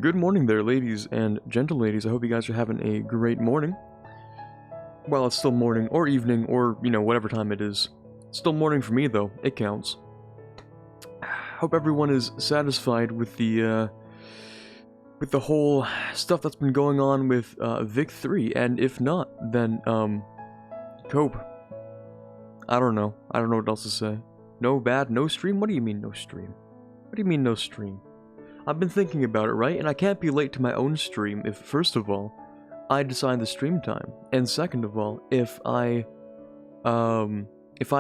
Good morning there, ladies and gentle ladies. I hope you guys are having a great morning. Well, it's still morning, or evening, or, whatever time it is. Still morning for me, though. It counts. Hope everyone is satisfied with the whole stuff that's been going on with, Vic 3, and if not, then, cope. I don't know. I don't know what else to say. No bad, no stream? What do you mean, no stream? What do you mean, no stream? I've been thinking about it, right? And I can't be late to my own stream if, first of all, I decide the stream time, and second of all, if I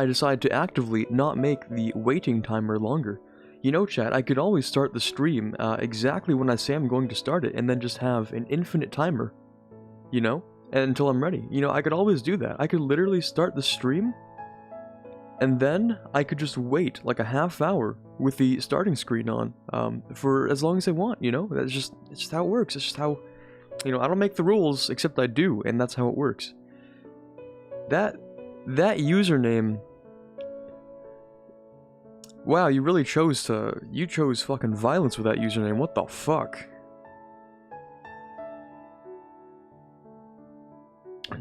decide to actively not make the waiting timer longer. You know, chat, I could always start the stream exactly when I say I'm going to start it, and then just have an infinite timer, until I'm ready. I could always do that. I could literally start the stream, and then I could just wait like a half hour with the starting screen on for as long as I want, It's just how it works. It's just how, I don't make the rules, except I do, and that's how it works. That username... Wow, you really chose fucking violence with that username. What the fuck?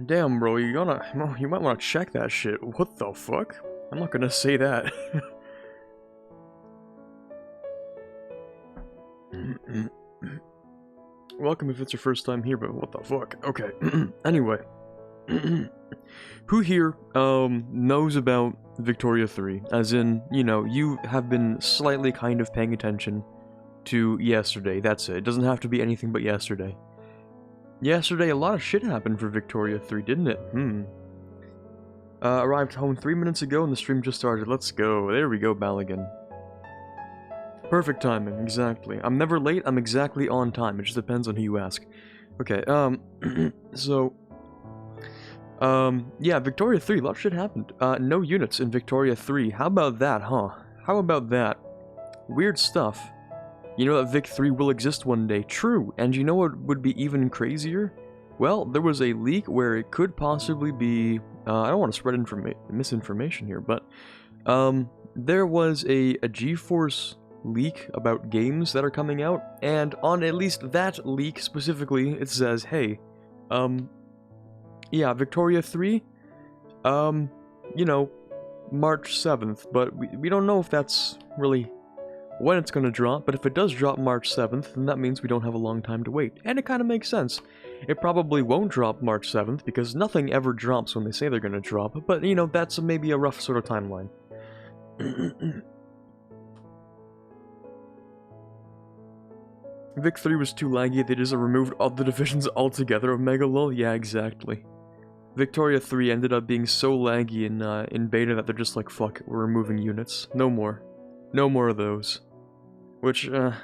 Damn, bro, you might want to check that shit. What the fuck? I'm not gonna say that. Welcome if it's your first time here, but what the fuck? Okay. Anyway. Who here, knows about Victoria 3? As in, you have been slightly kind of paying attention to yesterday. That's it. It doesn't have to be anything but yesterday. Yesterday, a lot of shit happened for Victoria 3, didn't it? Arrived home 3 minutes ago and the stream just started. Let's go. There we go, Baligan. Perfect timing, exactly. I'm never late, I'm exactly on time. It just depends on who you ask. Okay, yeah, Victoria 3, a lot of shit happened. No units in Victoria 3. How about that, huh? How about that? Weird stuff. You know that Vic 3 will exist one day. True, and you know what would be even crazier? Well, there was a leak where it could possibly be... I don't want to spread misinformation here, but... there was a GeForce leak about games that are coming out, and on at least that leak specifically, it says, hey, yeah, Victoria 3, March 7th, but we don't know if that's really when it's gonna drop, but if it does drop March 7th, then that means we don't have a long time to wait, and it kind of makes sense. It probably won't drop March 7th, because nothing ever drops when they say they're gonna drop, but, that's maybe a rough sort of timeline. Vic 3 was too laggy, they just removed all the divisions altogether of Megalol? Yeah, exactly. Victoria 3 ended up being so laggy in beta that they're just like, fuck, we're removing units. No more. No more of those. Which, I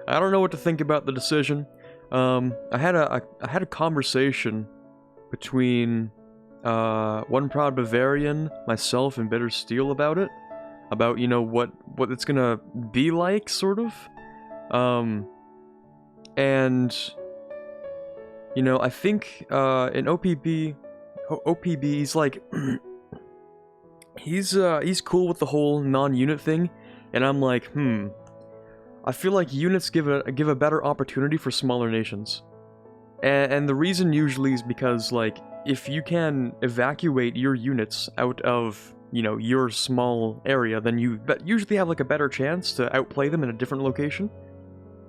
don't know what to think about the decision. I had a conversation between, One Proud Bavarian, myself, and Bitter Steel about it. About, what it's gonna be like, sort of. And, I think, in OPB, he's like, he's cool with the whole non-unit thing, and I'm like, I feel like units give a better opportunity for smaller nations. And the reason usually is because, like, if you can evacuate your units out of, your small area, then you usually have, like, a better chance to outplay them in a different location.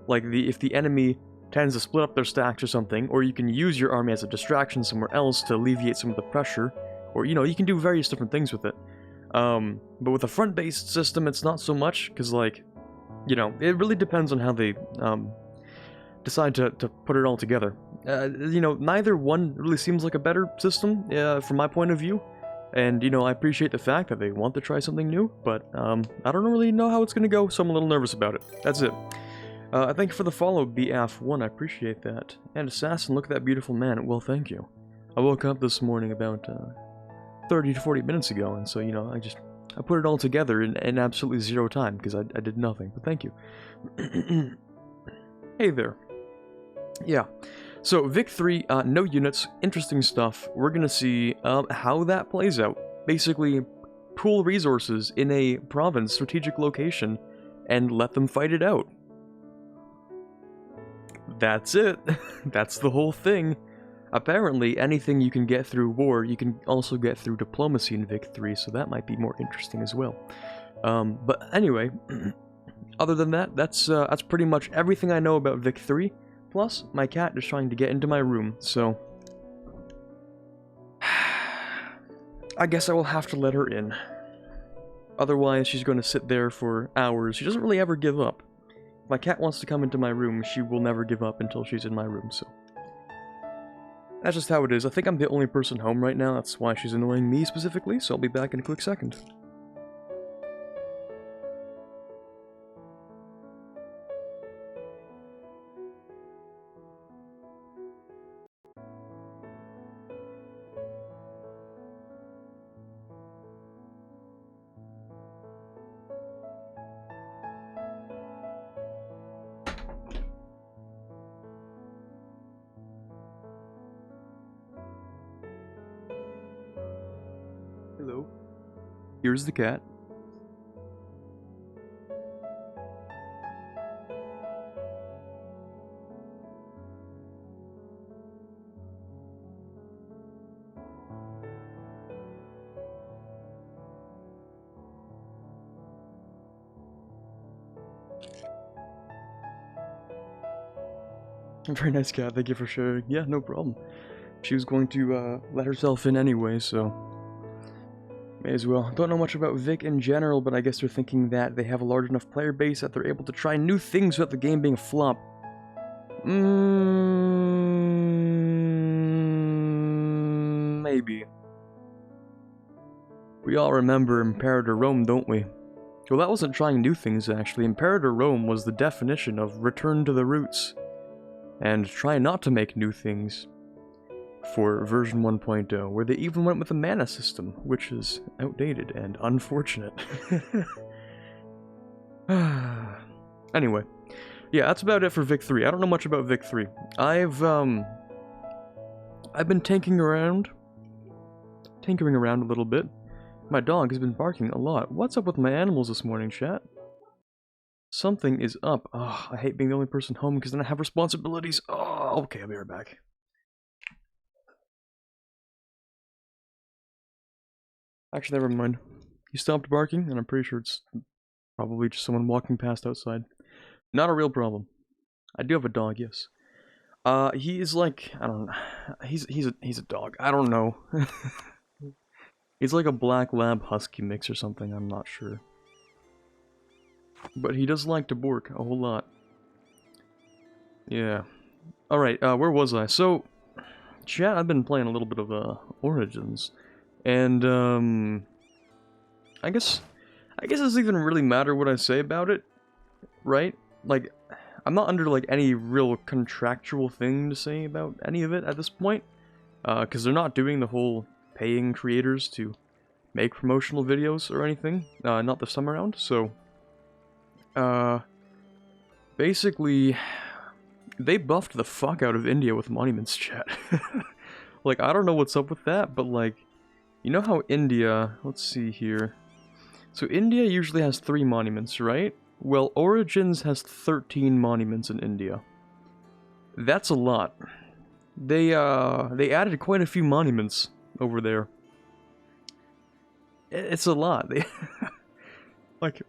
Like, if the enemy tends to split up their stacks or something, or you can use your army as a distraction somewhere else to alleviate some of the pressure, or, you can do various different things with it. But with a front-based system, it's not so much, because, like, it really depends on how they, decide to put it all together. Neither one really seems like a better system, from my point of view, and, I appreciate the fact that they want to try something new, but, I don't really know how it's gonna go, so I'm a little nervous about it. That's it. Thank you for the follow, BF1, I appreciate that. And Assassin, look at that beautiful man. Well, thank you. I woke up this morning about, 30 to 40 minutes ago, and so, I put it all together in absolutely zero time, because I did nothing, but thank you. Hey there. Yeah. So, Vic 3, no units, interesting stuff. We're gonna see, how that plays out. Basically, pool resources in a province, strategic location, and let them fight it out. That's it. That's the whole thing. Apparently, anything you can get through war, you can also get through diplomacy in Vic 3, so that might be more interesting as well. But anyway, other than that, that's pretty much everything I know about Vic 3. Plus, my cat is trying to get into my room, so I guess I will have to let her in. Otherwise, she's going to sit there for hours. She doesn't really ever give up. If my cat wants to come into my room, she will never give up until she's in my room, so that's just how it is. I think I'm the only person home right now, that's why she's annoying me specifically, so I'll be back in a quick second. Hello. Here's the cat. Very nice cat, thank you for sharing. Yeah, no problem. She was going to let herself in anyway, so may as well. Don't know much about Vic in general, but I guess they're thinking that they have a large enough player base that they're able to try new things without the game being a flop. Maybe. We all remember Imperator Rome, don't we? Well, that wasn't trying new things, actually. Imperator Rome was the definition of return to the roots. And try not to make new things. For version 1.0, where they even went with a mana system, which is outdated and unfortunate. Anyway, yeah, that's about it for Vic 3. I don't know much about Vic 3. I've been tinkering around a little bit. My dog has been barking a lot. What's up with my animals this morning, chat? Something is up. Oh, I hate being the only person home because then I have responsibilities. Oh, okay, I'll be right back. Actually, never mind. He stopped barking, and I'm pretty sure it's probably just someone walking past outside. Not a real problem. I do have a dog, yes. He is like, I don't know. He's a dog. I don't know. He's like a black lab husky mix or something, I'm not sure. But he does like to bark a whole lot. Yeah. Alright, where was I? So, chat, I've been playing a little bit of, Origins. And, I guess it doesn't even really matter what I say about it, right? Like, I'm not under, like, any real contractual thing to say about any of it at this point. Because they're not doing the whole paying creators to make promotional videos or anything. Not this time around, so... basically, they buffed the fuck out of India with monuments, chat. Like, I don't know what's up with that, but, like, you know how India... Let's see here. So India usually has 3 monuments, right? Well, Origins has 13 monuments in India. That's a lot. They added quite a few monuments over there. It's a lot. They like,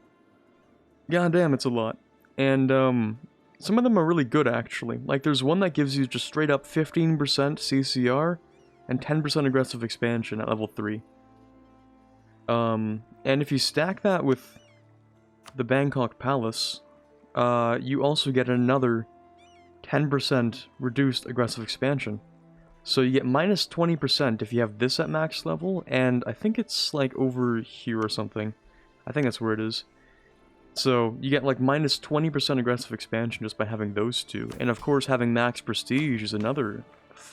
goddamn, it's a lot. And, some of them are really good, actually. Like, there's one that gives you just straight up 15% CCR and 10% aggressive expansion at level 3. And if you stack that with the Bangkok Palace, you also get another 10% reduced aggressive expansion. So you get minus 20% if you have this at max level, and I think it's like over here or something. I think that's where it is. So you get like minus 20% aggressive expansion just by having those two. And of course having max prestige is another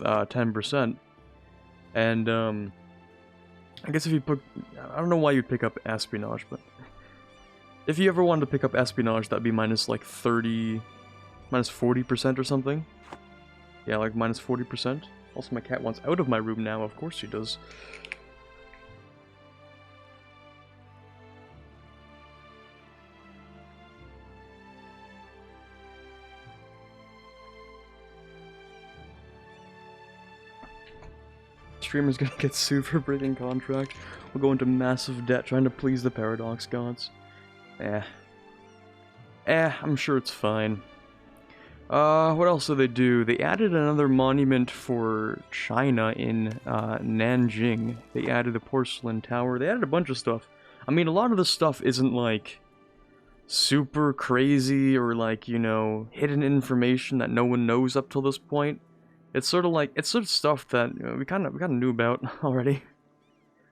10%. And I guess if you put... I don't know why you'd pick up espionage, but... if you ever wanted to pick up espionage, that'd be minus like 30... minus 40% or something. Yeah, like minus 40%. Also, my cat wants out of my room now, of course she does. Streamer's gonna get sued for breaking contract. We'll go into massive debt trying to please the Paradox gods. I'm sure it's fine. What else did they do? They added another monument for China in, Nanjing. They added a porcelain tower. They added a bunch of stuff. I mean, a lot of this stuff isn't, like, super crazy or, like, you know, hidden information that no one knows up till this point. It's sort of like, it's sort of stuff that, you know, we kind of knew about already.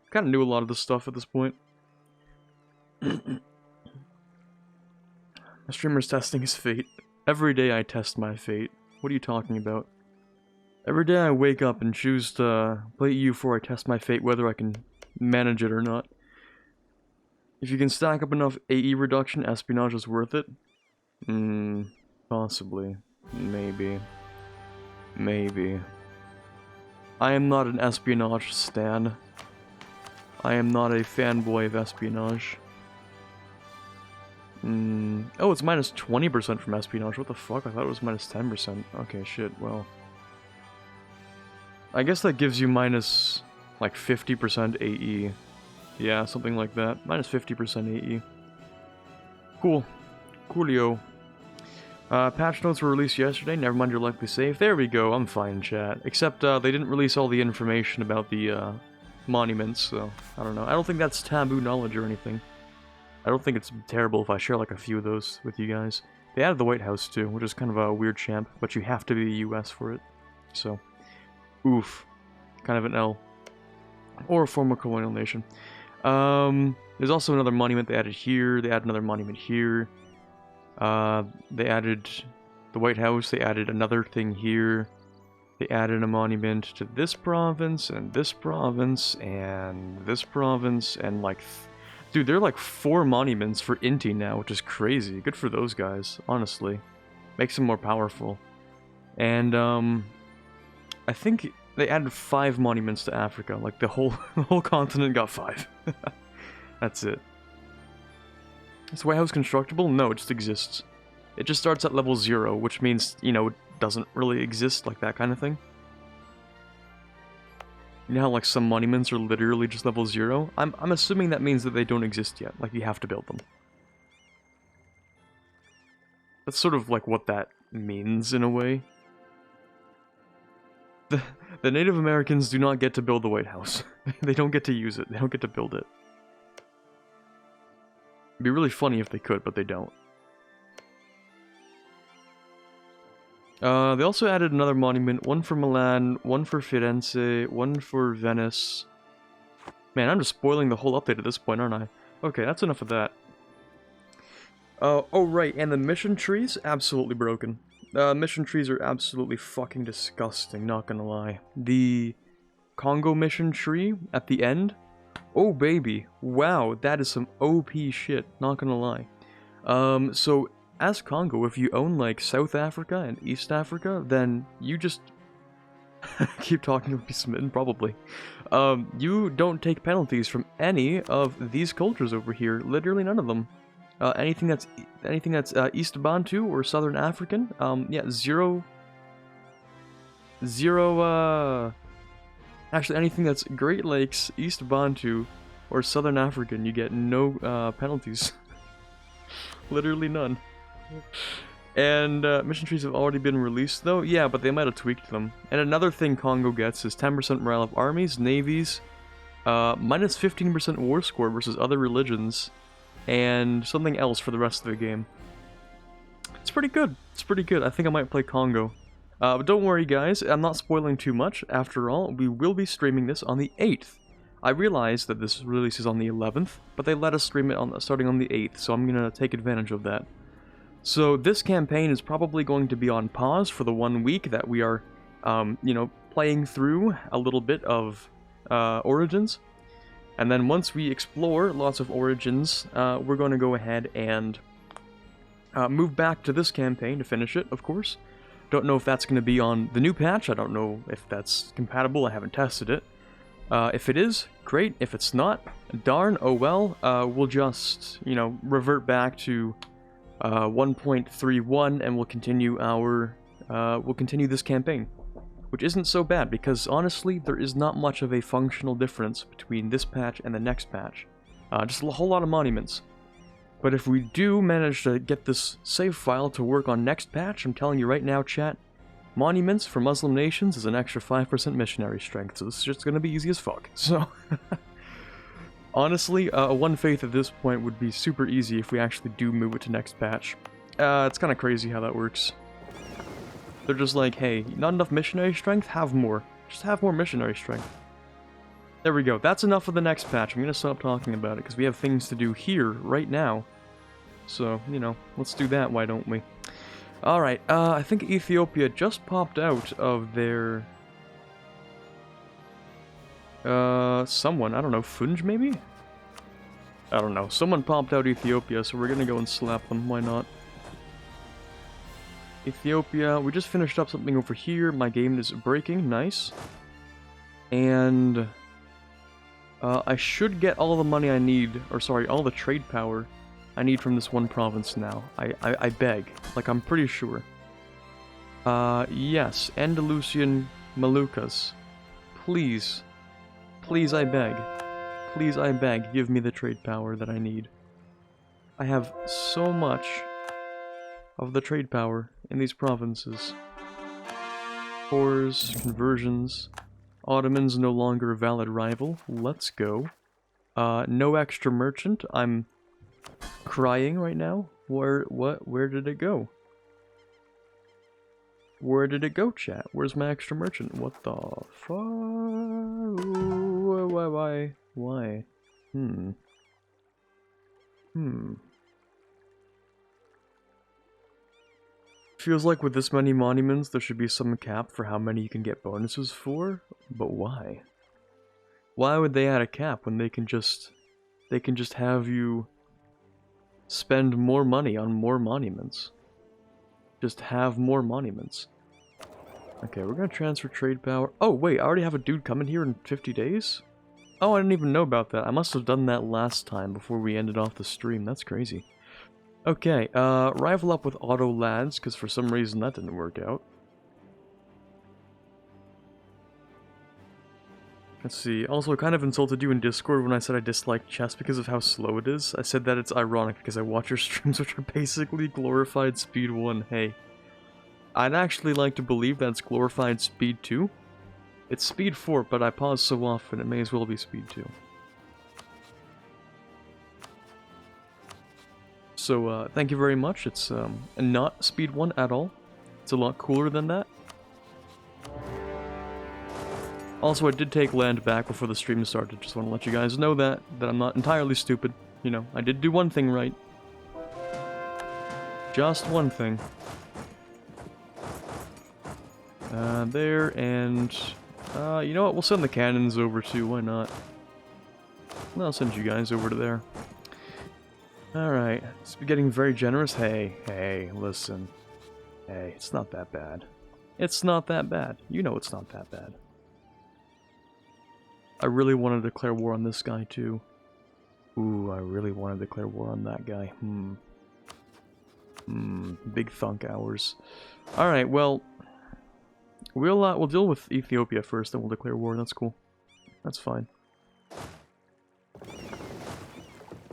We kind of knew a lot of this stuff at this point. My streamer's testing his fate. Every day I test my fate. What are you talking about? Every day I wake up and choose to play EU4, I test my fate whether I can manage it or not. If you can stack up enough AE reduction, espionage is worth it? Possibly. Maybe. Maybe. I am not an espionage stan. I am not a fanboy of espionage. Oh, it's minus 20% from espionage. What the fuck? I thought it was minus 10%. Okay, shit, well. I guess that gives you minus, like, 50% AE. Yeah, something like that. Minus 50% AE. Cool. Coolio. Patch notes were released yesterday. Never mind, you're likely safe. There we go. I'm fine, chat. Except, they didn't release all the information about the, monuments, so I don't know. I don't think that's taboo knowledge or anything. I don't think it's terrible if I share like a few of those with you guys. They added the White House too, which is kind of a weird champ, but you have to be the US for it. So, oof. Kind of an L. Or a former colonial nation. There's also another monument they added here. They added another monument here. They added the White House. They added another thing here. They added a monument to this province, and this province, and this province, and like... Dude, there are like 4 monuments for Inti now, which is crazy. Good for those guys, honestly. Makes them more powerful. And, I think they added 5 monuments to Africa. Like, the whole continent got 5. That's it. Is the White House constructible? No, it just exists. It just starts at level 0, which means, you know, it doesn't really exist, like that kind of thing. You know how, like, some monuments are literally just level 0? I'm assuming that means that they don't exist yet, like, you have to build them. That's sort of, like, what that means, in a way. The Native Americans do not get to build the White House. They don't get to use it, they don't get to build it. It'd be really funny if they could, but they don't. They also added another monument, one for Milan, one for Firenze, one for Venice. Man, I'm just spoiling the whole update at this point, aren't I? Okay, that's enough of that. Oh right, and the mission trees? Absolutely broken. Mission trees are absolutely fucking disgusting, not gonna lie. The Congo mission tree at the end? Oh baby, wow, that is some OP shit, not gonna lie. So... As Congo, if you own, like, South Africa and East Africa, then you just... keep talking to be smitten, probably. You don't take penalties from any of these cultures over here. Literally none of them. Anything that's East Bantu or Southern African, yeah, zero... Actually, anything that's Great Lakes, East Bantu, or Southern African, you get no, penalties. Literally none. And mission trees have already been released though? Yeah, but they might have tweaked them. And another thing Congo gets is 10% morale of armies, navies, minus 15% war score versus other religions, and something else for the rest of the game. It's pretty good. It's pretty good. I think I might play Congo. But don't worry guys, I'm not spoiling too much. After all, we will be streaming this on the 8th. I realize that this release is on the 11th, but they let us stream it starting on the 8th, so I'm gonna take advantage of that. So this campaign is probably going to be on pause for the 1 week that we are, you know, playing through a little bit of Origins. And then once we explore lots of Origins, we're going to go ahead and move back to this campaign to finish it, of course. Don't know if that's going to be on the new patch. I don't know if that's compatible. I haven't tested it. If it is, great. If it's not, darn, oh well. We'll just, you know, revert back to 1.31 and we'll continue our, we'll continue this campaign. which isn't so bad because honestly, there is not much of a functional difference between this patch and the next patch. Just a whole lot of monuments. But if we do manage to get this save file to work on next patch, I'm telling you right now, chat, monuments for Muslim nations is an extra 5% missionary strength, so this is just gonna be easy as fuck. So, honestly, One Faith at this point would be super easy if we actually do move it to next patch. It's kind of crazy how that works. They're just like, hey, not enough missionary strength? Have more. Just have more missionary strength. There we go. That's enough for the next patch. I'm gonna stop talking about it, because we have things to do here, right now. So, you know, let's do that, why don't we? Alright, I think Ethiopia just popped out of their... someone, I don't know, Funj maybe? I don't know, someone popped out Ethiopia, so we're gonna go and slap them, why not? Ethiopia, we just finished up something over here, my game is breaking, nice. And... I should get all the money I need, or sorry, all the trade power I need from this one province now. I beg. Like, I'm pretty sure. Yes, Andalusian Moluccas. Please. Please, I beg. Please, I beg, give me the trade power that I need. I have so much of the trade power in these provinces. Wars, conversions... Ottomans no longer a valid rival. Let's go. No extra merchant. I'm crying right now. Where did it go? Where did it go, chat? Where's my extra merchant? What the fuck? Why? Feels like with this many monuments, there should be some cap for how many you can get bonuses for, but why? Why would they add a cap when they can just have you spend more money on more monuments? Just have more monuments. Okay, we're gonna transfer trade power. Oh wait, I already have a dude coming here in 50 days? Oh, I didn't even know about that. I must have done that last time before we ended off the stream. That's crazy. Okay, rival up with Auto Lads, because for some reason that didn't work out. Let's see, also I kind of insulted you in Discord when I said I disliked chess because of how slow it is. I said that it's ironic because I watch your streams which are basically glorified Speed 1. Hey, I'd actually like to believe that's glorified Speed 2. It's Speed 4, but I pause so often it may as well be Speed 2. So, thank you very much. It's, not Speed 1 at all. It's a lot cooler than that. Also, I did take land back before the stream started. Just want to let you guys know that I'm not entirely stupid. You know, I did do one thing right. Just one thing. There, and... you know what? We'll send the cannons over too. Why not? I'll send you guys over to there. Alright, it's getting very generous. Hey, listen. Hey, it's not that bad. It's not that bad. You know it's not that bad. I really want to declare war on this guy, too. Ooh, I really want to declare war on that guy. Big thunk hours. Alright, well... We'll deal with Ethiopia first, then we'll declare war. That's cool. That's fine.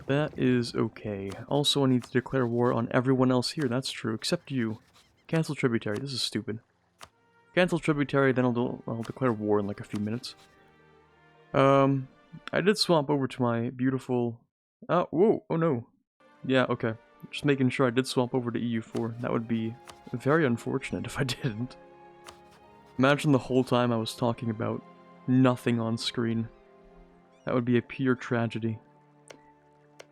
That is okay. Also, I need to declare war on everyone else here. That's true, except you. Cancel tributary. This is stupid. Cancel tributary, then I'll declare war in like a few minutes. I did swap over to my beautiful... Oh, whoa, oh no. Yeah, okay. Just making sure I did swap over to EU4. That would be very unfortunate if I didn't. Imagine the whole time I was talking about nothing on screen. That would be a pure tragedy.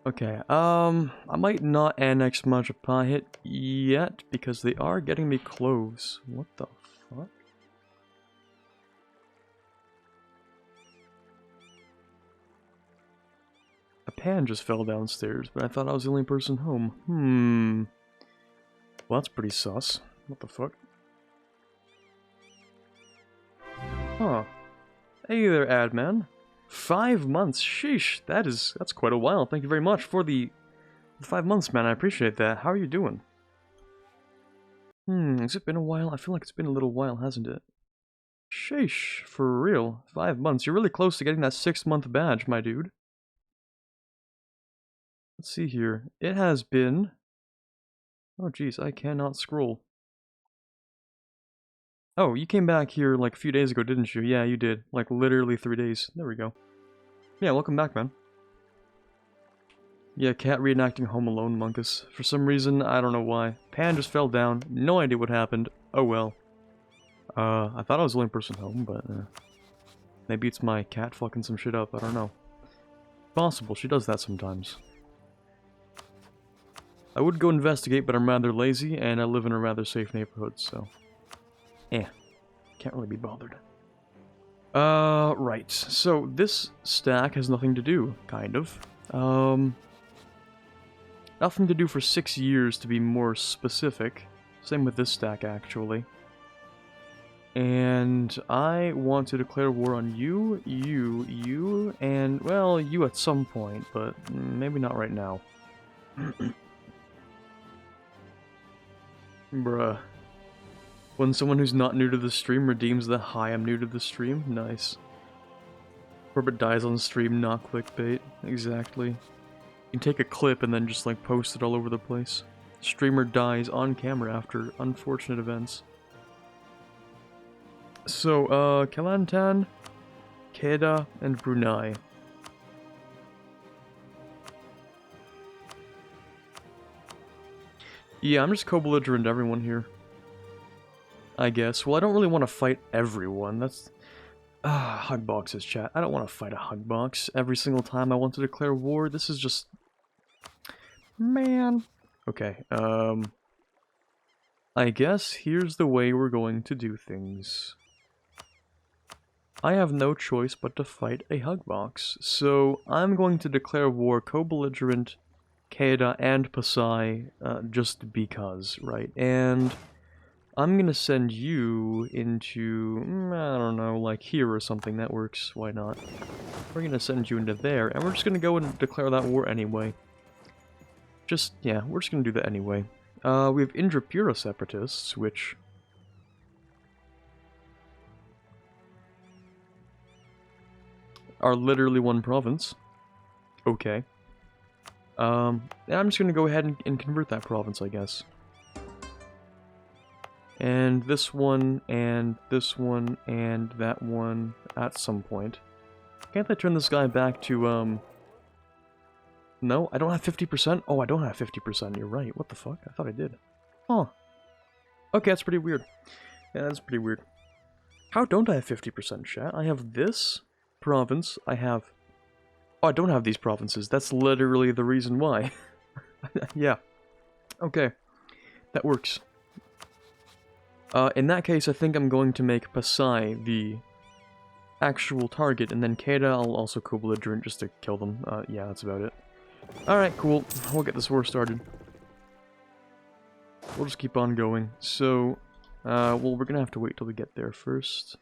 Okay, I might not annex Majapahit yet, because they are getting me cloves. What the fuck? A pan just fell downstairs, but I thought I was the only person home. Well, that's pretty sus. What the fuck? Huh. Hey there, Adman. 5 months, sheesh, that's quite a while. Thank you very much for the 5 months, man, I appreciate that. How are you doing? Has it been a while? I feel like it's been a little while, hasn't it? Sheesh, for real. 5 months. You're really close to getting that 6-month badge, my dude. Let's see here. It has been... Oh, jeez, I cannot scroll. Oh, you came back here like a few days ago, didn't you? Yeah, you did. Like, literally 3 days. There we go. Yeah, welcome back, man. Yeah, cat reenacting Home Alone, Munkus. For some reason, I don't know why. Pan just fell down. No idea what happened. Oh well. I thought I was the only person home, but maybe it's my cat fucking some shit up. I don't know. Possible. She does that sometimes. I would go investigate, but I'm rather lazy, and I live in a rather safe neighborhood, so... Can't really be bothered. Right. So, this stack has nothing to do, kind of. Nothing to do for 6 years, to be more specific. Same with this stack, actually. And I want to declare war on you, you, and, well, you at some point, but maybe not right now. Bruh. When someone who's not new to the stream redeems the "hi, I'm new to the stream," nice. Corbett dies on stream, not clickbait. Exactly. You can take a clip and then just like post it all over the place. Streamer dies on camera after unfortunate events. So, Kelantan, Kedah, and Brunei. Yeah, I'm just co-belligerent everyone here. I guess. Well, I don't really want to fight everyone. That's... hug boxes, chat. I don't want to fight a hug box every single time I want to declare war. This is just... Man. Okay, I guess here's the way we're going to do things. I have no choice but to fight a hug box, so I'm going to declare war co-belligerent, Kedah, and Pasai, just because, right? And... I'm gonna send you into, I don't know, like here or something. That works, why not? We're gonna send you into there, and we're just gonna go and declare that war anyway. Just, yeah, we're just gonna do that anyway. We have Indrapura separatists, which... are literally one province. Okay. I'm just gonna go ahead and convert that province, I guess. And this one, and this one, and that one at some point. Can't I turn this guy back to, No, I don't have 50%? Oh, I don't have 50%, you're right. What the fuck? I thought I did. Huh. Okay, that's pretty weird. Yeah, that's pretty weird. How don't I have 50%, chat? I have this province, I have... Oh, I don't have these provinces. That's literally the reason why. Yeah. Okay. That works. In that case, I think I'm going to make Pasai the actual target, and then Kedah I'll also co-belligerent just to kill them. Yeah, that's about it. Alright, cool. We'll get this war started. We'll just keep on going. So, well, we're gonna have to wait till we get there first.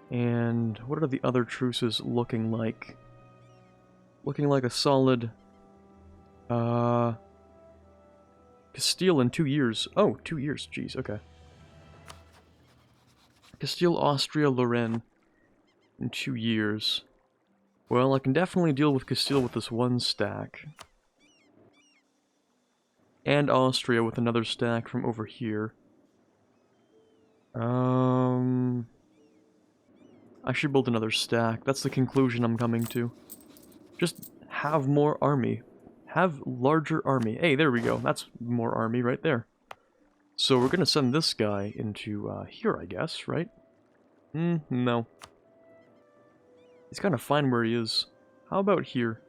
And what are the other truces looking like? Looking like a solid... Castile in 2 years. Oh, 2 years. Jeez, okay. Castile, Austria, Lorraine in 2 years. Well, I can definitely deal with Castile with this one stack. And Austria with another stack from over here. I should build another stack. That's the conclusion I'm coming to. Just have more army. Have larger army. Hey, there we go. That's more army right there. So we're gonna send this guy into, here, I guess, right? No. He's kind of fine where he is. How about here?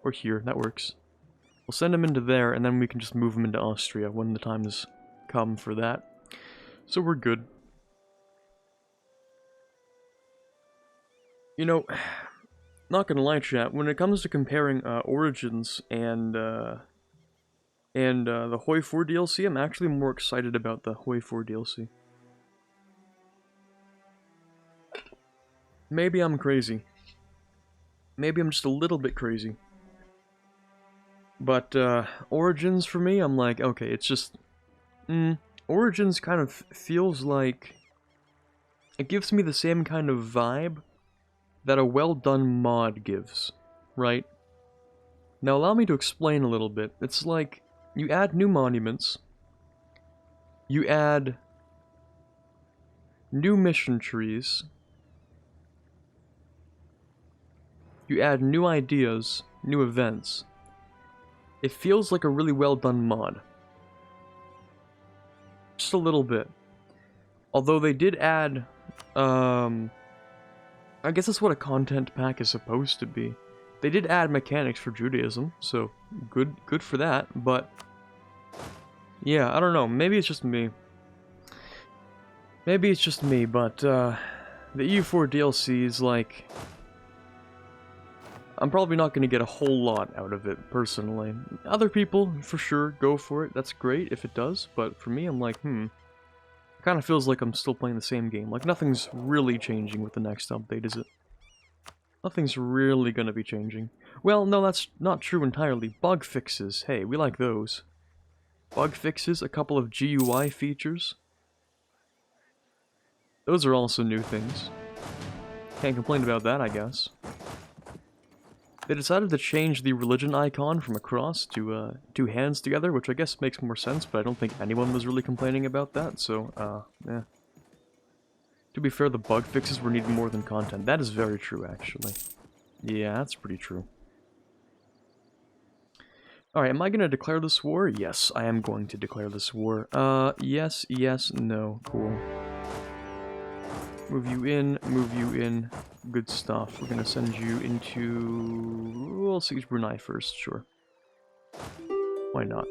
Or here, that works. We'll send him into there, and then we can just move him into Austria when the time has come for that. So we're good. You know, not gonna lie, chat, when it comes to comparing Origins and the Hoi 4 DLC, I'm actually more excited about the Hoi 4 DLC. Maybe I'm crazy. Maybe I'm just a little bit crazy. But Origins for me, I'm like, okay, it's just... Origins kind of feels like... It gives me the same kind of vibe that a well-done mod gives, right? Now allow me to explain a little bit. It's like, you add new monuments, you add new mission trees, you add new ideas, new events. It feels like a really well-done mod. Just a little bit. Although they did add, I guess that's what a content pack is supposed to be. They did add mechanics for Judaism, so good for that, but yeah, I don't know, maybe it's just me. Maybe it's just me, but the EU4 DLC is like... I'm probably not going to get a whole lot out of it, personally. Other people, for sure, go for it, that's great if it does, but for me, I'm like, it kind of feels like I'm still playing the same game. Like, nothing's really changing with the next update, is it? Nothing's really gonna be changing. Well, no, that's not true entirely. Bug fixes, hey, we like those. Bug fixes, a couple of GUI features. Those are also new things. Can't complain about that, I guess. They decided to change the religion icon from a cross to two hands together, which I guess makes more sense, but I don't think anyone was really complaining about that, so, yeah. To be fair, the bug fixes were needed more than content. That is very true, actually. Yeah, that's pretty true. Alright, am I gonna declare this war? Yes, I am going to declare this war. Yes, no. Cool. Move you in. Good stuff. We're gonna send you into... We'll see Brunei first, sure. Why not?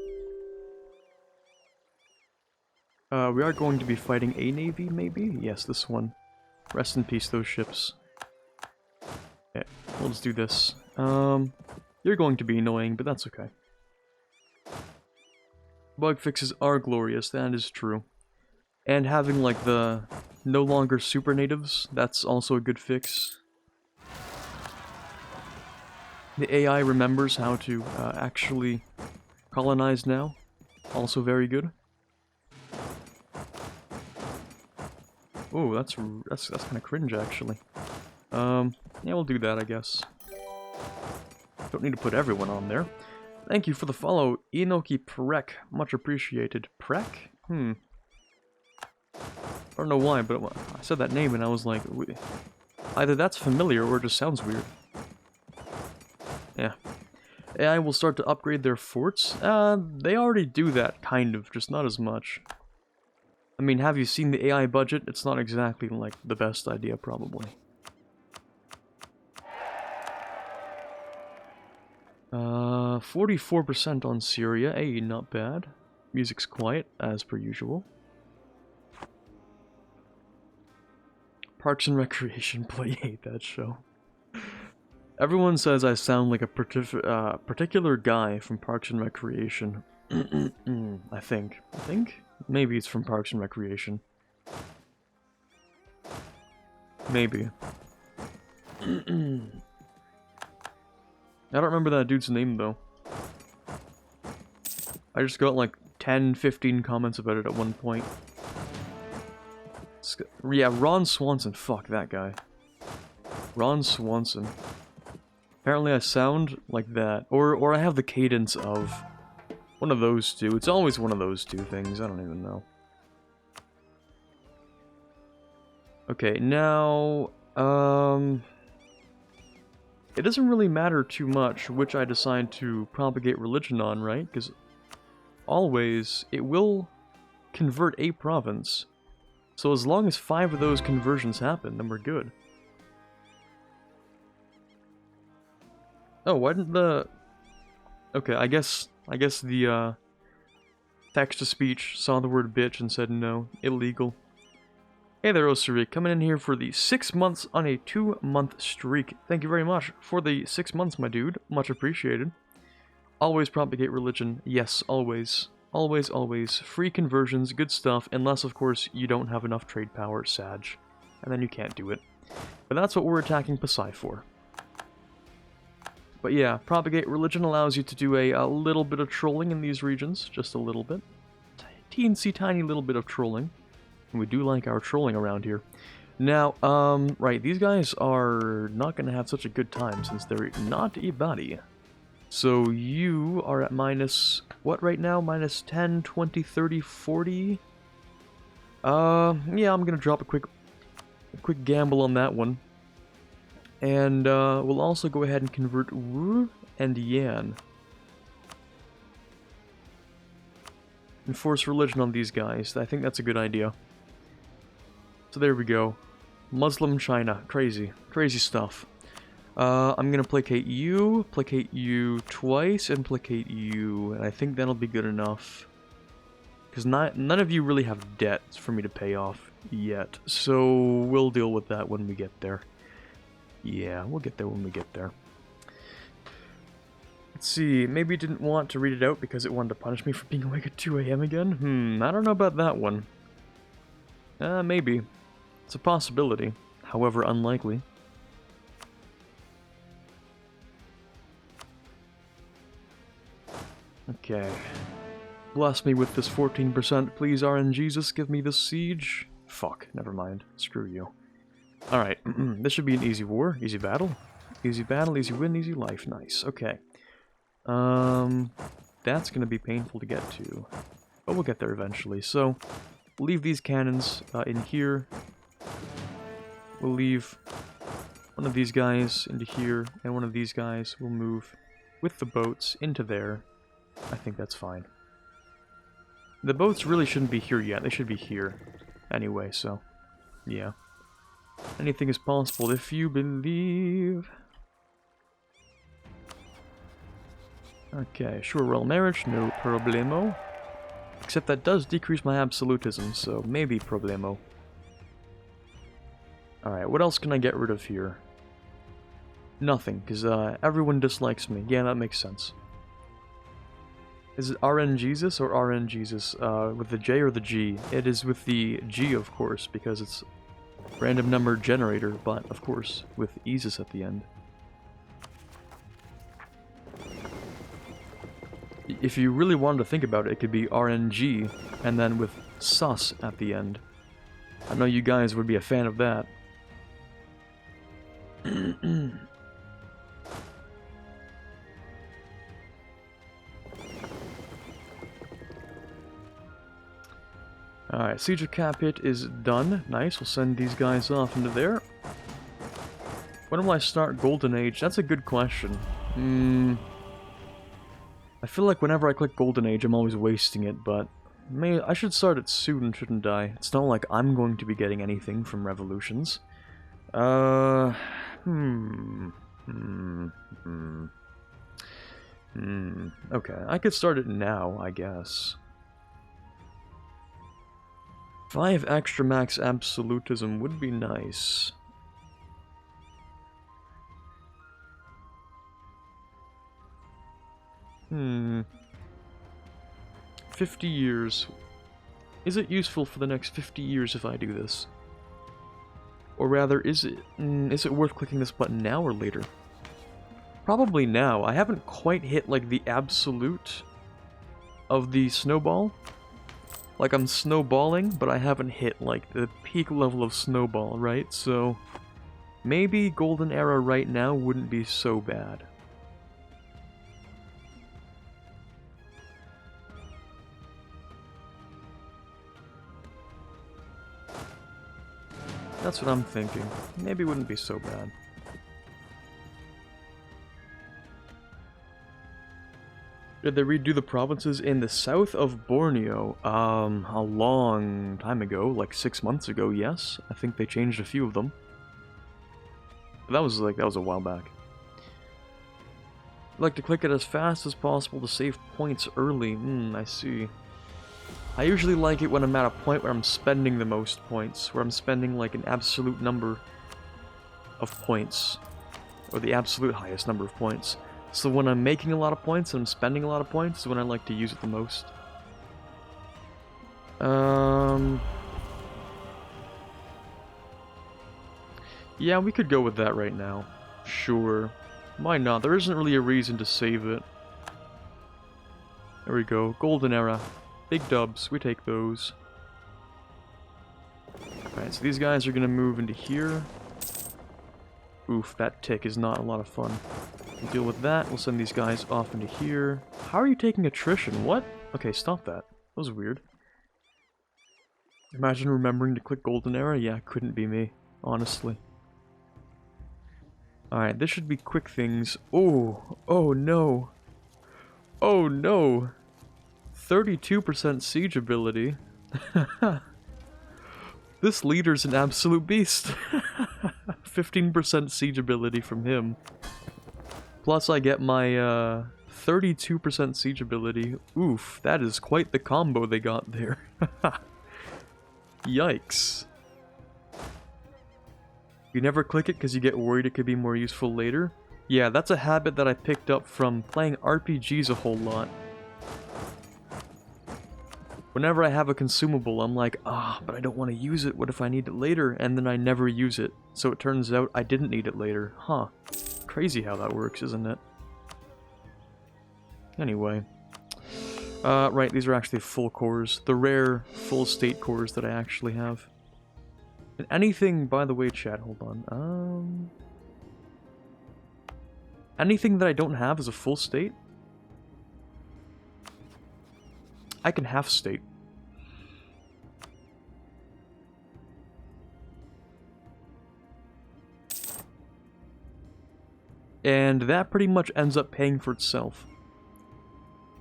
We are going to be fighting a navy, maybe? Yes, this one. Rest in peace, those ships. Okay, we'll just do this. You're going to be annoying, but that's okay. Bug fixes are glorious, that is true. And having, like, the no longer super natives, that's also a good fix. The AI remembers how to actually colonize now. Also very good. Oh, that's kind of cringe, actually. Yeah, we'll do that, I guess. Don't need to put everyone on there. Thank you for the follow, Inoki Prek. Much appreciated. Prek? I don't know why, but I said that name and I was like, either that's familiar or it just sounds weird. Yeah. AI will start to upgrade their forts. They already do that, kind of, just not as much. I mean, have you seen the AI budget? It's not exactly, like, the best idea, probably. 44% on Syria. Hey, not bad. Music's quiet, as per usual. Parks and Recreation, play hate that show. Everyone says I sound like a particular guy from Parks and Recreation. I think. Maybe it's from Parks and Recreation. Maybe. I don't remember that dude's name, though. I just got like 10, 15 comments about it at one point. Yeah, Ron Swanson. Fuck that guy. Ron Swanson. Apparently I sound like that. Or I have the cadence of one of those two. It's always one of those two things. I don't even know. Okay, now... It doesn't really matter too much which I decide to propagate religion on, right? Because always, it will convert a province. So as long as 5 of those conversions happen, then we're good. Oh, why didn't the... Okay, I guess the, text-to-speech saw the word bitch and said no. Illegal. Hey there, Osiri, coming in here for the 6 months on a 2-month streak. Thank you very much for the 6 months, my dude. Much appreciated. Always propagate religion. Yes, always. Always, always. Free conversions, good stuff, unless, of course, you don't have enough trade power, Sag. And then you can't do it. But that's what we're attacking Pasai for. But yeah, propagate religion allows you to do a little bit of trolling in these regions. Just a little bit. teensy tiny little bit of trolling. And we do like our trolling around here. Now, right, these guys are not going to have such a good time since they're not a body. So you are at minus, what right now? Minus 10, 20, 30, 40? Yeah, I'm going to drop a quick gamble on that one. And we'll also go ahead and convert Wu and Yan. Enforce religion on these guys. I think that's a good idea. So there we go. Muslim China. Crazy. Crazy stuff. I'm gonna placate you twice, and placate you. And I think that'll be good enough. Because none of you really have debts for me to pay off yet. So we'll deal with that when we get there. Yeah, we'll get there when we get there. Let's see, maybe it didn't want to read it out because it wanted to punish me for being awake at 2 AM again? I don't know about that one. Maybe. It's a possibility, however unlikely. Okay. Bless me with this 14%, please, RNGesus, give me this siege. Fuck, never mind. Screw you. Alright, this should be an easy war, easy battle. Easy battle, easy win, easy life. Nice, okay. That's gonna be painful to get to. But we'll get there eventually. So, leave these cannons in here. We'll leave one of these guys into here, and one of these guys will move with the boats into there. I think that's fine. The boats really shouldn't be here yet. They should be here anyway, so yeah. Anything is possible if you believe. Okay, sure, royal marriage, no problemo. Except that does decrease my absolutism, so maybe problemo. Alright, what else can I get rid of here? Nothing, because everyone dislikes me. Yeah, that makes sense. Is it RNGesus or RNGesus? With the J or the G? It is with the G, of course, because it's random number generator, but, of course, with Jesus at the end. If you really wanted to think about it, it could be RNG, and then with sus at the end. I know you guys would be a fan of that. Alright, Siege of Capit is done. Nice, we'll send these guys off into there. When will I start Golden Age? That's a good question. I feel like whenever I click Golden Age, I'm always wasting it, but I should start it soon, shouldn't I? It's not like I'm going to be getting anything from Revolutions. Okay, I could start it now, I guess. 5 extra max absolutism would be nice. Hmm. 50 years. Is it useful for the next 50 years if I do this? Or rather, is it worth clicking this button now or later? Probably now. I haven't quite hit, like, the absolute of the snowball. Like, I'm snowballing, but I haven't hit, like, the peak level of snowball, right? So, maybe Golden Era right now wouldn't be so bad. That's what I'm thinking. Maybe it wouldn't be so bad. Did they redo the provinces in the south of Borneo? A long time ago, like 6 months ago, yes. I think they changed a few of them. But that was a while back. I'd like to click it as fast as possible to save points early. I see. I usually like it when I'm at a point where I'm spending the most points, where I'm spending like an absolute number of points, or the absolute highest number of points. So when I'm making a lot of points and I'm spending a lot of points is when I like to use it the most. Yeah, we could go with that right now. Sure. Why not? There isn't really a reason to save it. There we go. Golden Era. Big dubs, we take those. Alright, so these guys are gonna move into here. Oof, that tick is not a lot of fun. We'll deal with that, we'll send these guys off into here. How are you taking attrition? What? Okay, stop that. That was weird. Imagine remembering to click golden era? Yeah, couldn't be me, honestly. Alright, this should be quick things. Oh, oh no. Oh no. 32% siege ability. This leader's an absolute beast. 15% siege ability from him. Plus I get my 32% siege ability. Oof, that is quite the combo they got there. Yikes. You never click it because you get worried it could be more useful later? Yeah, that's a habit that I picked up from playing RPGs a whole lot. Whenever I have a consumable, I'm like, but I don't want to use it, what if I need it later? And then I never use it. So it turns out I didn't need it later. Huh. Crazy how that works, isn't it? Anyway. Right, these are actually full cores. The rare full state cores that I actually have. And anything, by the way, chat, hold on. Anything that I don't have is a full state. I can half state. And that pretty much ends up paying for itself.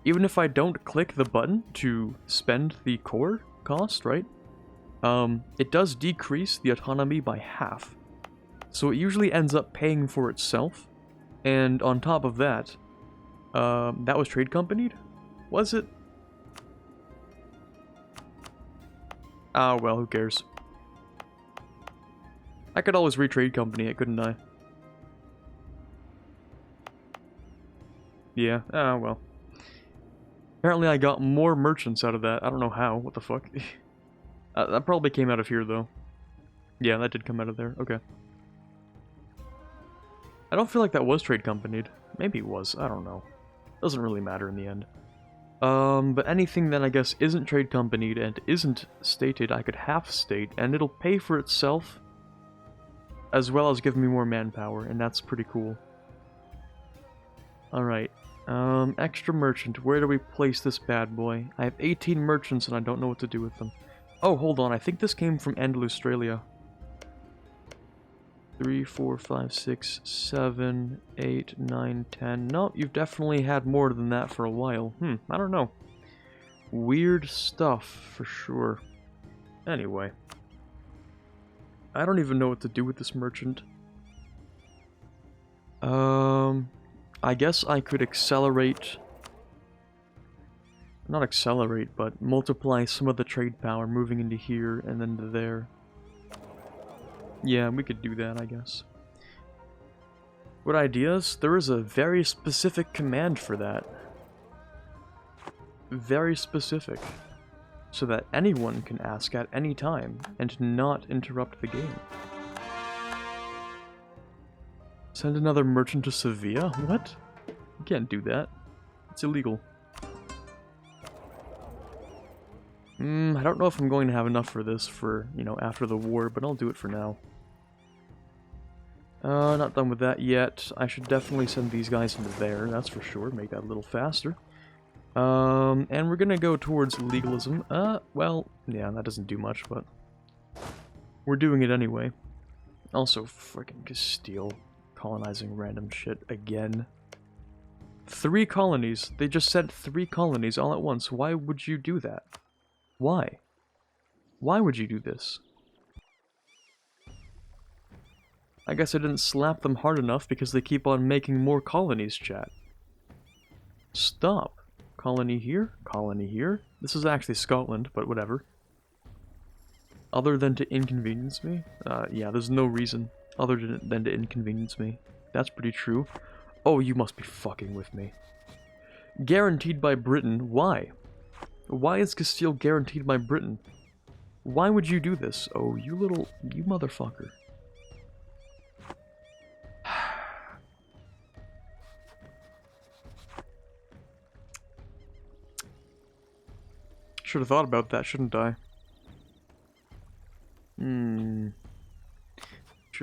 Even if I don't click the button to spend the core cost, right? It does decrease the autonomy by half. So it usually ends up paying for itself. And on top of that, that was trade companied? Was it? Ah, well, who cares? I could always retrade company it, couldn't I? Yeah, well. Apparently I got more merchants out of that. I don't know how, what the fuck. That probably came out of here, though. Yeah, that did come out of there, okay. I don't feel like that was trade companied. Maybe it was, I don't know. Doesn't really matter in the end. But anything that I guess isn't trade companied and isn't stated, I could half state, and it'll pay for itself, as well as give me more manpower, and that's pretty cool. Alright, extra merchant, where do we place this bad boy? I have 18 merchants and I don't know what to do with them. Oh, hold on, I think this came from Andalusia. 3, 4, 5, 6, 7, 8, 9, 10. Nope, you've definitely had more than that for a while. I don't know. Weird stuff, for sure. Anyway. I don't even know what to do with this merchant. I guess I could accelerate... Not accelerate, but multiply some of the trade power moving into here and then to there. Yeah, we could do that, I guess. What ideas? There is a very specific command for that. Very specific. So that anyone can ask at any time and not interrupt the game. Send another merchant to Sevilla? What? You can't do that. It's illegal. I don't know if I'm going to have enough for this for, you know, after the war, but I'll do it for now. Not done with that yet. I should definitely send these guys into there, that's for sure. Make that a little faster. And we're gonna go towards legalism. Well, yeah, that doesn't do much, but... we're doing it anyway. Also, frickin' Castile. Colonizing random shit again. 3 colonies. They just sent 3 colonies all at once. Why would you do that? Why? Why would you do this? I guess I didn't slap them hard enough because they keep on making more colonies, chat. Stop. Colony here, colony here. This is actually Scotland, but whatever. Other than to inconvenience me? Yeah, there's no reason other than to inconvenience me. That's pretty true. Oh, you must be fucking with me. Guaranteed by Britain. Why? Why is Castile guaranteed by Britain? Why would you do this? Oh, you motherfucker. Should have thought about that, shouldn't I? Should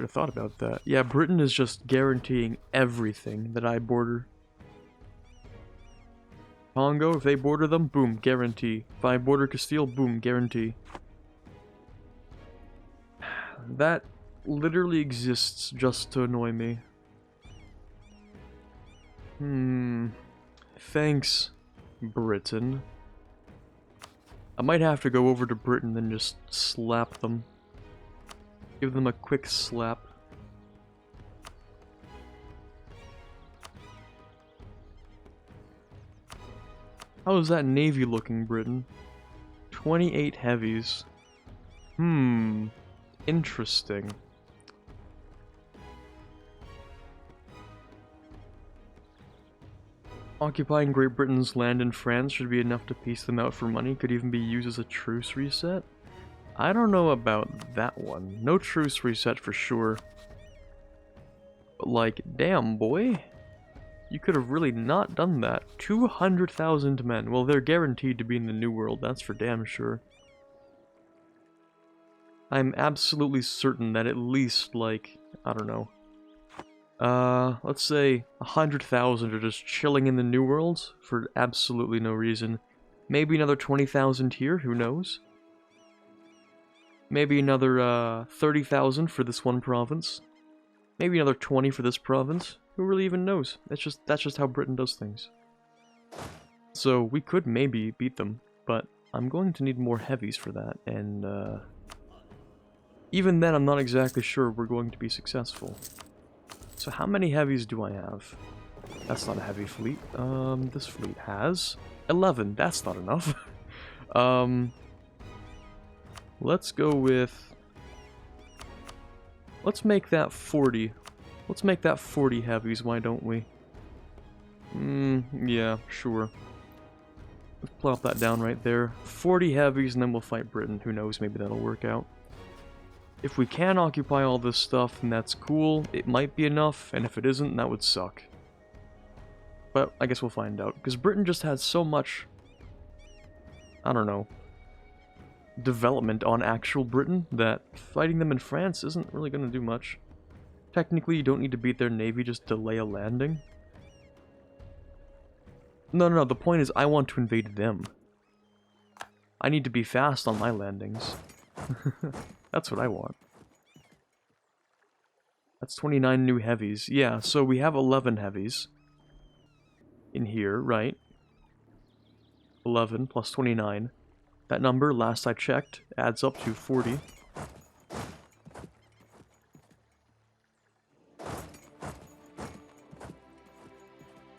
have thought about that. Yeah, Britain is just guaranteeing everything that I border. Congo, if they border them, boom, guarantee. If I border Castile, boom, guarantee. That literally exists just to annoy me. Thanks, Britain. I might have to go over to Britain and just slap them. Give them a quick slap. How is that navy looking, Britain? 28 heavies. Interesting. Occupying Great Britain's land in France should be enough to piece them out for money. Could even be used as a truce reset. I don't know about that one. No truce reset for sure. But like, damn boy. You could have really not done that. 200,000 men. Well, they're guaranteed to be in the New World, that's for damn sure. I'm absolutely certain that at least, like, I don't know. Let's say 100,000 are just chilling in the New World for absolutely no reason. Maybe another 20,000 here, who knows? Maybe another 30,000 for this one province. Maybe another 20 for this province. Who really even knows? That's just how Britain does things. So we could maybe beat them, but I'm going to need more heavies for that, and even then I'm not exactly sure we're going to be successful. So how many heavies do I have? That's not a heavy fleet. This fleet has 11. That's not enough. Let's go with... Let's make that 40. Let's make that 40 heavies, why don't we? Yeah, sure. Let's plop that down right there. 40 heavies, and then we'll fight Britain. Who knows, maybe that'll work out. If we can occupy all this stuff, then that's cool. It might be enough, and if it isn't, that would suck. But I guess we'll find out, because Britain just has so much... I don't know... development on actual Britain, that fighting them in France isn't really going to do much. Technically, you don't need to beat their navy, just delay a landing. No, the point is I want to invade them. I need to be fast on my landings. That's what I want. That's 29 new heavies. Yeah, so we have 11 heavies in here, right? 11 plus 29. That number, last I checked, adds up to 40.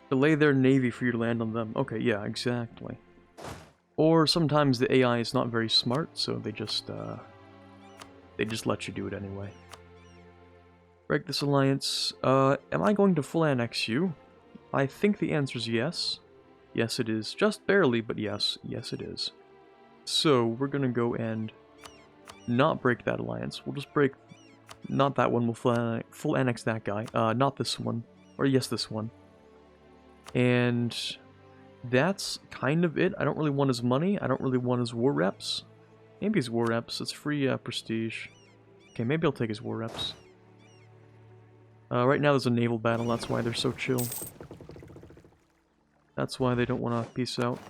Delay their navy for you to land on them. Okay, yeah, exactly. Or sometimes the AI is not very smart, so they just let you do it anyway. Break this alliance. Am I going to full annex you? I think the answer is yes. Yes, it is. Just barely, but yes. Yes, it is. So, we're gonna go and not break that alliance. We'll just break... Not that one, we'll full annex that guy. Not this one. Or yes, this one. And... that's kind of it. I don't really want his money. I don't really want his war reps. Maybe his war reps. It's free prestige. Okay, maybe I'll take his war reps. Right now there's a naval battle. That's why they're so chill. That's why they don't want to peace out.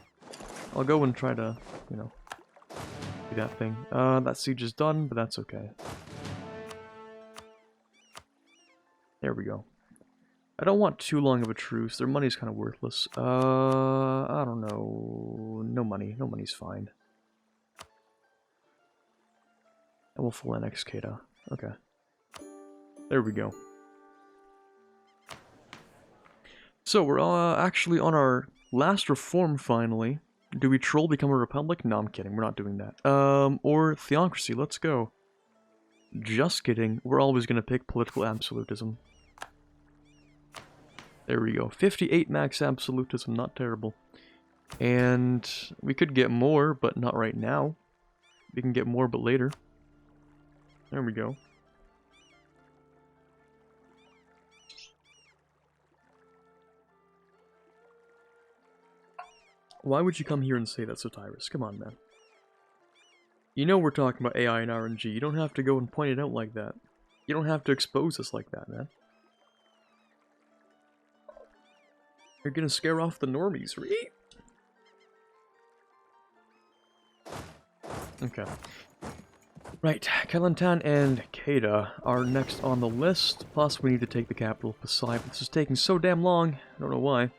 I'll go and try to, you know, do that thing. That siege is done, but that's okay. There we go. I don't want too long of a truce. Their money's kind of worthless. I don't know. No money. No money's fine. And we'll full annex Kedah. Okay. There we go. So, we're actually on our last reform, finally. Do we troll become a republic? No, I'm kidding. We're not doing that. Or theocracy. Let's go. Just kidding. We're always going to pick political absolutism. There we go. 58 max absolutism. Not terrible. And we could get more, but not right now. We can get more, but later. There we go. Why would you come here and say that, Sotiris? Come on, man. You know we're talking about AI and RNG. You don't have to go and point it out like that. You don't have to expose us like that, man. You're gonna scare off the normies, right? Okay. Right, Kelantan and Kedah are next on the list, plus we need to take the capital of Poseidon. This is taking so damn long, I don't know why.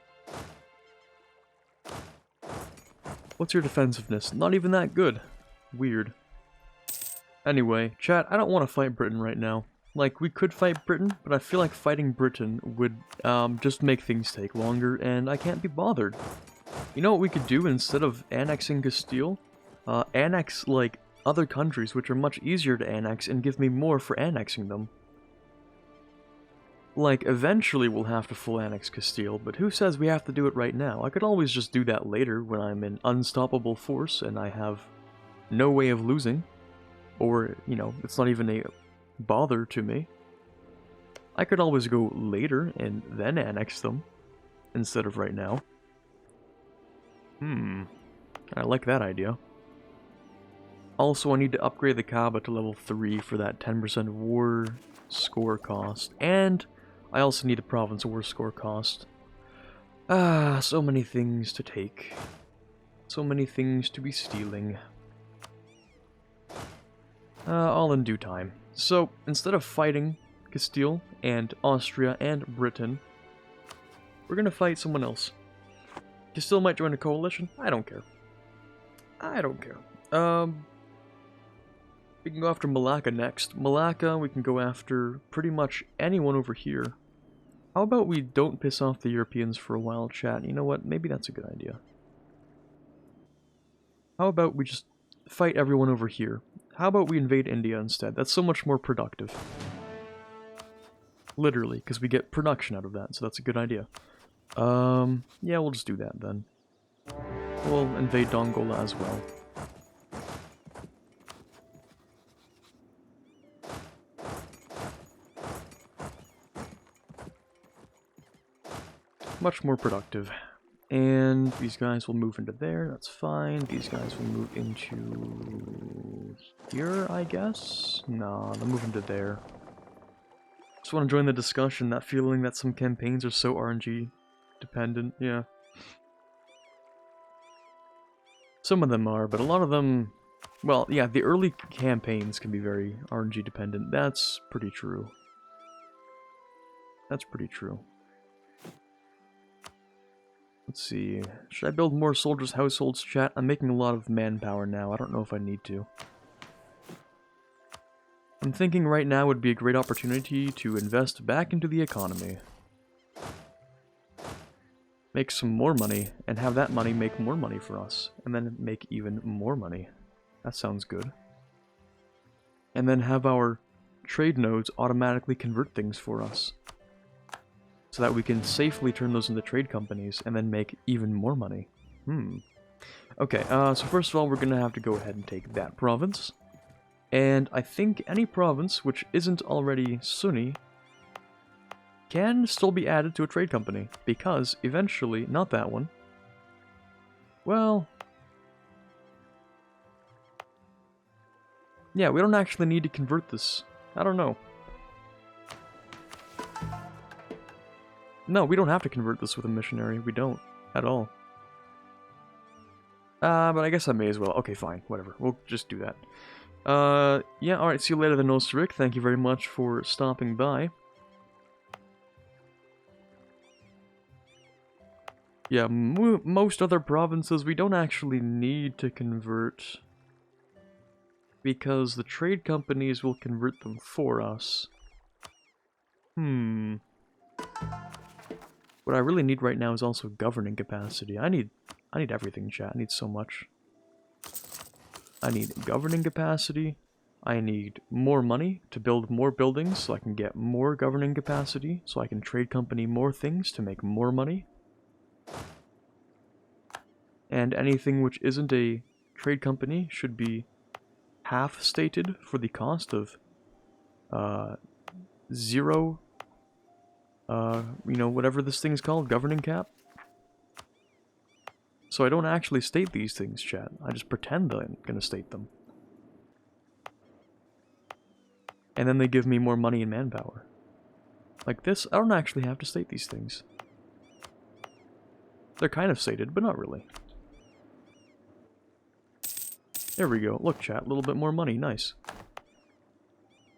What's your defensiveness? Not even that good. Weird. Anyway, chat, I don't want to fight Britain right now. Like, we could fight Britain, but I feel like fighting Britain would just make things take longer, and I can't be bothered. You know what we could do instead of annexing Castile? Annex, like, other countries which are much easier to annex and give me more for annexing them. Like, eventually we'll have to full annex Castile, but who says we have to do it right now? I could always just do that later when I'm an unstoppable force and I have no way of losing. Or, you know, it's not even a bother to me. I could always go later and then annex them instead of right now. I like that idea. Also, I need to upgrade the Kaaba to level 3 for that 10% war score cost. And I also need a province war score cost. Ah, so many things to take. So many things to be stealing. All in due time. So, instead of fighting Castile and Austria and Britain, we're gonna fight someone else. Castile might join a coalition. I don't care. I don't care. We can go after Malacca next. Malacca, we can go after pretty much anyone over here. How about we don't piss off the Europeans for a while, chat? You know what? Maybe that's a good idea. How about we just fight everyone over here? How about we invade India instead? That's so much more productive. Literally, because we get production out of that, so that's a good idea. Yeah, we'll just do that then. We'll invade Dongola as well. Much more productive. And these guys will move into there, that's fine. These guys will move into here, I guess? Nah, they'll move into there. Just want to join the discussion, that feeling that some campaigns are so RNG dependent, yeah. Some of them are, but a lot of them... Well, yeah, the early campaigns can be very RNG dependent. That's pretty true. That's pretty true. Let's see. Should I build more soldiers' households, chat? I'm making a lot of manpower now. I don't know if I need to. I'm thinking right now would be a great opportunity to invest back into the economy. Make some more money, and have that money make more money for us. And then make even more money. That sounds good. And then have our trade nodes automatically convert things for us. So that we can safely turn those into trade companies and then make even more money. Okay, so first of all, we're gonna have to go ahead and take that province. And I think any province which isn't already Sunni can still be added to a trade company. Because, eventually, not that one. Well... yeah, we don't actually need to convert this. I don't know. No, we don't have to convert this with a missionary. We don't. At all. But I guess I may as well. Okay, fine. Whatever. We'll just do that. Yeah, alright. See you later then, Osric. Thank you very much for stopping by. Yeah, most other provinces we don't actually need to convert. Because the trade companies will convert them for us. What I really need right now is also governing capacity. I need everything, chat. I need so much. I need governing capacity. I need more money to build more buildings so I can get more governing capacity, so I can trade company more things to make more money. And anything which isn't a trade company should be half stated for the cost of 0, you know, whatever this thing is called, governing cap. So I don't actually state these things, chat. I just pretend that I'm gonna state them. And then they give me more money and manpower. Like this, I don't actually have to state these things. They're kind of stated, but not really. There we go. Look, chat, a little bit more money. Nice.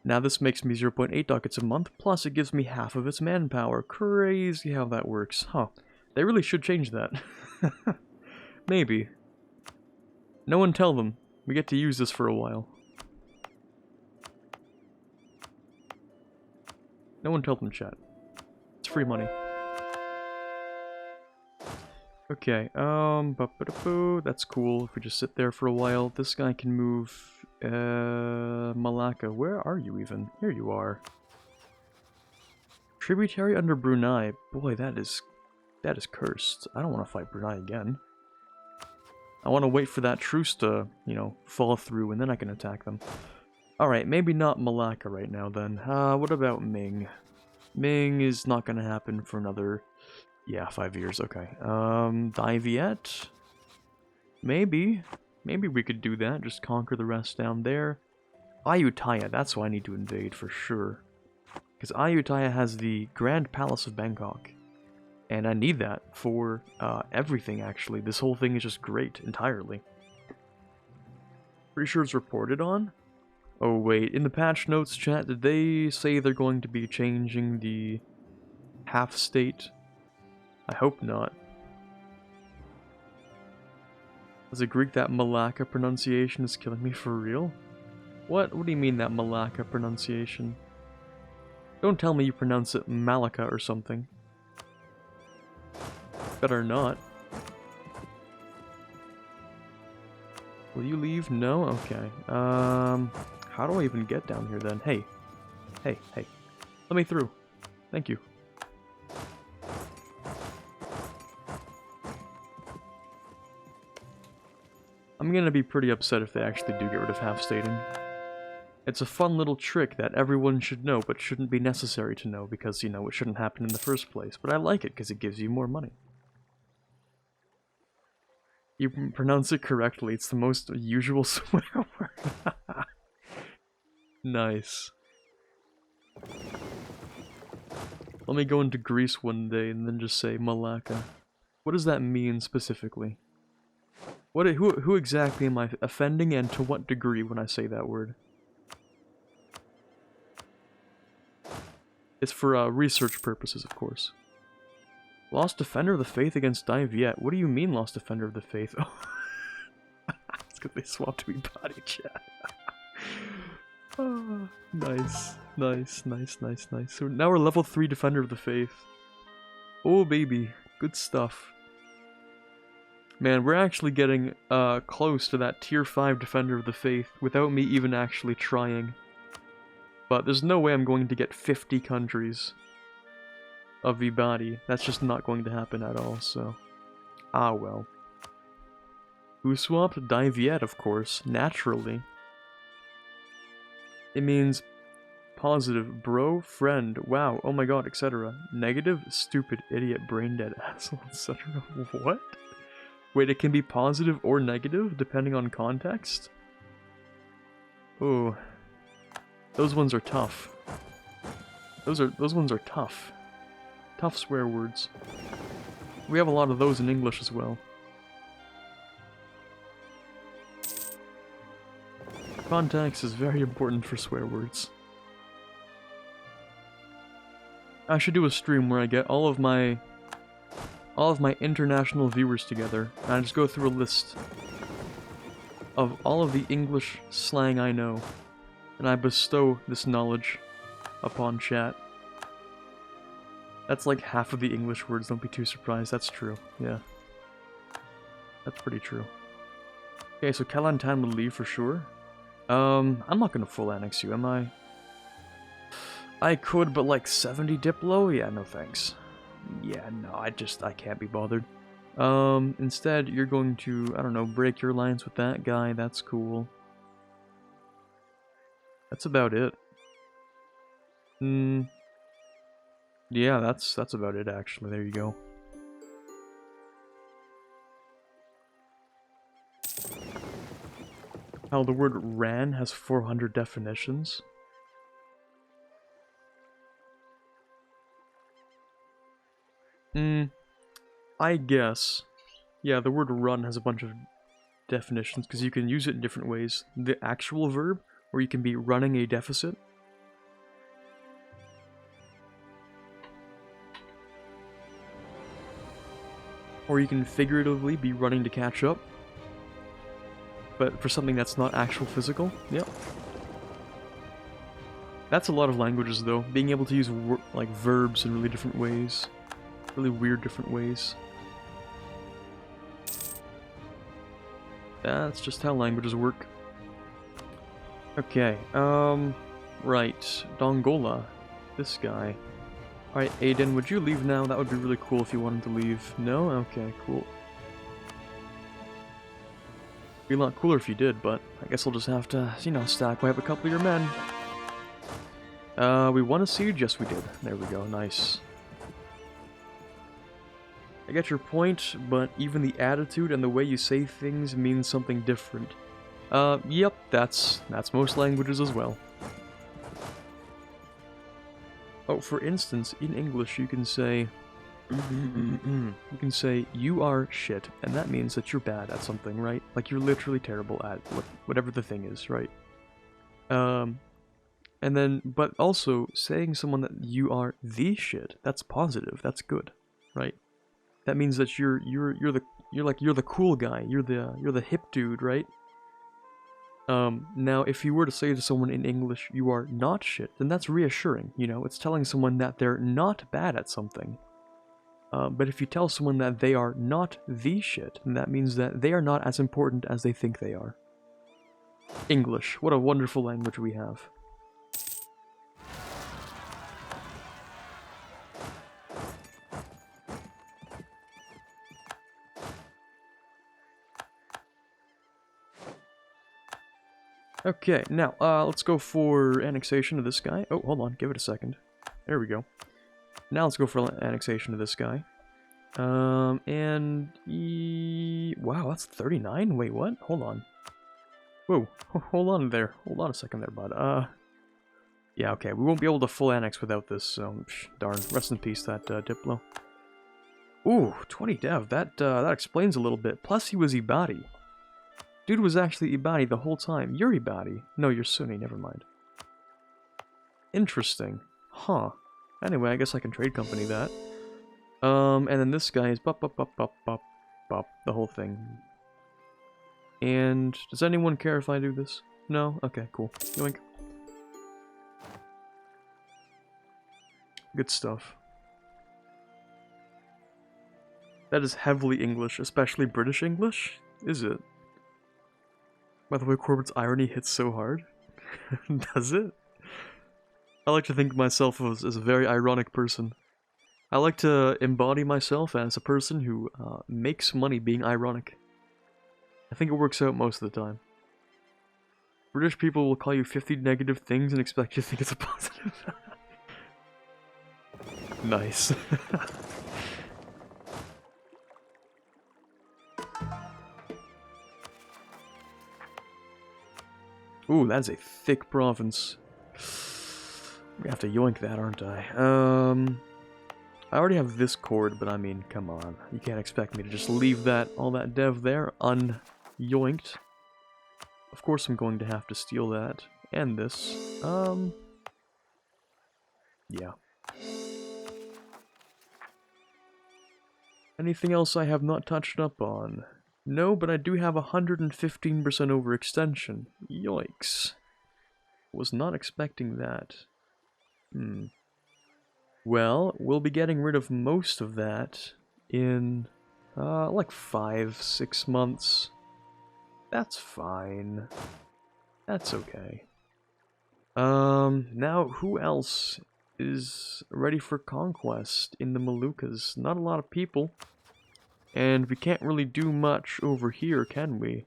Now this makes me 0.8 ducats a month, plus it gives me half of its manpower. Crazy how that works. Huh. They really should change that. Maybe. No one tell them. We get to use this for a while. No one tell them, chat. It's free money. Okay, that's cool. If we just sit there for a while, this guy can move, Malacca. Where are you even? Here you are. Tributary under Brunei. Boy, that is cursed. I don't want to fight Brunei again. I want to wait for that truce to, you know, fall through, and then I can attack them. Alright, maybe not Malacca right now, then. What about Ming? Ming is not gonna happen for another... Yeah, 5 years, okay. Dai Viet? Maybe. Maybe we could do that, just conquer the rest down there. Ayutthaya, that's who I need to invade for sure. Because Ayutthaya has the Grand Palace of Bangkok. And I need that for everything, actually. This whole thing is just great, entirely. Pretty sure it's reported on? Oh wait, in the patch notes chat, did they say they're going to be changing the half-state? I hope not. As a Greek, that Malacca pronunciation is killing me for real? What? What do you mean that Malacca pronunciation? Don't tell me you pronounce it Malacca or something. Better not. Will you leave? No? Okay. How do I even get down here then? Hey. Hey, hey. Let me through. Thank you. I'm gonna be pretty upset if they actually do get rid of half-stating. It's a fun little trick that everyone should know, but shouldn't be necessary to know, because, you know, it shouldn't happen in the first place. But I like it, because it gives you more money. You pronounce it correctly, it's the most usual swear word. Nice. Let me go into Greece one day and then just say Malacca. What does that mean specifically? Who exactly am I offending, and to what degree when I say that word? It's for research purposes, of course. Lost Defender of the Faith against Dai Viet. What do you mean, Lost Defender of the Faith? Oh. It's because they swapped me body chat. Oh, nice. Nice, nice, nice, nice. So now we're level 3 Defender of the Faith. Oh, baby. Good stuff. Man, we're actually getting close to that tier 5 Defender of the Faith without me even actually trying. But there's no way I'm going to get 50 countries of Vibadi. That's just not going to happen at all, so... Ah, well. Who swapped? Dai Viet, of course. Naturally. It means positive, bro, friend, wow, oh my god, etc. Negative, stupid, idiot, brain-dead, asshole, etc. What? Wait, it can be positive or negative, depending on context? Ooh. Those ones are tough. Those ones are tough. Tough swear words. We have a lot of those in English as well. Context is very important for swear words. I should do a stream where I get all of my international viewers together, and I just go through a list of all of the English slang I know, and I bestow this knowledge upon chat. That's like half of the English words, don't be too surprised, that's true, yeah. That's pretty true. Okay, so Kelantan will leave for sure. I'm not gonna full annex you, am I? I could, but like 70 Diplo? Yeah, no thanks. Yeah, no, I can't be bothered. Instead, you're going to, I don't know, break your alliance with that guy, that's cool. That's about it. Yeah, that's about it, actually, there you go. How the word ran has 400 definitions. I guess. Yeah, the word run has a bunch of definitions because you can use it in different ways. The actual verb, or you can be running a deficit. Or you can figuratively be running to catch up. But for something that's not actual physical. Yep. That's a lot of languages though. Being able to use like verbs in really different ways. Really weird different ways. That's just how languages work. Okay, right. Dongola. This guy. Alright, Aiden, would you leave now? That would be really cool if you wanted to leave. No? Okay, cool. Be a lot cooler if you did, but I guess I'll just have to, you know, stack wipe a couple of your men. We won a siege? Yes, we did. There we go, nice. I get your point, but even the attitude and the way you say things means something different. Yep, that's most languages as well. Oh, for instance, in English you can say... you can say, you are shit, and that means that you're bad at something, right? Like, you're literally terrible at whatever the thing is, right? And then, but also, saying someone that you are the shit, that's positive, that's good, right? That means that you're the cool guy, you're the hip dude, right? Now, if you were to say to someone in English, you are not shit, then that's reassuring, you know? It's telling someone that they're not bad at something. But if you tell someone that they are not the shit, then that means that they are not as important as they think they are. English, what a wonderful language we have. Okay, now, let's go for annexation of this guy. Oh, hold on, give it a second. There we go. Now let's go for annexation of this guy. Wow, that's 39? Wait, what? Hold on. Whoa, hold on there. Hold on a second there, bud. Yeah, okay, we won't be able to full annex without this, so, darn. Rest in peace, that, Diplo. Ooh, 20 dev. That explains a little bit. Plus, he was Ibadi. Dude was actually Ibadi the whole time. You're Ibadi. No, you're Sunni, never mind. Interesting. Huh. Anyway, I guess I can trade company that. And then this guy is bop, the whole thing. And does anyone care if I do this? No? Okay, cool. Yoink. Good stuff. That is heavily English, especially British English? Is it? By the way, Corbett's irony hits so hard. Does it? I like to think of myself as a very ironic person. I like to embody myself as a person who makes money being ironic. I think it works out most of the time. British people will call you 50 negative things and expect you to think it's a positive. Nice. Ooh, that's a thick province. I'm gonna have to yoink that, aren't I? I already have this chord, but I mean, come on. You can't expect me to just leave all that dev there un-yoinked. Of course I'm going to have to steal that. And this. Yeah. Anything else I have not touched up on? No, but I do have 115% overextension. Yikes. Was not expecting that. Well, we'll be getting rid of most of that in, like 5-6 months. That's fine. That's okay. Now, who else is ready for conquest in the Moluccas? Not a lot of people. And we can't really do much over here, can we?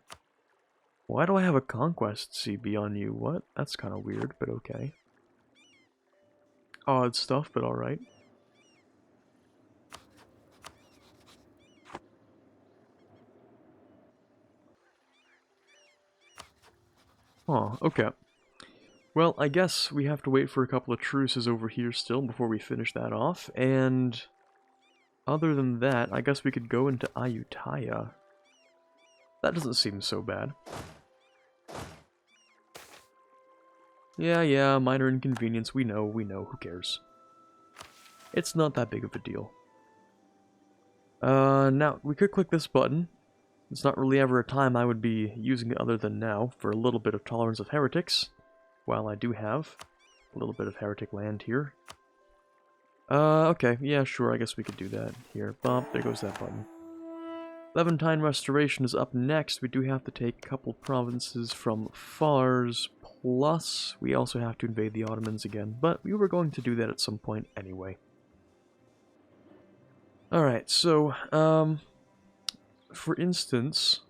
Why do I have a conquest CB on you? What? That's kind of weird, but okay. Odd stuff, but alright. Huh, okay. Well, I guess we have to wait for a couple of truces over here still before we finish that off, and other than that, I guess we could go into Ayutthaya. That doesn't seem so bad. Yeah, minor inconvenience, we know, who cares. It's not that big of a deal. Now, we could click this button. It's not really ever a time I would be using it other than now, for a little bit of tolerance of heretics. While I do have a little bit of heretic land here. Okay, yeah, sure, I guess we could do that. Here, bump, there goes that button. Levantine Restoration is up next. We do have to take a couple provinces from Fars, plus we also have to invade the Ottomans again, but we were going to do that at some point anyway. Alright, so, for instance...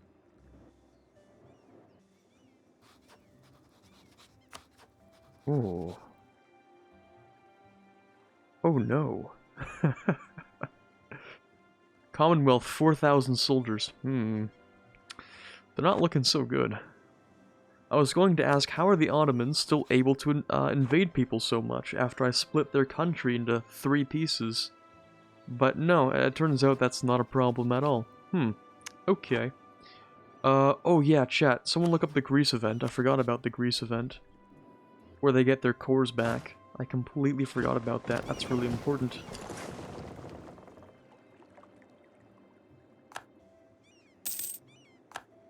Oh. Oh no. Commonwealth, 4,000 soldiers. They're not looking so good. I was going to ask, how are the Ottomans still able to invade people so much after I split their country into 3 pieces? But no, it turns out that's not a problem at all. Okay. Oh yeah, chat. Someone look up the Greece event. I forgot about the Greece event. Where they get their cores back. I completely forgot about that. That's really important.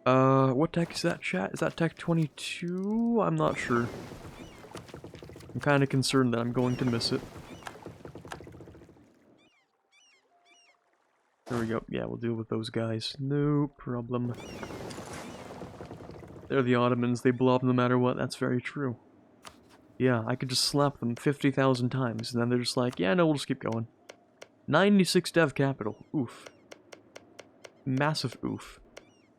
What tech is that, chat? Is that tech 22? I'm not sure. I'm kind of concerned that I'm going to miss it. There we go. Yeah, we'll deal with those guys. No problem. They're the Ottomans. They blow up no matter what. That's very true. Yeah, I could just slap them 50,000 times, and then they're just like, yeah, no, we'll just keep going. 96 dev capital. Oof. Massive oof.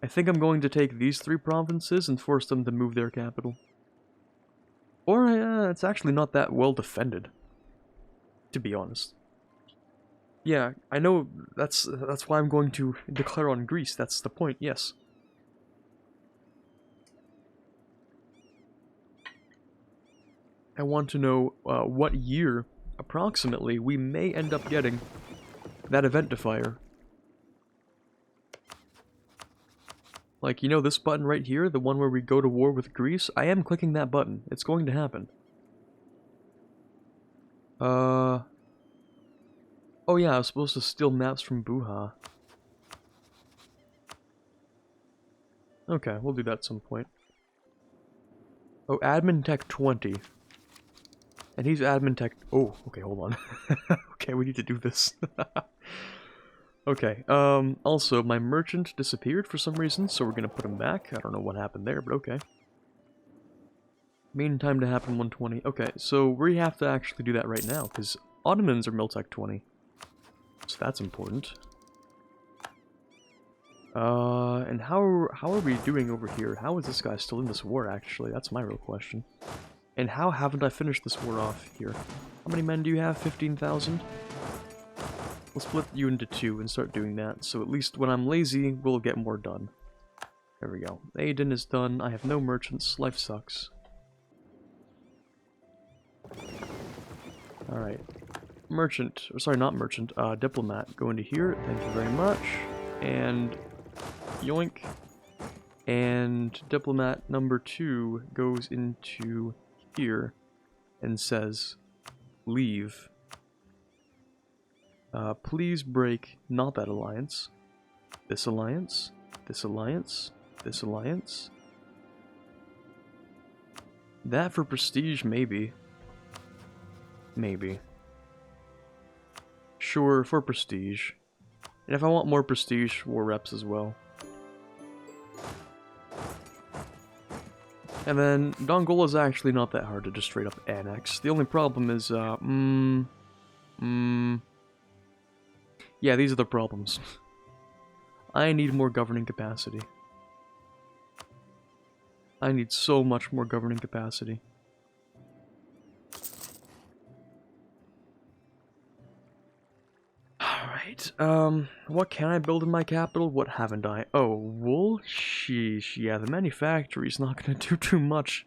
I think I'm going to take these 3 provinces and force them to move their capital. Or, it's actually not that well defended. To be honest. Yeah, I know that's why I'm going to declare on Greece. That's the point, yes. I want to know what year, approximately, we may end up getting that eventifier. Like, you know this button right here, the one where we go to war with Greece? I am clicking that button. It's going to happen. Oh yeah, I was supposed to steal maps from Buha. Okay, we'll do that at some point. Oh, admin tech 20. And he's admin tech... Oh, okay, hold on. Okay, we need to do this. Okay, also, my merchant disappeared for some reason, so we're gonna put him back. I don't know what happened there, but okay. Mean time to happen 120. Okay, so we have to actually do that right now, because Ottomans are Miltech 20. So that's important. And how are we doing over here? How is this guy still in this war, actually? That's my real question. And how haven't I finished this war off here? How many men do you have? 15,000? We'll split you into 2 and start doing that, so at least when I'm lazy, we'll get more done. There we go. Aden is done. I have no merchants. Life sucks. Alright. Merchant. Or sorry, not merchant. Diplomat. Go into here. Thank you very much. And... yoink. And diplomat number 2 goes into here and says, leave. Please break not that alliance, this alliance, this alliance, this alliance. That for prestige, maybe. Maybe. Sure, for prestige. And if I want more prestige, war reps as well. And then, Dongola's actually not that hard to just straight up annex. The only problem is, yeah, these are the problems. I need more governing capacity. I need so much more governing capacity. Alright, What can I build in my capital? What haven't I? Oh, wool? Sheesh, yeah, the manufactory's not gonna do too much.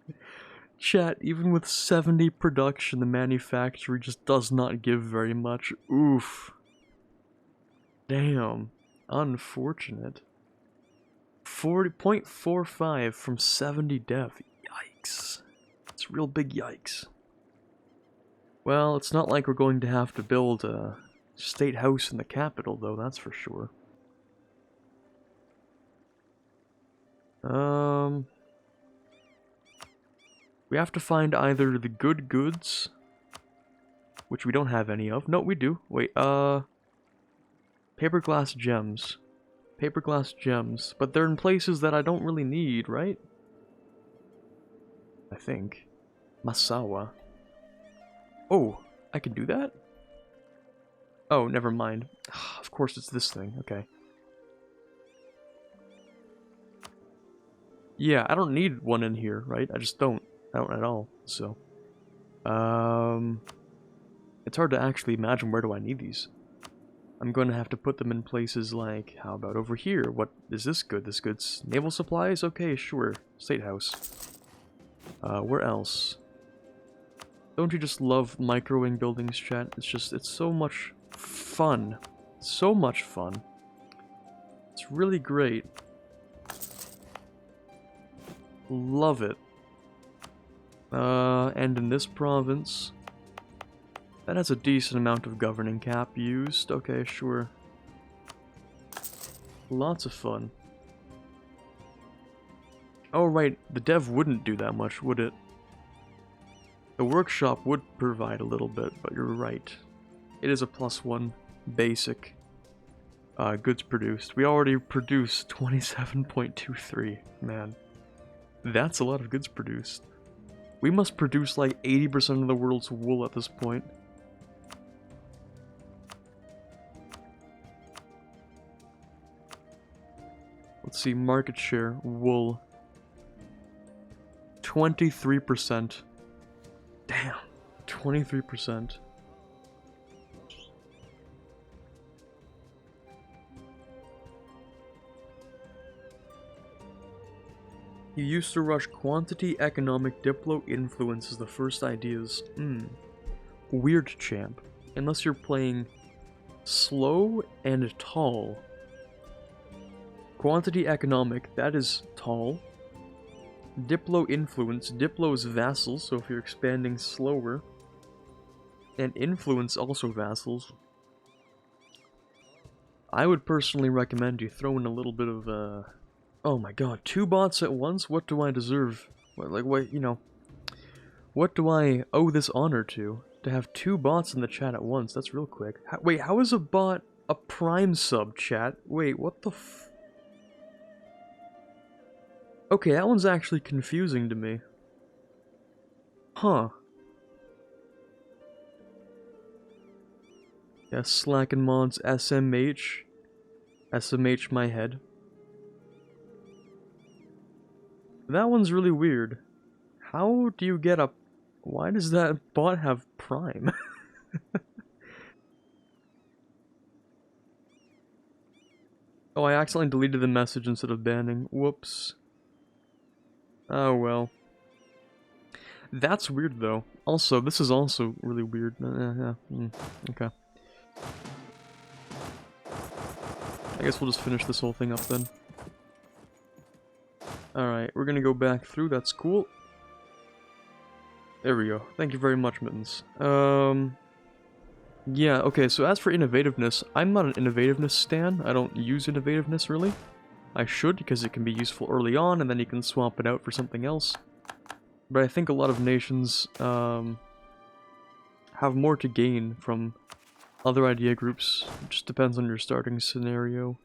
Chat, even with 70 production, the manufacturer just does not give very much. Oof. Damn. Unfortunate. 40.45 from 70 dev. Yikes. It's a real big yikes. Well, it's not like we're going to have to build a state house in the capital, though, that's for sure. We have to find either the good goods, which we don't have any of. No, we do. Wait, paper glass gems. Paper glass gems. But they're in places that I don't really need, right? I think. Masawa. Oh, I can do that? Oh, never mind. Of course it's this thing. Okay. Yeah, I don't need one in here, right? I just don't. I don't at all, so. It's hard to actually imagine where do I need these. I'm going to have to put them in places like, how about over here? What is this good? This good's naval supplies? Okay, sure. State house. Where else? Don't you just love microwing buildings, chat? It's so much fun. So much fun. It's really great. Love it. And in this province, that has a decent amount of governing cap used. Okay, sure. Lots of fun. Oh, right, the dev wouldn't do that much, would it? The workshop would provide a little bit, but you're right. It is a +1 basic goods produced. We already produced 27.23. Man, that's a lot of goods produced. We must produce like 80% of the world's wool at this point. Let's see, market share, wool. 23%. Damn, 23%. You used to rush quantity, economic, diplo, influence as the first ideas. Weird champ. Unless you're playing slow and tall. Quantity, economic, that is tall. Diplo, influence. Diplo is vassals, so if you're expanding slower. And influence, also vassals. I would personally recommend you throw in a little bit of, oh my god, 2 bots at once? What do I deserve? What, you know... What do I owe this honor to? To have 2 bots in the chat at once, that's real quick. Wait, how is a bot a prime sub, chat? Wait, what the f... Okay, that one's actually confusing to me. Huh. Yeah, Slacken mods, SMH. SMH my head. That one's really weird. How do you get a... Why does that bot have Prime? Oh, I accidentally deleted the message instead of banning. Whoops. Oh well. That's weird though. Also, this is also really weird. Okay. I guess we'll just finish this whole thing up then. Alright, we're gonna go back through, that's cool. There we go. Thank you very much, Mittens. Yeah, okay, so as for innovativeness, I'm not an innovativeness stan. I don't use innovativeness, really. I should, because it can be useful early on, and then you can swap it out for something else. But I think a lot of nations, have more to gain from other idea groups. It just depends on your starting scenario.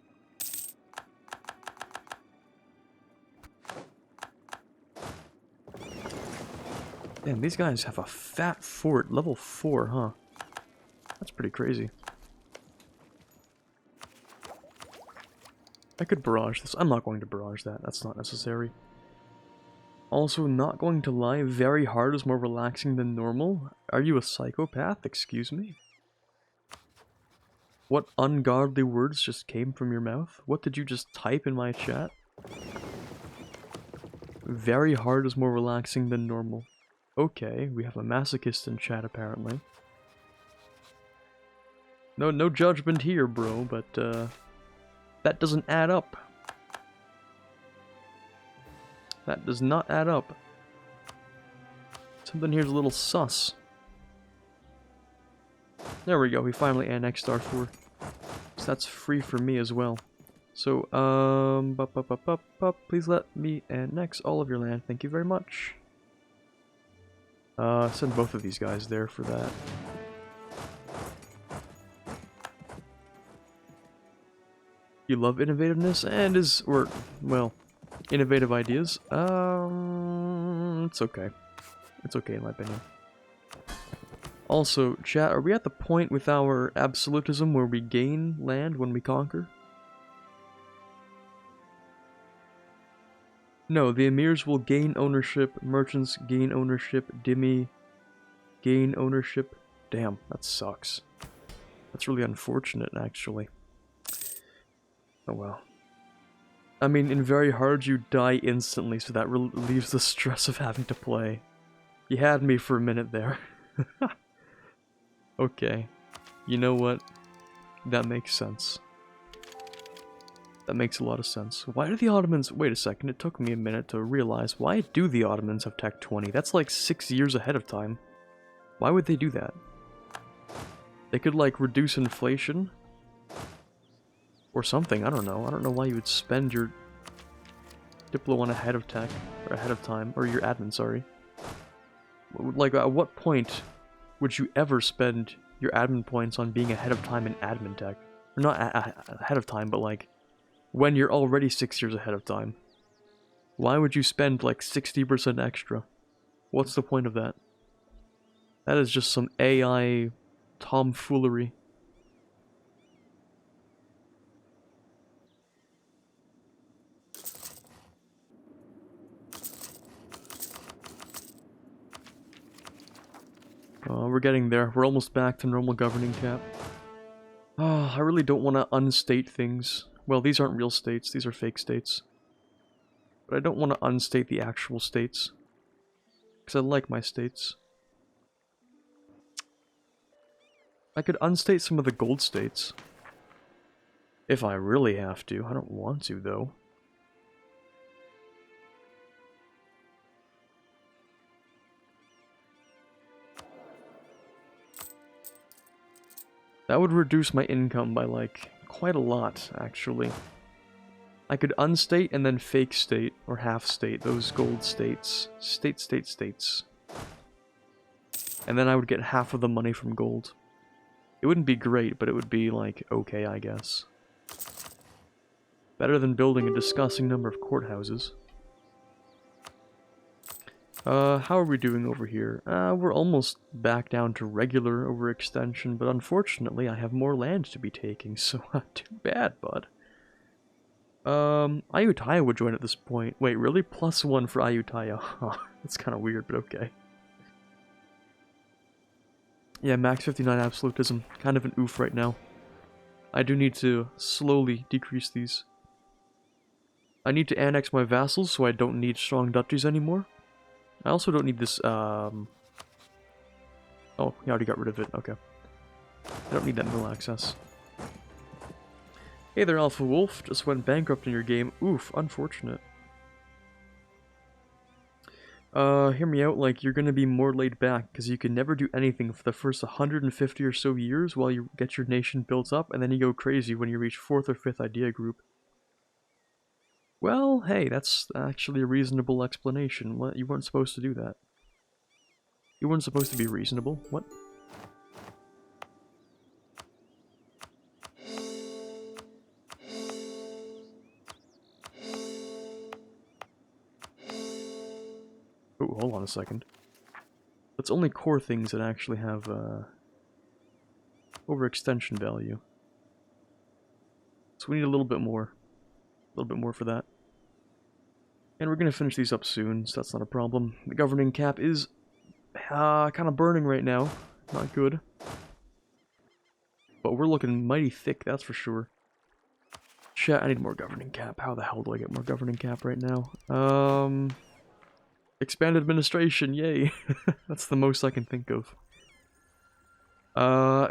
Damn, these guys have a fat fort, level 4, huh? That's pretty crazy. I could barrage this. I'm not going to barrage that. That's not necessary. Also, not going to lie, very hard is more relaxing than normal. Are you a psychopath? Excuse me? What ungodly words just came from your mouth? What did you just type in my chat? Very hard is more relaxing than normal. Okay, we have a masochist in chat apparently. No judgment here, bro, but that doesn't add up. That does not add up. Something here's a little sus. There we go, we finally annexed R4. So that's free for me as well. So, please let me annex all of your land. Thank you very much. Send both of these guys there for that. You love innovativeness and well, innovative ideas. It's okay. It's okay in my opinion. Also, chat, are we at the point with our absolutism where we gain land when we conquer? No, the emirs will gain ownership, merchants gain ownership, dhimmi gain ownership. Damn, that sucks. That's really unfortunate, actually. Oh well. I mean, in very hard you die instantly, so that relieves the stress of having to play. You had me for a minute there. Okay. You know what? That makes sense. That makes a lot of sense. Why do the Ottomans... Wait a second, it took me a minute to realize. Why do the Ottomans have Tech 20? That's like 6 years ahead of time. Why would they do that? They could, like, reduce inflation? Or something, I don't know. I don't know why you would spend your Diplo on ahead of tech, or ahead of time, or your admin, sorry. Like, at what point would you ever spend your admin points on being ahead of time in admin tech? Or not ahead of time, but like, when you're already 6 years ahead of time. Why would you spend like 60% extra? What's the point of that? That is just some AI tomfoolery. We're getting there. We're almost back to normal governing cap. Oh, I really don't want to unstate things. Well, these aren't real states. These are fake states. But I don't want to unstate the actual states. Because I like my states. I could unstate some of the gold states. If I really have to. I don't want to, though. That would reduce my income by, like, quite a lot, actually. I could unstate and then fake state, or half state, those gold states. States. And then I would get half of the money from gold. It wouldn't be great, but it would be, like, okay, I guess. Better than building a disgusting number of courthouses. How are we doing over here? We're almost back down to regular overextension, but unfortunately I have more land to be taking, so too bad, bud. Ayutthaya would join at this point. Wait, really? +1 for Ayutthaya. Huh, that's kind of weird, but okay. Yeah, max 59 absolutism. Kind of an oof right now. I do need to slowly decrease these. I need to annex my vassals so I don't need strong duchies anymore. I also don't need this, Oh, you already got rid of it, okay. I don't need that mill access. Hey there, Alpha Wolf. Just went bankrupt in your game. Oof, unfortunate. Hear me out, like, you're gonna be more laid back, because you can never do anything for the first 150 or so years while you get your nation built up, and then you go crazy when you reach 4th or 5th idea group. Well, hey, that's actually a reasonable explanation. What? You weren't supposed to do that. You weren't supposed to be reasonable. What? Oh, hold on a second. That's only core things that actually have, overextension value. So we need a little bit more. A little bit more for that. And we're gonna finish these up soon, so that's not a problem. The governing cap is kind of burning right now. Not good. but we're looking mighty thick, that's for sure. Chat, I need more governing cap. How the hell do I get more governing cap right now? Expand administration, yay. That's the most I can think of.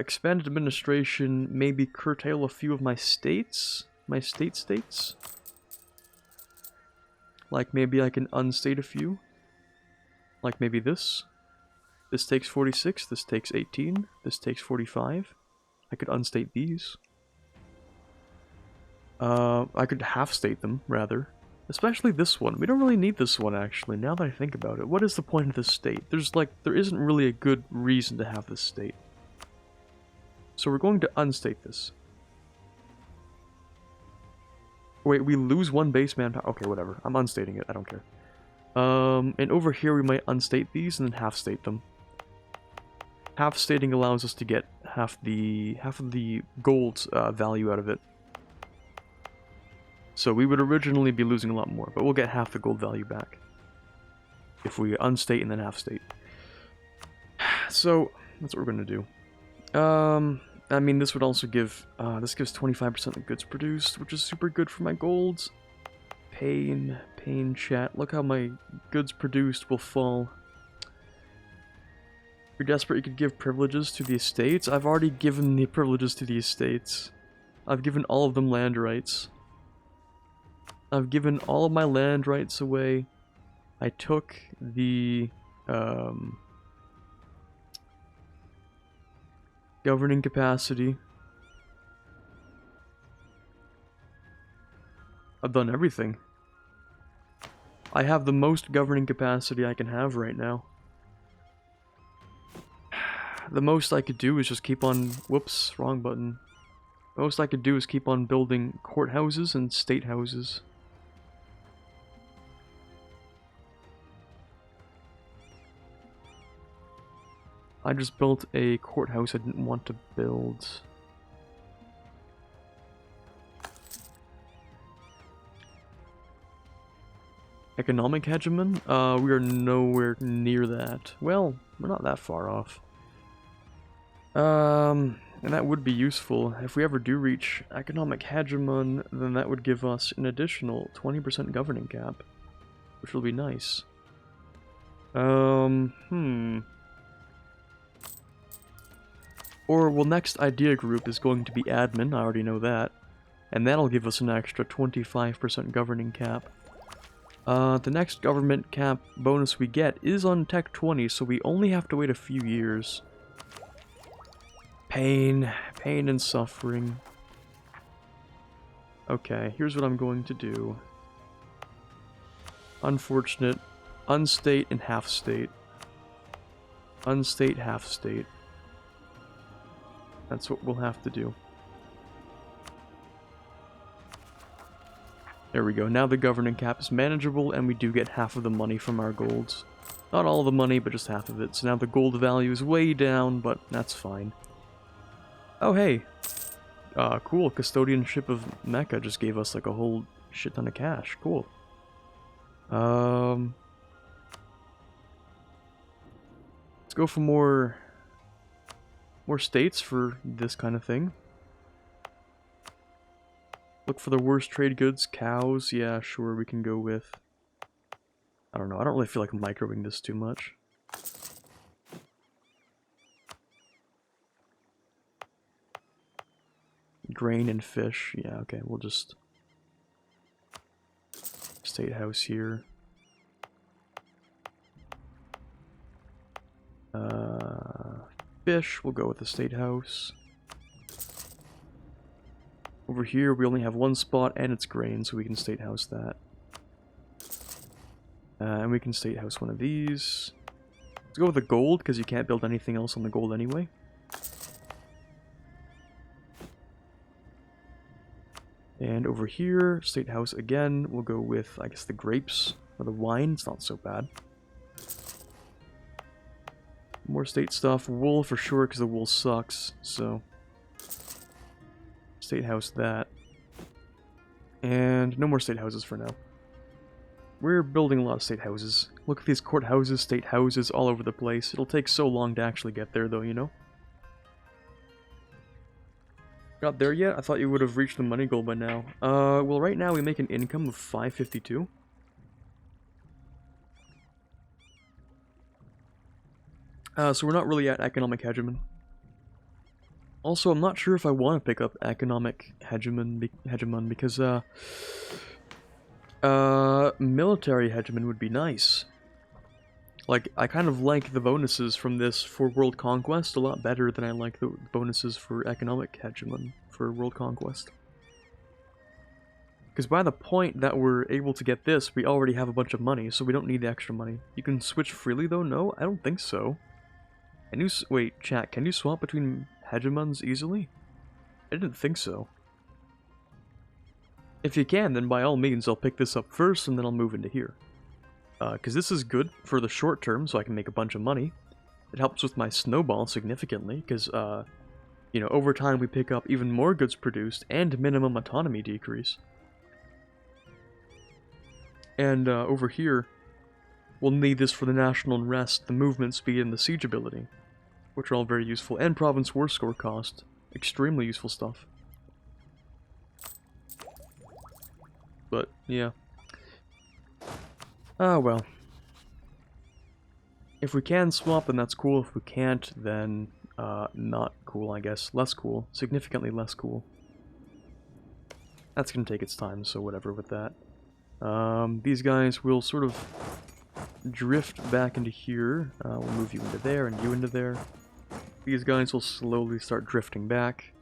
Expanded administration, maybe curtail a few of my states? My states? Like maybe I can unstate a few? Like maybe this? This takes 46, this takes 18, this takes 45. I could unstate these. I could half-state them, rather. Especially this one. We don't really need this one, actually, now that I think about it. What is the point of this state? There isn't really a good reason to have this state. So we're going to unstate this. Wait, we lose one base manpower. Okay, whatever. I'm unstating it. I don't care. And over here we might unstate these and then half-state them. Half-stating allows us to get half of the gold value out of it. So we would originally be losing a lot more, but we'll get half the gold value back if we unstate and then half-state. So that's what we're going to do. I mean, this would also give, this gives 25% of goods produced, which is super good for my golds. Pain chat. Look how my goods produced will fall. If you're desperate, you could give privileges to the estates. I've already given the privileges to the estates. I've given all of them land rights. I've given all of my land rights away. I took the, governing capacity. I've done everything. I have the most governing capacity I can have right now. The most I could do is just keep on... Whoops, wrong button. The most I could do is keep on building courthouses and state houses. I just built a courthouse I didn't want to build. Economic hegemon? We are nowhere near that. Well, we're not that far off. And that would be useful. If we ever do reach economic hegemon, then that would give us an additional 20% governing cap, which will be nice. Or, well, next idea group is going to be admin, I already know that. And that'll give us an extra 25% governing cap. The next government cap bonus we get is on Tech 20, so we only have to wait a few years. Pain and suffering. Okay, here's what I'm going to do. Unfortunate. Unstate and half-state. Unstate, half-state. That's what we'll have to do. There we go. Now the governing cap is manageable, and we do get half of the money from our golds. Not all the money, but just half of it. So now the gold value is way down, but that's fine. Oh, hey. Cool. Custodianship of Mecca just gave us like a whole shit ton of cash. Cool. Let's go for more states for this kind of thing. Look for the worst trade goods. Cows. Yeah, sure, we can go with... I don't know. I don't really feel like microing this too much. Grain and fish. Yeah, okay, we'll just... State house here. Fish, we'll go with the state house. Over here, we only have one spot, and it's grain, so we can state house that. And we can state house one of these. Let's go with the gold, because you can't build anything else on the gold anyway. And over here, state house again, we'll go with, I guess, the grapes, or the wine. It's not so bad. More state stuff. Wool for sure, because the wool sucks, so... State house that. And no more state houses for now. We're building a lot of state houses. Look at these courthouses, state houses all over the place. It'll take so long to actually get there, though, you know? Not there yet? I thought you would have reached the money goal by now. Well, right now we make an income of 552. So we're not really at economic hegemon. Also, I'm not sure if I want to pick up economic hegemon because, military hegemon would be nice. Like, I kind of like the bonuses from this for World Conquest a lot better than I like the bonuses for economic hegemon for World Conquest. Because by the point that we're able to get this, we already have a bunch of money, so we don't need the extra money. You can switch freely though? No, I don't think so. Can you wait, chat, can you swap between hegemons easily? I didn't think so. If you can, then by all means I'll pick this up first and then I'll move into here. Because this is good for the short term, so I can make a bunch of money. It helps with my snowball significantly, because, you know, over time we pick up even more goods produced and minimum autonomy decrease. And over here, we'll need this for the national unrest, the movement speed, and the siege ability, which are all very useful, and province war score cost. Extremely useful stuff. But, yeah. Ah, well. If we can swap, then that's cool. If we can't, then not cool, I guess. Less cool. Significantly less cool. That's gonna take its time, so whatever with that. These guys will sort of drift back into here. We'll move you into there and you into there. These guys will slowly start drifting back.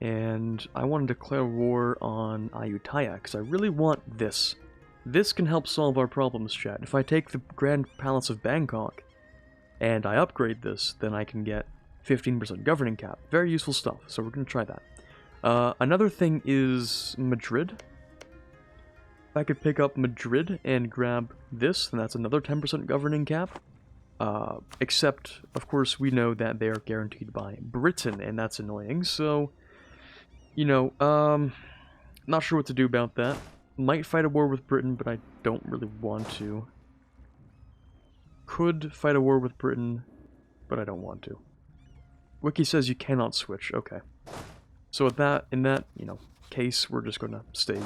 And I want to declare war on Ayutthaya, because I really want this. This can help solve our problems, chat. If I take the Grand Palace of Bangkok, and I upgrade this, then I can get 15% governing cap. Very useful stuff, so we're going to try that. Another thing is Madrid. If I could pick up Madrid and grab this, then that's another 10% governing cap. Except, of course, we know that they are guaranteed by Britain, and that's annoying, so... You know, not sure what to do about that. Might fight a war with Britain, but I don't really want to. Could fight a war with Britain, but I don't want to. Wiki says you cannot switch. Okay. So in that, you know, case, we're just gonna stay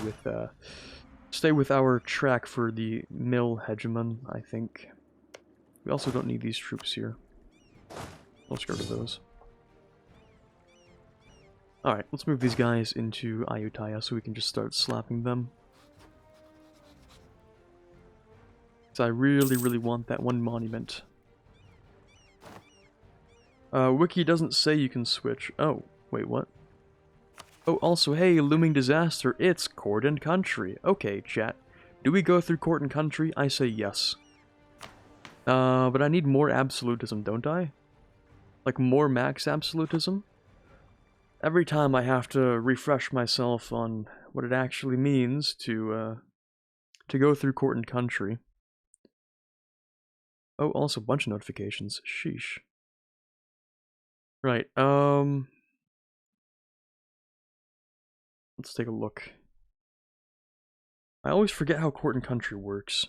with our track for the mill hegemon, I think. We also don't need these troops here. Let's get rid of those. Alright, let's move these guys into Ayutthaya so we can just start slapping them. So I really, really want that one monument. Wiki doesn't say you can switch. Oh, wait, what? Oh, also, hey, looming disaster, it's court and country. Okay, chat. Do we go through court and country? I say yes. But I need more absolutism, don't I? Like, more max absolutism? Every time I have to refresh myself on what it actually means to go through court and country. Oh, also a bunch of notifications. Sheesh. Right, let's take a look. I always forget how court and country works.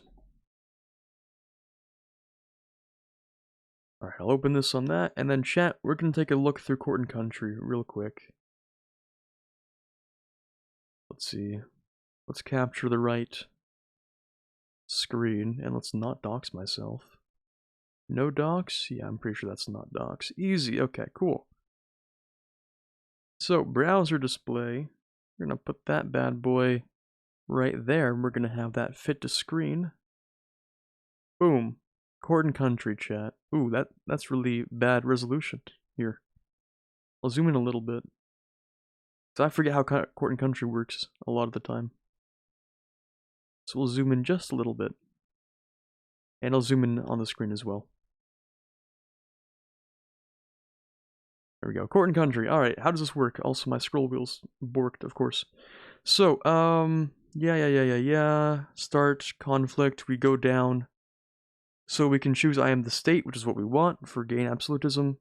Alright, I'll open this on that, and then chat, we're gonna take a look through court and country real quick. Let's see. Let's capture the right screen, and let's not dox myself. No dox? Yeah, I'm pretty sure that's not dox. Easy, okay, cool. So, browser display. We're gonna put that bad boy right there, and we're gonna have that fit to screen. Boom. Court and country, chat. Ooh, that's really bad resolution here. I'll zoom in a little bit. So I forget how court and country works a lot of the time. So we'll zoom in just a little bit. And I'll zoom in on the screen as well. There we go. Court and country. Alright, how does this work? Also, my scroll wheel's borked, of course. So, yeah. Start, conflict, we go down. So we can choose I am the state, which is what we want for gain absolutism.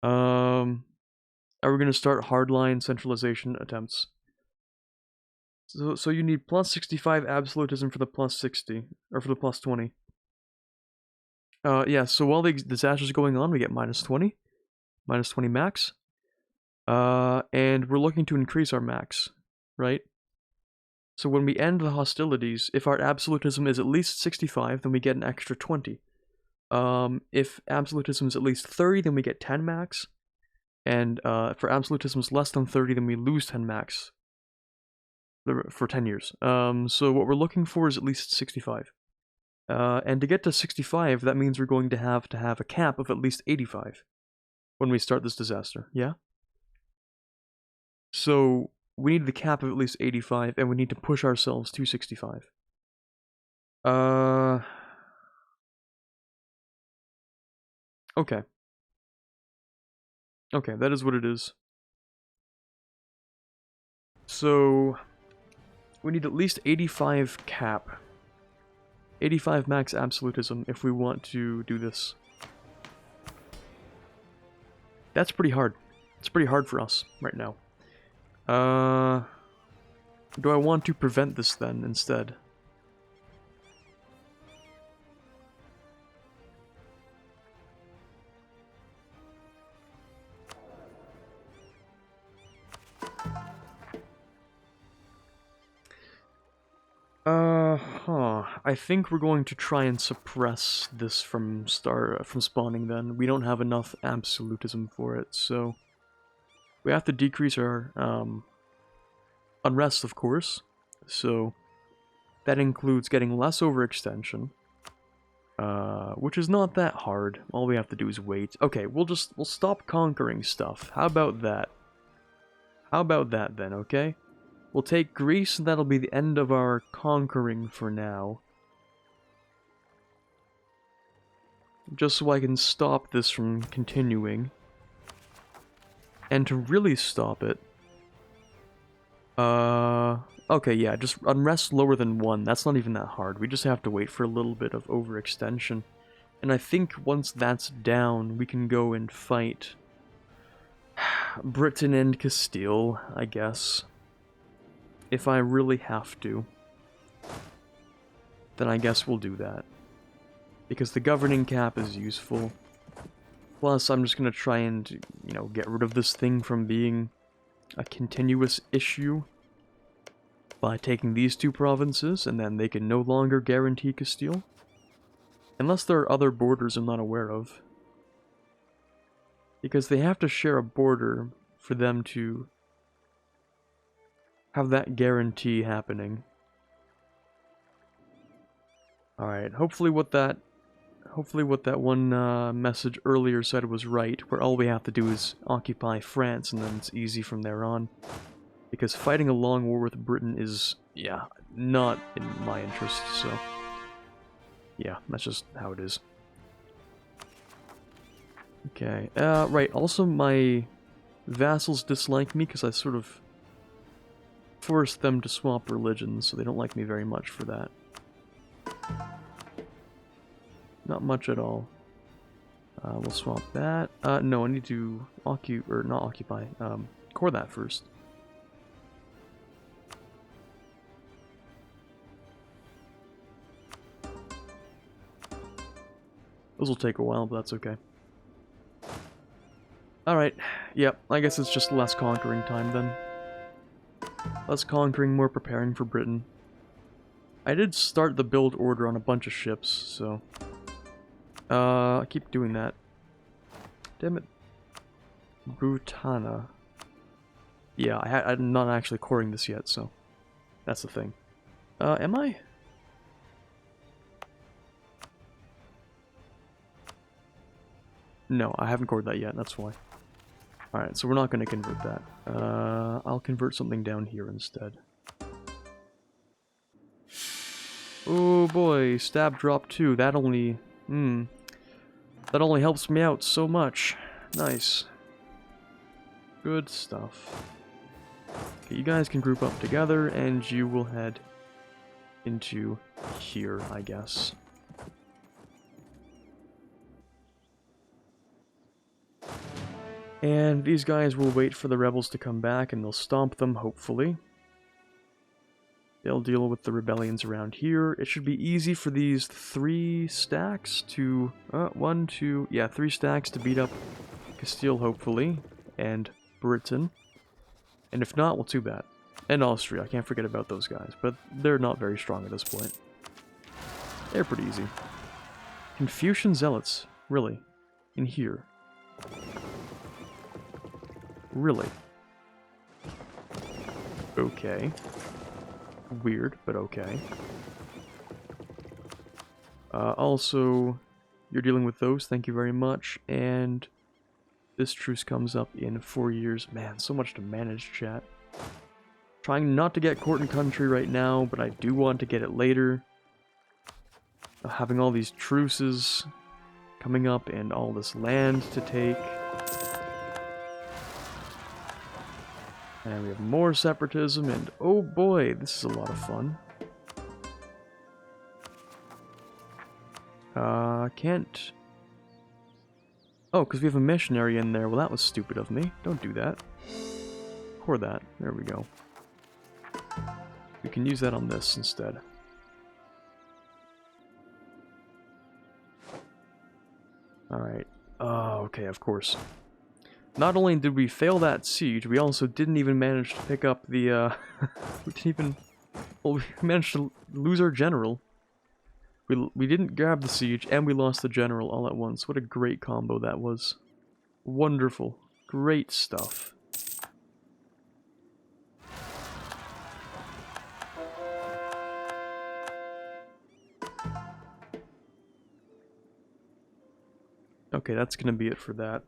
Are we going to start hardline centralization attempts? So you need plus 65 absolutism for the plus 60, or for the plus 20. Yeah, so while the disaster's going on, we get minus 20. Minus 20 max. And we're looking to increase our max, right? So when we end the hostilities, if our absolutism is at least 65, then we get an extra 20. If absolutism is at least 30, then we get 10 max. And for absolutism is less than 30, then we lose 10 max for 10 years. So what we're looking for is at least 65. And to get to 65, that means we're going to have a cap of at least 85 when we start this disaster, yeah? So we need the cap of at least 85, and we need to push ourselves to 65. Okay. Okay, that is what it is. So we need at least 85 cap. 85 max absolutism if we want to do this. That's pretty hard. It's pretty hard for us right now. Do I want to prevent this then instead? I think we're going to try and suppress this from spawning then. We don't have enough absolutism for it, so we have to decrease our unrest, of course. So that includes getting less overextension, which is not that hard. All we have to do is wait. Okay, we'll stop conquering stuff. How about that? How about that then, okay? We'll take Greece, and that'll be the end of our conquering for now. Just so I can stop this from continuing. And to really stop it... Okay, yeah, just unrest lower than 1. That's not even that hard. We just have to wait for a little bit of overextension. And I think once that's down, we can go and fight... Britain and Castile, I guess. If I really have to, then I guess we'll do that. Because the governing cap is useful. Plus, I'm just gonna try and, you know, get rid of this thing from being a continuous issue by taking these two provinces, and then they can no longer guarantee Castile. Unless there are other borders I'm not aware of. Because they have to share a border for them to have that guarantee happening. Alright, hopefully what that one message earlier said was right, where all we have to do is occupy France and then it's easy from there on. Because fighting a long war with Britain is, yeah, not in my interest, so... Yeah, that's just how it is. Okay, right, also my vassals dislike me because I sort of forced them to swap religions, so they don't like me very much for that. Not much at all. We'll swap that. No, I need to not occupy, core that first. Those will take a while, but that's okay. Alright, yep, I guess it's just less conquering time then. Less conquering, more preparing for Britain. I did start the build order on a bunch of ships, so... I keep doing that. Damn it. Brutana. Yeah, I'm not actually coring this yet, so... That's the thing. Am I? No, I haven't cored that yet, that's why. Alright, so we're not going to convert that. I'll convert something down here instead. Oh boy, stab drop 2. That only helps me out so much. Nice. Good stuff. Okay, you guys can group up together, and you will head into here, I guess. And these guys will wait for the rebels to come back, and they'll stomp them, hopefully. They'll deal with the rebellions around here. It should be easy for these 3 stacks to... 1, 2... Yeah, 3 stacks to beat up Castile, hopefully. And Britain. And if not, well, too bad. And Austria, I can't forget about those guys, but they're not very strong at this point. They're pretty easy. Confucian Zealots, really? In here? Really? Okay. Weird, but okay. Also, you're dealing with those, thank you very much, and this truce comes up in 4 years. Man, so much to manage, chat. Trying not to get court and country right now, but I do want to get it later. Having all these truces coming up and all this land to take. And we have more separatism, and oh boy, this is a lot of fun. Can't... Oh, because we have a missionary in there. Well, that was stupid of me. Don't do that. Pour that. There we go. We can use that on this instead. Alright. Okay, of course. Not only did we fail that siege, we also didn't even manage to pick up the, we didn't even... Well, we managed to lose our general. We didn't grab the siege, and we lost the general all at once. What a great combo that was. Wonderful. Great stuff. Okay, that's gonna be it for that.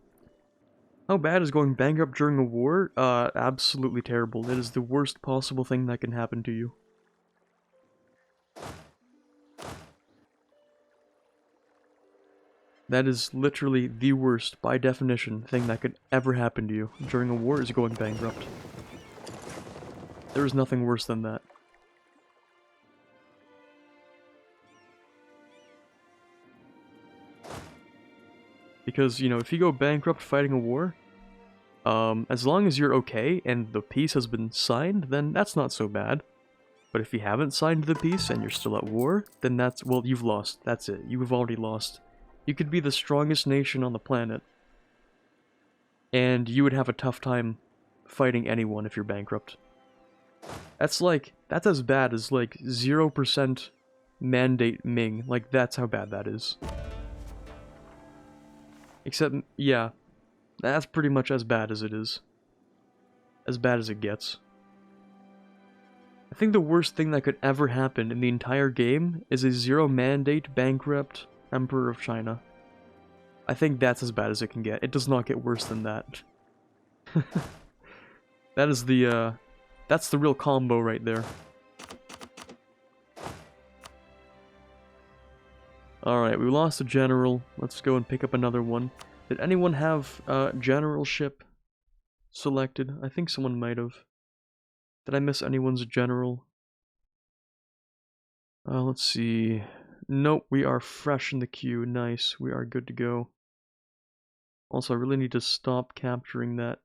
How bad is going bankrupt during a war? Absolutely terrible. It is the worst possible thing that can happen to you. That is literally the worst, by definition, thing that could ever happen to you during a war is going bankrupt. There is nothing worse than that. Because, you know, if you go bankrupt fighting a war, as long as you're okay and the peace has been signed, then that's not so bad. But if you haven't signed the peace and you're still at war, then that's, well, you've lost. That's it. You've already lost. You could be the strongest nation on the planet, and you would have a tough time fighting anyone if you're bankrupt. That's as bad as, like, 0% mandate Ming. Like, that's how bad that is. Except, yeah, that's pretty much as bad as it is. As bad as it gets. I think the worst thing that could ever happen in the entire game is a 0 mandate bankrupt Emperor of China. I think that's as bad as it can get. It does not get worse than that. That is the, that's the real combo right there. Alright, we lost a general. Let's go and pick up another one. Did anyone have generalship selected? I think someone might have. Did I miss anyone's general? Let's see. Nope, we are fresh in the queue. Nice, we are good to go. Also, I really need to stop capturing that.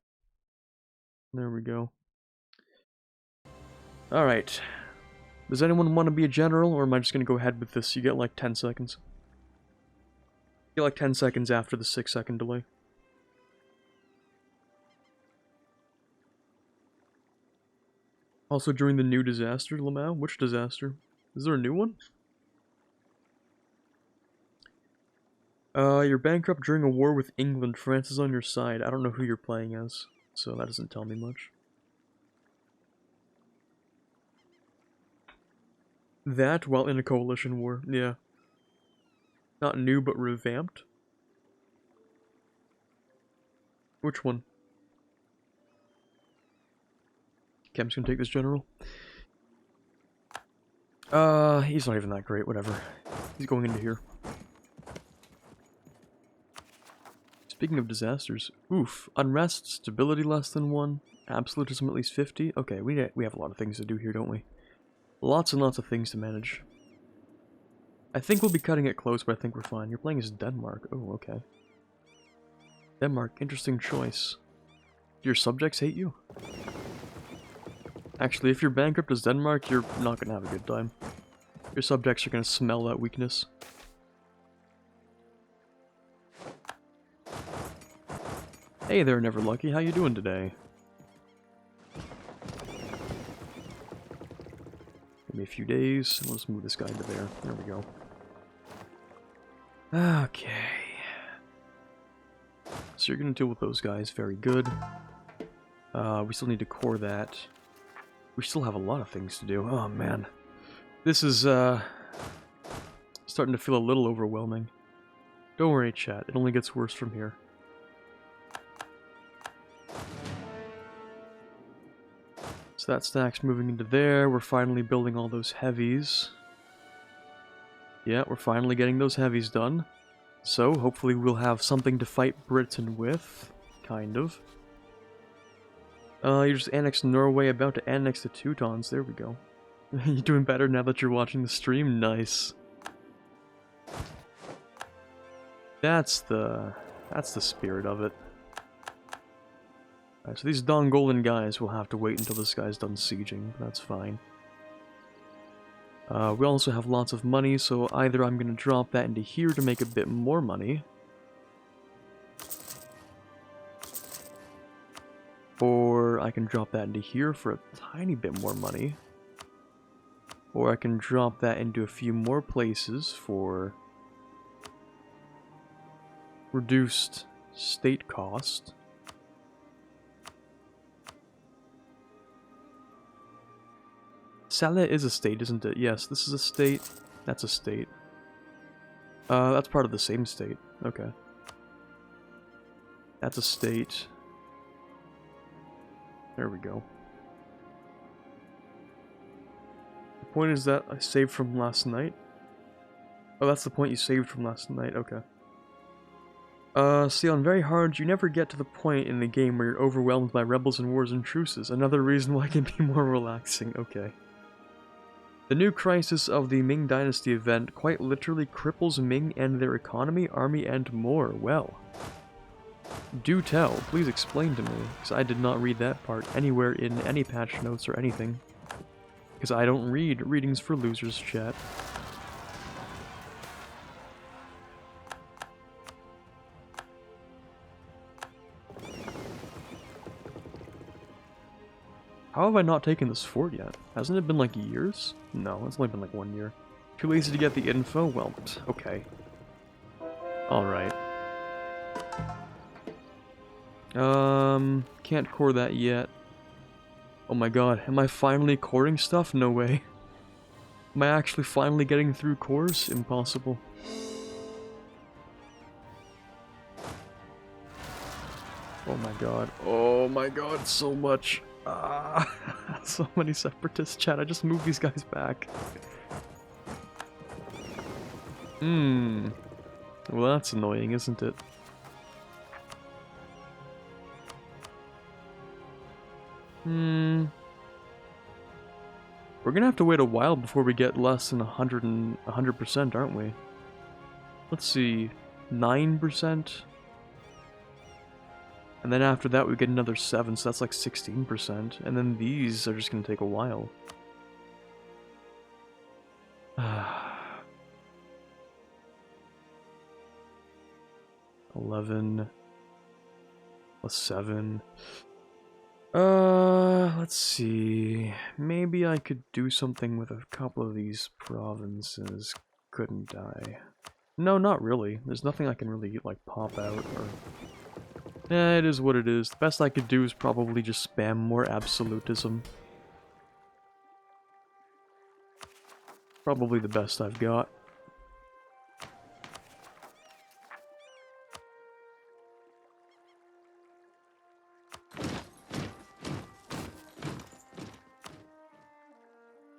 There we go. Alright. Does anyone want to be a general, or am I just going to go ahead with this? You get like 10 seconds. You get like 10 seconds after the 6-second delay. Also during the new disaster, Lamau? Which disaster? Is there a new one? You're bankrupt during a war with England. France is on your side. I don't know who you're playing as, so that doesn't tell me much. That while in a coalition war, yeah. Not new, but revamped. Which one? Okay, I'm just gonna take this general. He's not even that great, whatever. He's going into here. Speaking of disasters, oof, unrest, stability less than 1, absolutism at least 50. Okay, we have a lot of things to do here, don't we? Lots and lots of things to manage. I think we'll be cutting it close, but I think we're fine. You're playing as Denmark. Oh, okay. Denmark, interesting choice. Do your subjects hate you? Actually, if you're bankrupt as Denmark, you're not gonna have a good time. Your subjects are gonna smell that weakness. Hey there, Never Lucky. How you doing today? Give me a few days. We'll just move this guy into there. There we go. Okay. So you're gonna deal with those guys. Very good. We still need to core that. We still have a lot of things to do. Oh, man. This is, starting to feel a little overwhelming. Don't worry, chat. It only gets worse from here. So that stack's moving into there. We're finally building all those heavies. Yeah, we're finally getting those heavies done. So, hopefully we'll have something to fight Britain with. Kind of. You just annexed Norway, about to annex the Teutons. There we go. You're doing better now that you're watching the stream? Nice. That's the spirit of it. Alright, so these Dongolan guys will have to wait until this guy's done sieging. That's fine. We also have lots of money, so either I'm going to drop that into here to make a bit more money, or I can drop that into here for a tiny bit more money, or I can drop that into a few more places for reduced state cost. Salah is a state, isn't it? Yes, this is a state. That's a state. That's part of the same state. Okay. That's a state. There we go. The point is that I saved from last night. Oh, that's the point you saved from last night. Okay. See, on very hard, you never get to the point in the game where you're overwhelmed by rebels and wars and truces. Another reason why it can be more relaxing. Okay. The new crisis of the Ming Dynasty event quite literally cripples Ming and their economy, army, and more. Well, do tell. Please explain to me, because I did not read that part anywhere in any patch notes or anything. Because I don't read readings for losers, chat. How have I not taken this fort yet? Hasn't it been like years? No, it's only been like 1 year. Too lazy to get the info? Well, okay. Alright. Can't core that yet. Oh my god, am I finally coring stuff? No way. Am I actually finally getting through cores? Impossible. Oh my god. Oh my god, so much. So many separatists, chat. I just moved these guys back. Well, that's annoying, isn't it? We're gonna have to wait a while before we get less than 100%, aren't we? Let's see, 9%? And then after that we get another 7, so that's like 16%. And then these are just gonna take a while. 11 plus 7. Let's see. Maybe I could do something with a couple of these provinces, couldn't I? No, not really. There's nothing I can really, like, pop out, or... Eh, it is what it is. The best I could do is probably just spam more absolutism. Probably the best I've got.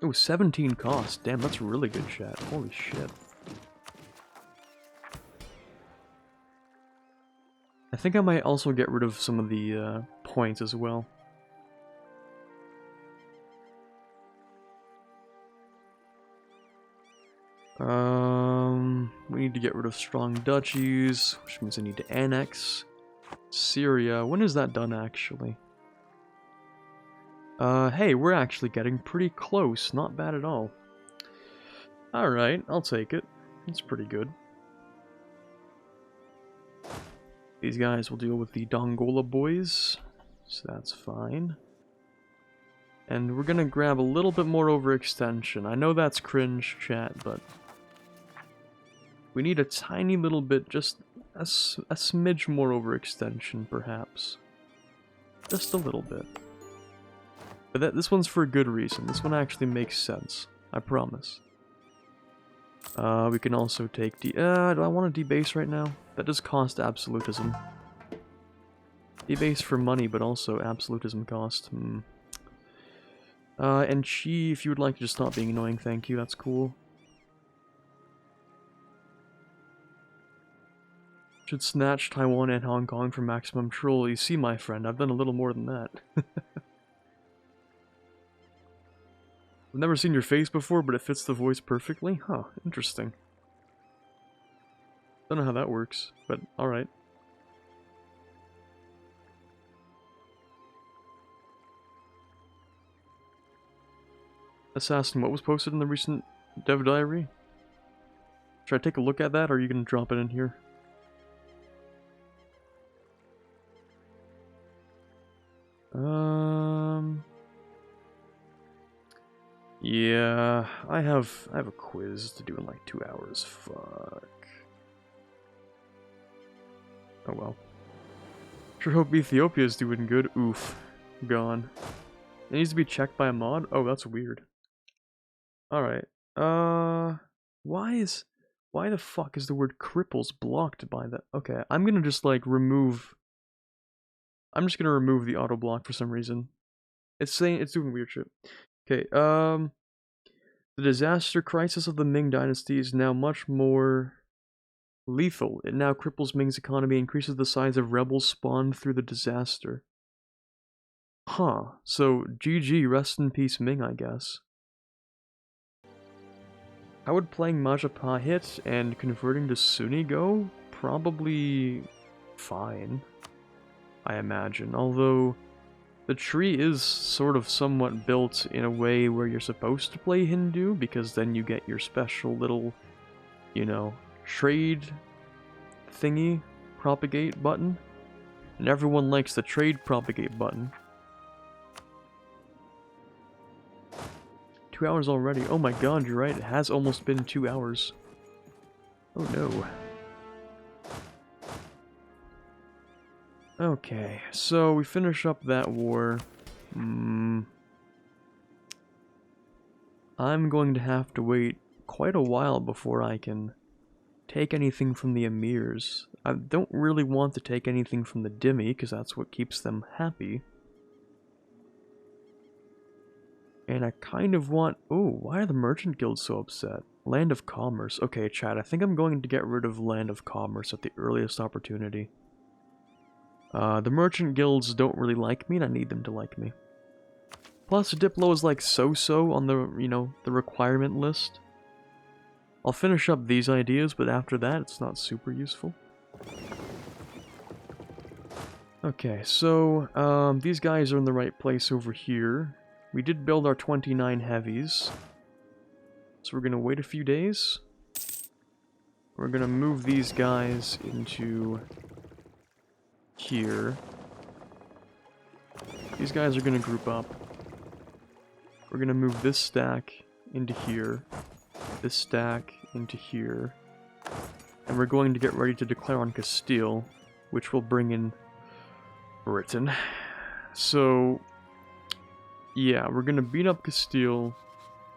Oh, 17 cost. Damn, that's really good, chat. Holy shit. I think I might also get rid of some of the points as well. We need to get rid of strong duchies, which means I need to annex Syria. When is that done, actually? Hey, we're actually getting pretty close. Not bad at all. Alright, I'll take it. It's pretty good. These guys will deal with the Dongola boys, so that's fine. And we're gonna grab a little bit more overextension. I know that's cringe, chat, but we need a tiny little bit, just a smidge more overextension, perhaps. Just a little bit. But this one's for a good reason. This one actually makes sense. I promise. We can also take do I want to debase right now? That does cost absolutism. Debase for money, but also absolutism cost. And Chi, if you would like to just stop being annoying, thank you, that's cool. Should snatch Taiwan and Hong Kong for maximum troll. You see, my friend, I've done a little more than that. I've never seen your face before, but it fits the voice perfectly. Huh, interesting. Don't know how that works, but alright. Assassin, what was posted in the recent dev diary? Should I take a look at that, or are you going to drop it in here? Yeah, I have a quiz to do in like 2 hours. Fuck. Oh well. Sure hope Ethiopia's doing good. Oof. Gone. It needs to be checked by a mod? Oh, that's weird. Alright. Why the fuck is the word cripples blocked by that? Okay, I'm gonna just like remove... I'm just gonna remove the auto block for some reason. It's saying it's doing weird shit. Okay, the disaster crisis of the Ming Dynasty is now much more lethal. It now cripples Ming's economy, increases the size of rebels spawned through the disaster. Huh, so GG, rest in peace Ming, I guess. How would playing Majapahit hit and converting to Sunni go? Probably fine, I imagine. Although, the tree is sort of somewhat built in a way where you're supposed to play Hindu, because then you get your special little, you know, trade thingy, propagate button. And everyone likes the trade propagate button. 2 hours already. Oh my god, you're right. It has almost been 2 hours. Oh no. Okay, so we finish up that war. I'm going to have to wait quite a while before I can take anything from the emirs. I don't really want to take anything from the dhimmi, because that's what keeps them happy. And I kind of want... Oh, why are the merchant guilds so upset? Land of Commerce. Okay, chat, I think I'm going to get rid of Land of Commerce at the earliest opportunity. The merchant guilds don't really like me, and I need them to like me. Plus, Diplo is like so-so on the, you know, the requirement list. I'll finish up these ideas, but after that, it's not super useful. Okay, so, these guys are in the right place over here. We did build our 29 heavies. So we're gonna wait a few days. We're gonna move these guys into here. These guys are gonna group up. We're gonna move this stack into here. This stack into here. And we're going to get ready to declare on Castile, which will bring in Britain. So, yeah, we're gonna beat up Castile,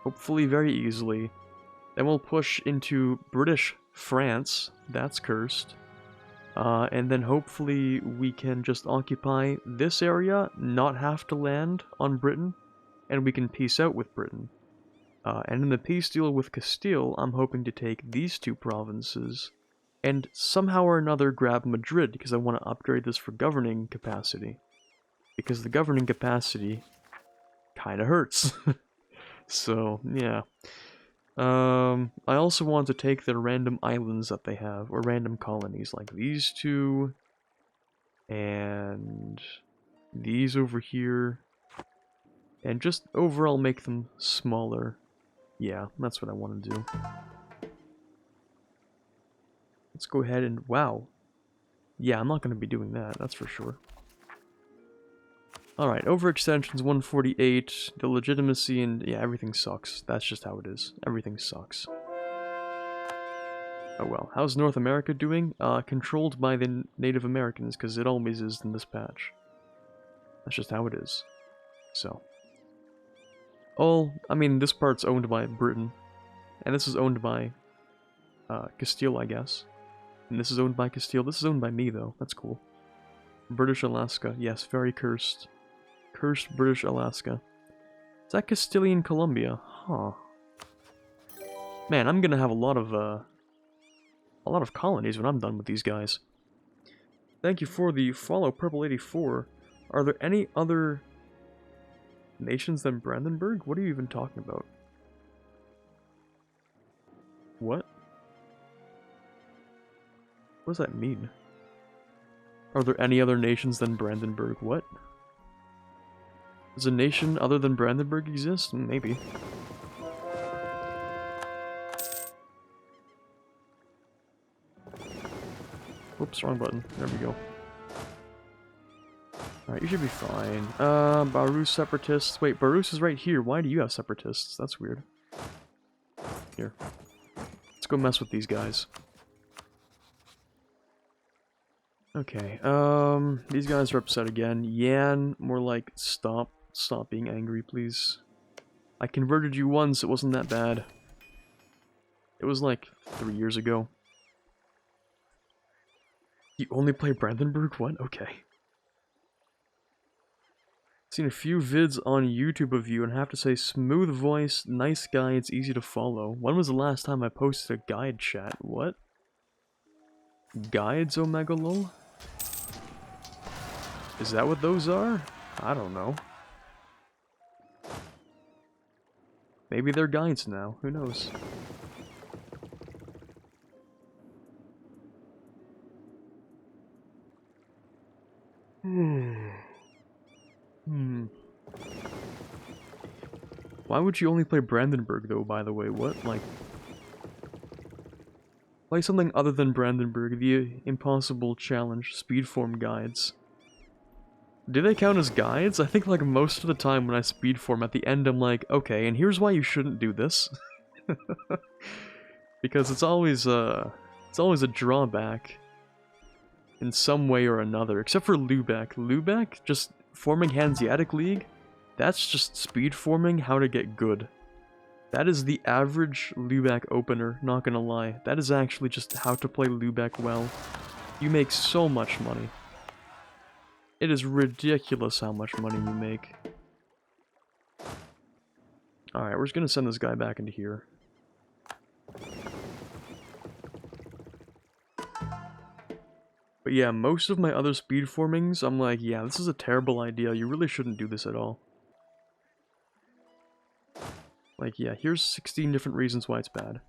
hopefully very easily. Then we'll push into British France, that's cursed. And then hopefully we can just occupy this area, not have to land on Britain, and we can peace out with Britain. And in the peace deal with Castile, I'm hoping to take these two provinces, and somehow or another grab Madrid, because I want to upgrade this for governing capacity. Because the governing capacity kinda hurts. So, yeah. I also want to take the random islands that they have, or random colonies, like these two, and these over here, and just overall make them smaller. Yeah, that's what I want to do. Let's go ahead and, wow, Yeah, I'm not going to be doing that, that's for sure. Alright, overextension's 148, the legitimacy, and yeah, everything sucks. That's just how it is. Everything sucks. Oh well. How's North America doing? Controlled by the Native Americans, because it always is in this patch. That's just how it is. So. I mean, this part's owned by Britain. And this is owned by Castile, I guess. And this is owned by Castile. This is owned by me, though. That's cool. British Alaska. Yes, very cursed. Cursed British Alaska. Is that Castilian Columbia? Huh. Man, I'm gonna have a lot of colonies when I'm done with these guys. Thank you for the follow, Purple84. Are there any other nations than Brandenburg? What are you even talking about? What? What does that mean? Are there any other nations than Brandenburg? What? Does a nation other than Brandenburg exist? Maybe. Whoops, wrong button. There we go. Alright, you should be fine. Barus separatists. Wait, Barus is right here. Why do you have separatists? That's weird. Here. Let's go mess with these guys. Okay, these guys are upset again. Yan, more like, stop being angry, please. I converted you once, it wasn't that bad. It was like 3 years ago. You only play Brandenburg? What? Okay. Seen a few vids on YouTube of you and have to say smooth voice, nice guy, it's easy to follow. When was the last time I posted a guide chat? What? Guides, Omega lol? Is that what those are? I don't know. Maybe they're guides now, who knows? Why would you only play Brandenburg though, by the way? What? Like... Play something other than Brandenburg, the impossible challenge, speedform guides. Do they count as guides? I think like most of the time when I speedform at the end I'm like, okay, and here's why you shouldn't do this. Because it's always a drawback in some way or another, except for Lubeck. Lubeck, just forming Hanseatic League, that's just speedforming how to get good. That is the average Lubeck opener, not gonna lie. That is actually just how to play Lubeck well. You make so much money. It is ridiculous how much money you make. Alright, we're just gonna send this guy back into here. But yeah, most of my other speed formings, I'm like, yeah, this is a terrible idea. You really shouldn't do this at all. Like, yeah, here's 16 different reasons why it's bad.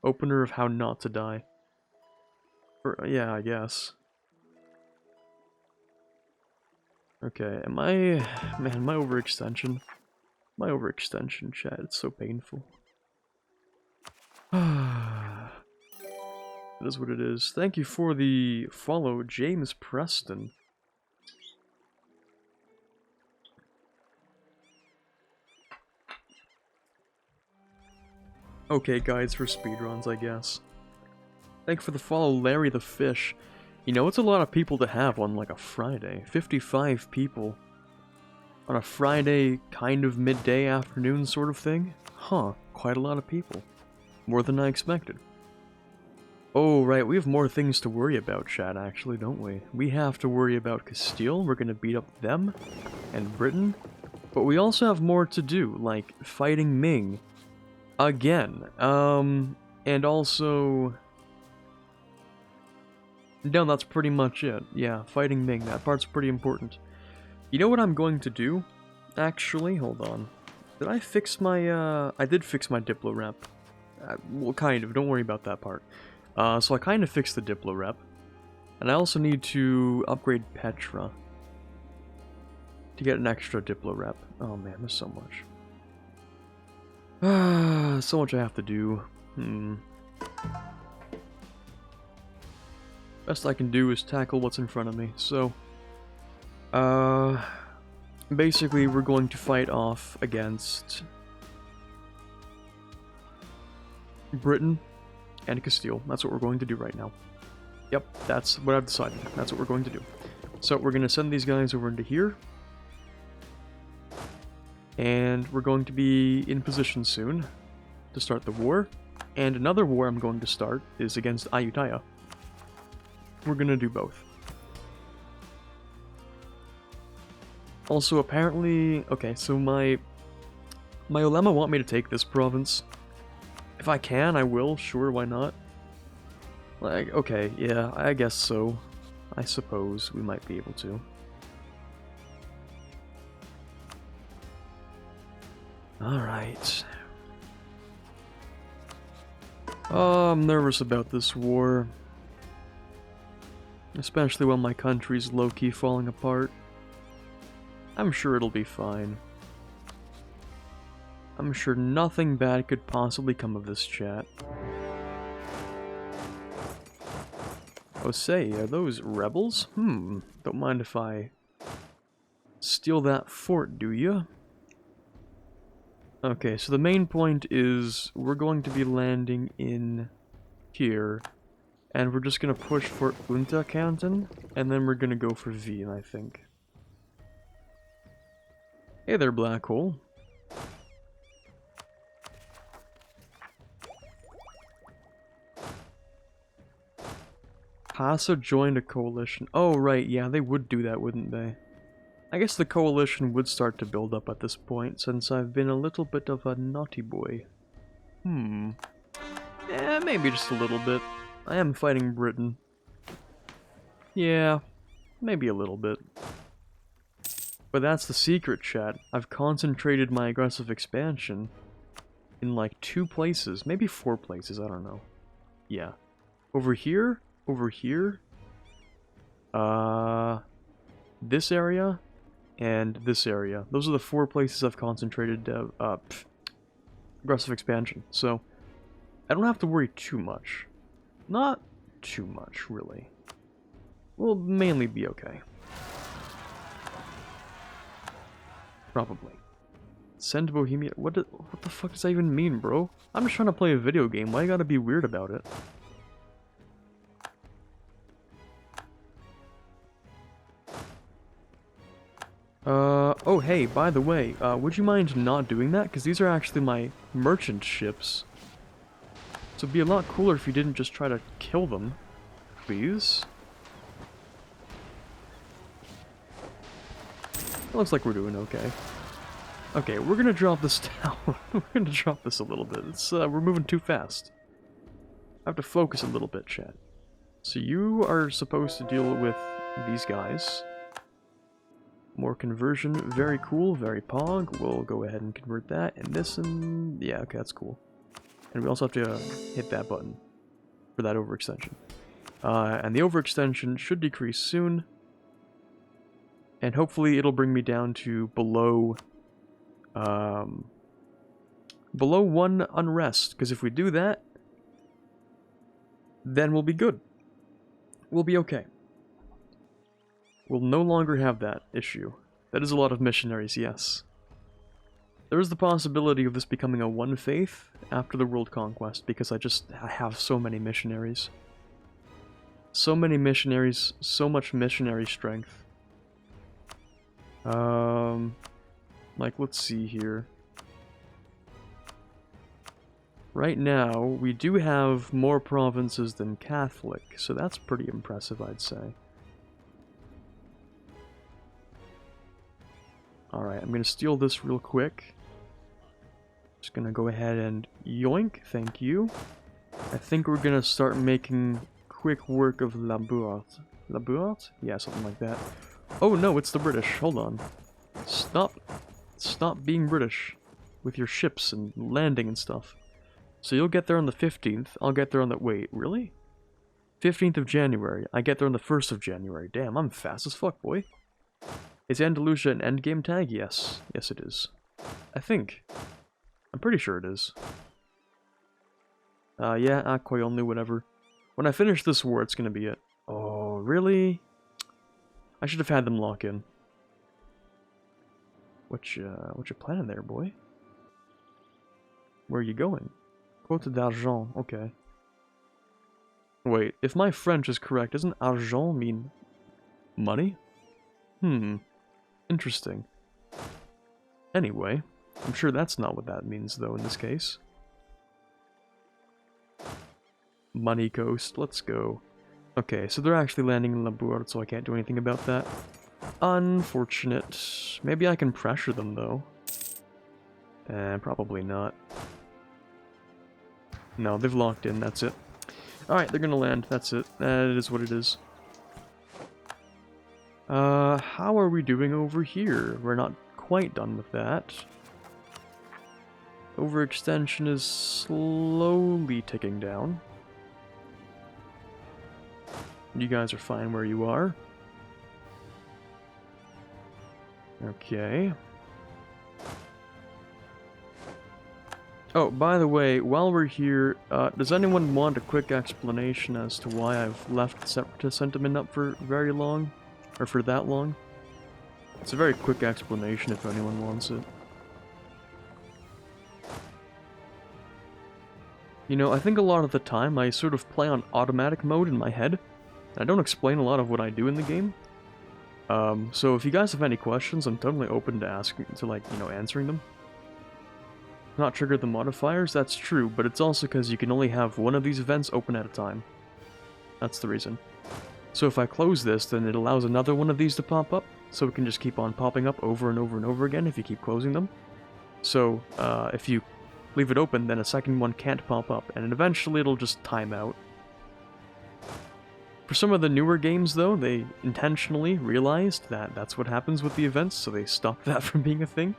Opener of how not to die. Or, yeah, I guess. Okay, man, my overextension. My overextension, chat, it's so painful. It is what it is. Thank you for the follow, James Preston. Okay, guides for speedruns, I guess. Thank you for the follow, Larry the Fish. You know, it's a lot of people to have on, like, a Friday. 55 people. On a Friday, kind of midday afternoon sort of thing? Huh, quite a lot of people. More than I expected. Oh, right, we have more things to worry about, chat, actually, don't we? We have to worry about Castile, we're gonna beat up them, and Britain. But we also have more to do, like fighting Ming. Again. And also... No, that's pretty much it. Yeah, fighting Ming, that part's pretty important. You know what I'm going to do? Actually, hold on. Did I fix my, I did fix my Diplo rep. Well, kind of, don't worry about that part. So I kind of fixed the Diplo rep. And I also need to upgrade Petra. To get an extra Diplo rep. Oh man, there's so much. So much I have to do. Best I can do is tackle what's in front of me, so... basically we're going to fight off against... Britain and Castile. That's what we're going to do right now. Yep, that's what I've decided. That's what we're going to do. So we're going to send these guys over into here. And we're going to be in position soon to start the war. And another war I'm going to start is against Ayutthaya. We're going to do both. Also, apparently... Okay, so my ulema want me to take this province. If I can, I will. Sure, why not? Like, okay, yeah, I guess so. I suppose we might be able to. Alright. Oh, I'm nervous about this war. Especially when my country's low-key falling apart. I'm sure it'll be fine. I'm sure nothing bad could possibly come of this chat. Oh, say, are those rebels? Don't mind if I steal that fort, do ya? Okay, so the main point is we're going to be landing in here, and we're just gonna push for Unterkanton, and then we're gonna go for Wien, I think. Hey there, Black Hole. Hassa joined a coalition. Oh, right, yeah, they would do that, wouldn't they? I guess the coalition would start to build up at this point, since I've been a little bit of a naughty boy. Yeah, maybe just a little bit. I am fighting Britain. Yeah, maybe a little bit. But that's the secret, chat. I've concentrated my aggressive expansion in like 2 places, maybe 4 places, I don't know. Yeah. Over here, this area, and this area. Those are the 4 places I've concentrated aggressive expansion, so I don't have to worry too much. Not too much, really. We'll mainly be okay. Probably. Send Bohemia. What the fuck does that even mean, bro? I'm just trying to play a video game. Why you gotta be weird about it? Oh hey, by the way, would you mind not doing that? Because these are actually my merchant ships. So it'd be a lot cooler if you didn't just try to kill them. Please? It looks like we're doing okay. Okay, we're gonna drop this down. We're gonna drop this a little bit. It's, we're moving too fast. I have to focus a little bit, chat. So you are supposed to deal with these guys. More conversion, very cool, very pog. We'll go ahead and convert that, and this, and yeah, okay, that's cool. And we also have to hit that button for that overextension. And the overextension should decrease soon. And hopefully it'll bring me down to below, below 1 unrest. Because if we do that, then we'll be good. We'll be okay. We'll no longer have that issue. That is a lot of missionaries, yes. There is the possibility of this becoming a one faith after the world conquest, because I have so many missionaries. So many missionaries, so much missionary strength. Like, let's see here. Right now, we do have more provinces than Catholic, so that's pretty impressive, I'd say. Alright, I'm gonna steal this real quick. Just gonna go ahead and yoink, thank you. I think we're gonna start making quick work of La Buat. La Buat? Yeah, something like that. Oh no, it's the British, hold on. Stop being British with your ships and landing and stuff. So you'll get there on the 15th, I'll get there on the... Wait, really? 15th of January, I get there on the 1st of January. Damn, I'm fast as fuck, boy. Is Andalusia an endgame tag? Yes. Yes, it is. I think. I'm pretty sure it is. Yeah, Aquay only, whatever. When I finish this war, it's gonna be it. Oh, really? I should have had them lock in. What you planning there, boy? Where are you going? Côte d'argent, okay. Wait, if my French is correct, doesn't argent mean money? Interesting. Anyway, I'm sure that's not what that means, though, in this case. Money Coast, let's go. Okay, so they're actually landing in Labourd, so I can't do anything about that. Unfortunate. Maybe I can pressure them, though. Probably not. No, they've locked in, that's it. Alright, they're gonna land, that's it. It is what it is. How are we doing over here? We're not quite done with that. Overextension is slowly ticking down. You guys are fine where you are. Okay. Oh, by the way, while we're here, does anyone want a quick explanation as to why I've left Separatist sentiment up for very long? Or for that long? It's a very quick explanation if anyone wants it. You know, I think a lot of the time I sort of play on automatic mode in my head. I don't explain a lot of what I do in the game. So if you guys have any questions, I'm totally open to answering them. Not trigger the modifiers, that's true, but it's also because you can only have one of these events open at a time. That's the reason. So if I close this, then it allows another one of these to pop up, so it can just keep on popping up over and over and over again if you keep closing them. So, if you leave it open, then a second one can't pop up, and eventually it'll just time out. For some of the newer games, though, they intentionally realized that that's what happens with the events, so they stopped that from being a thing.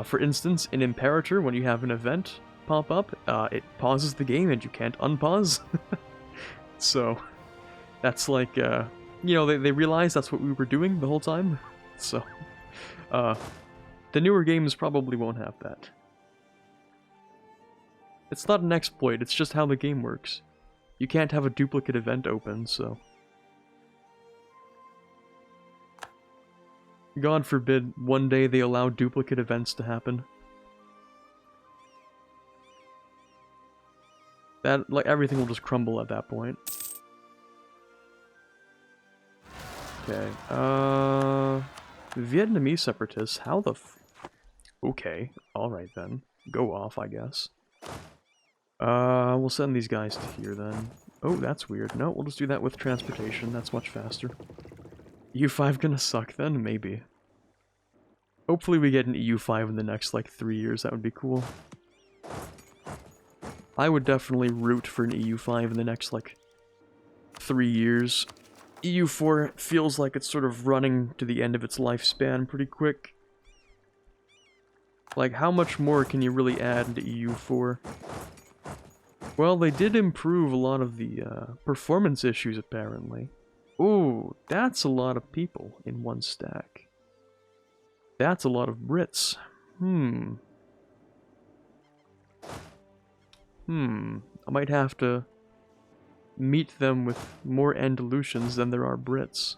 For instance, in Imperator, when you have an event pop up, it pauses the game and you can't unpause. So, that's like, you know, they realized that's what we were doing the whole time. So, the newer games probably won't have that. It's not an exploit, it's just how the game works. You can't have a duplicate event open, so... God forbid one day they allow duplicate events to happen. That, like, everything will just crumble at that point. Okay, Vietnamese separatists, how the okay, alright then. Go off, I guess. We'll send these guys to here then. Oh, that's weird. No, we'll just do that with transportation, that's much faster. EU5 gonna suck then? Maybe. Hopefully we get an EU5 in the next, like, 3 years, that would be cool. I would definitely root for an EU5 in the next, like, 3 years. EU4 feels like it's sort of running to the end of its lifespan pretty quick. Like, how much more can you really add into EU4? Well, they did improve a lot of the performance issues, apparently. Ooh, that's a lot of people in one stack. That's a lot of Brits. I might have to meet them with more Andalusians than there are Brits.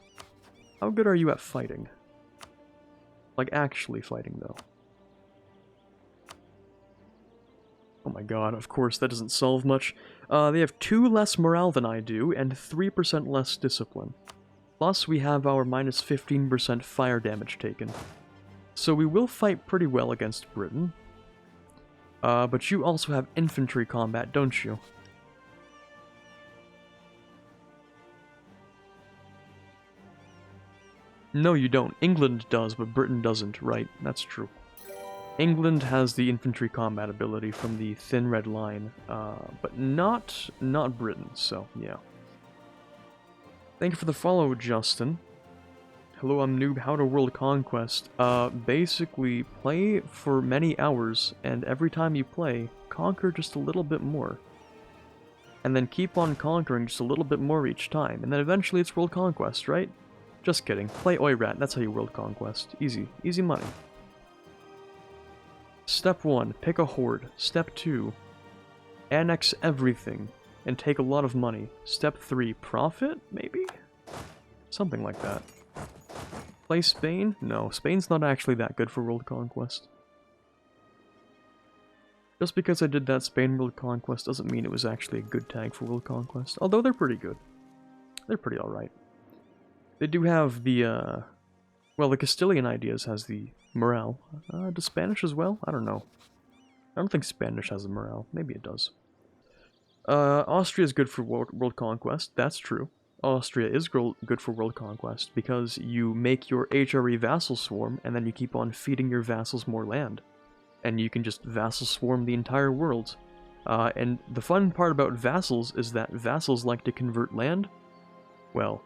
How good are you at fighting? Like, actually fighting, though. Oh my god, of course, that doesn't solve much. They have 2 less morale than I do, and 3% less discipline. Plus, we have our minus 15% fire damage taken. So we will fight pretty well against Britain. But you also have infantry combat, don't you? No, you don't. England does, but Britain doesn't, right? That's true. England has the infantry combat ability from the Thin Red Line, but not Britain, so yeah. Thank you for the follow, Justin. Hello, I'm Noob. How to World Conquest. Basically, play for many hours, and every time you play, conquer just a little bit more. And then keep on conquering just a little bit more each time, and then eventually it's World Conquest, right? Just kidding. Play Oirat, that's how you World Conquest. Easy. Easy money. Step 1, pick a horde. Step 2, annex everything. and take a lot of money. Step 3, profit, maybe? Something like that. Play Spain? No, Spain's not actually that good for world conquest. Just because I did that Spain world conquest doesn't mean it was actually a good tag for world conquest. Although they're pretty good. They're pretty alright. They do have the, well, the Castilian Ideas has the morale. Does Spanish as well? I don't know. I don't think Spanish has the morale. Maybe it does. Austria is good for world conquest. That's true. Austria is good for world conquest because you make your HRE vassal swarm and then you keep on feeding your vassals more land. And you can just vassal swarm the entire world. And the fun part about vassals is that vassals like to convert land. Well,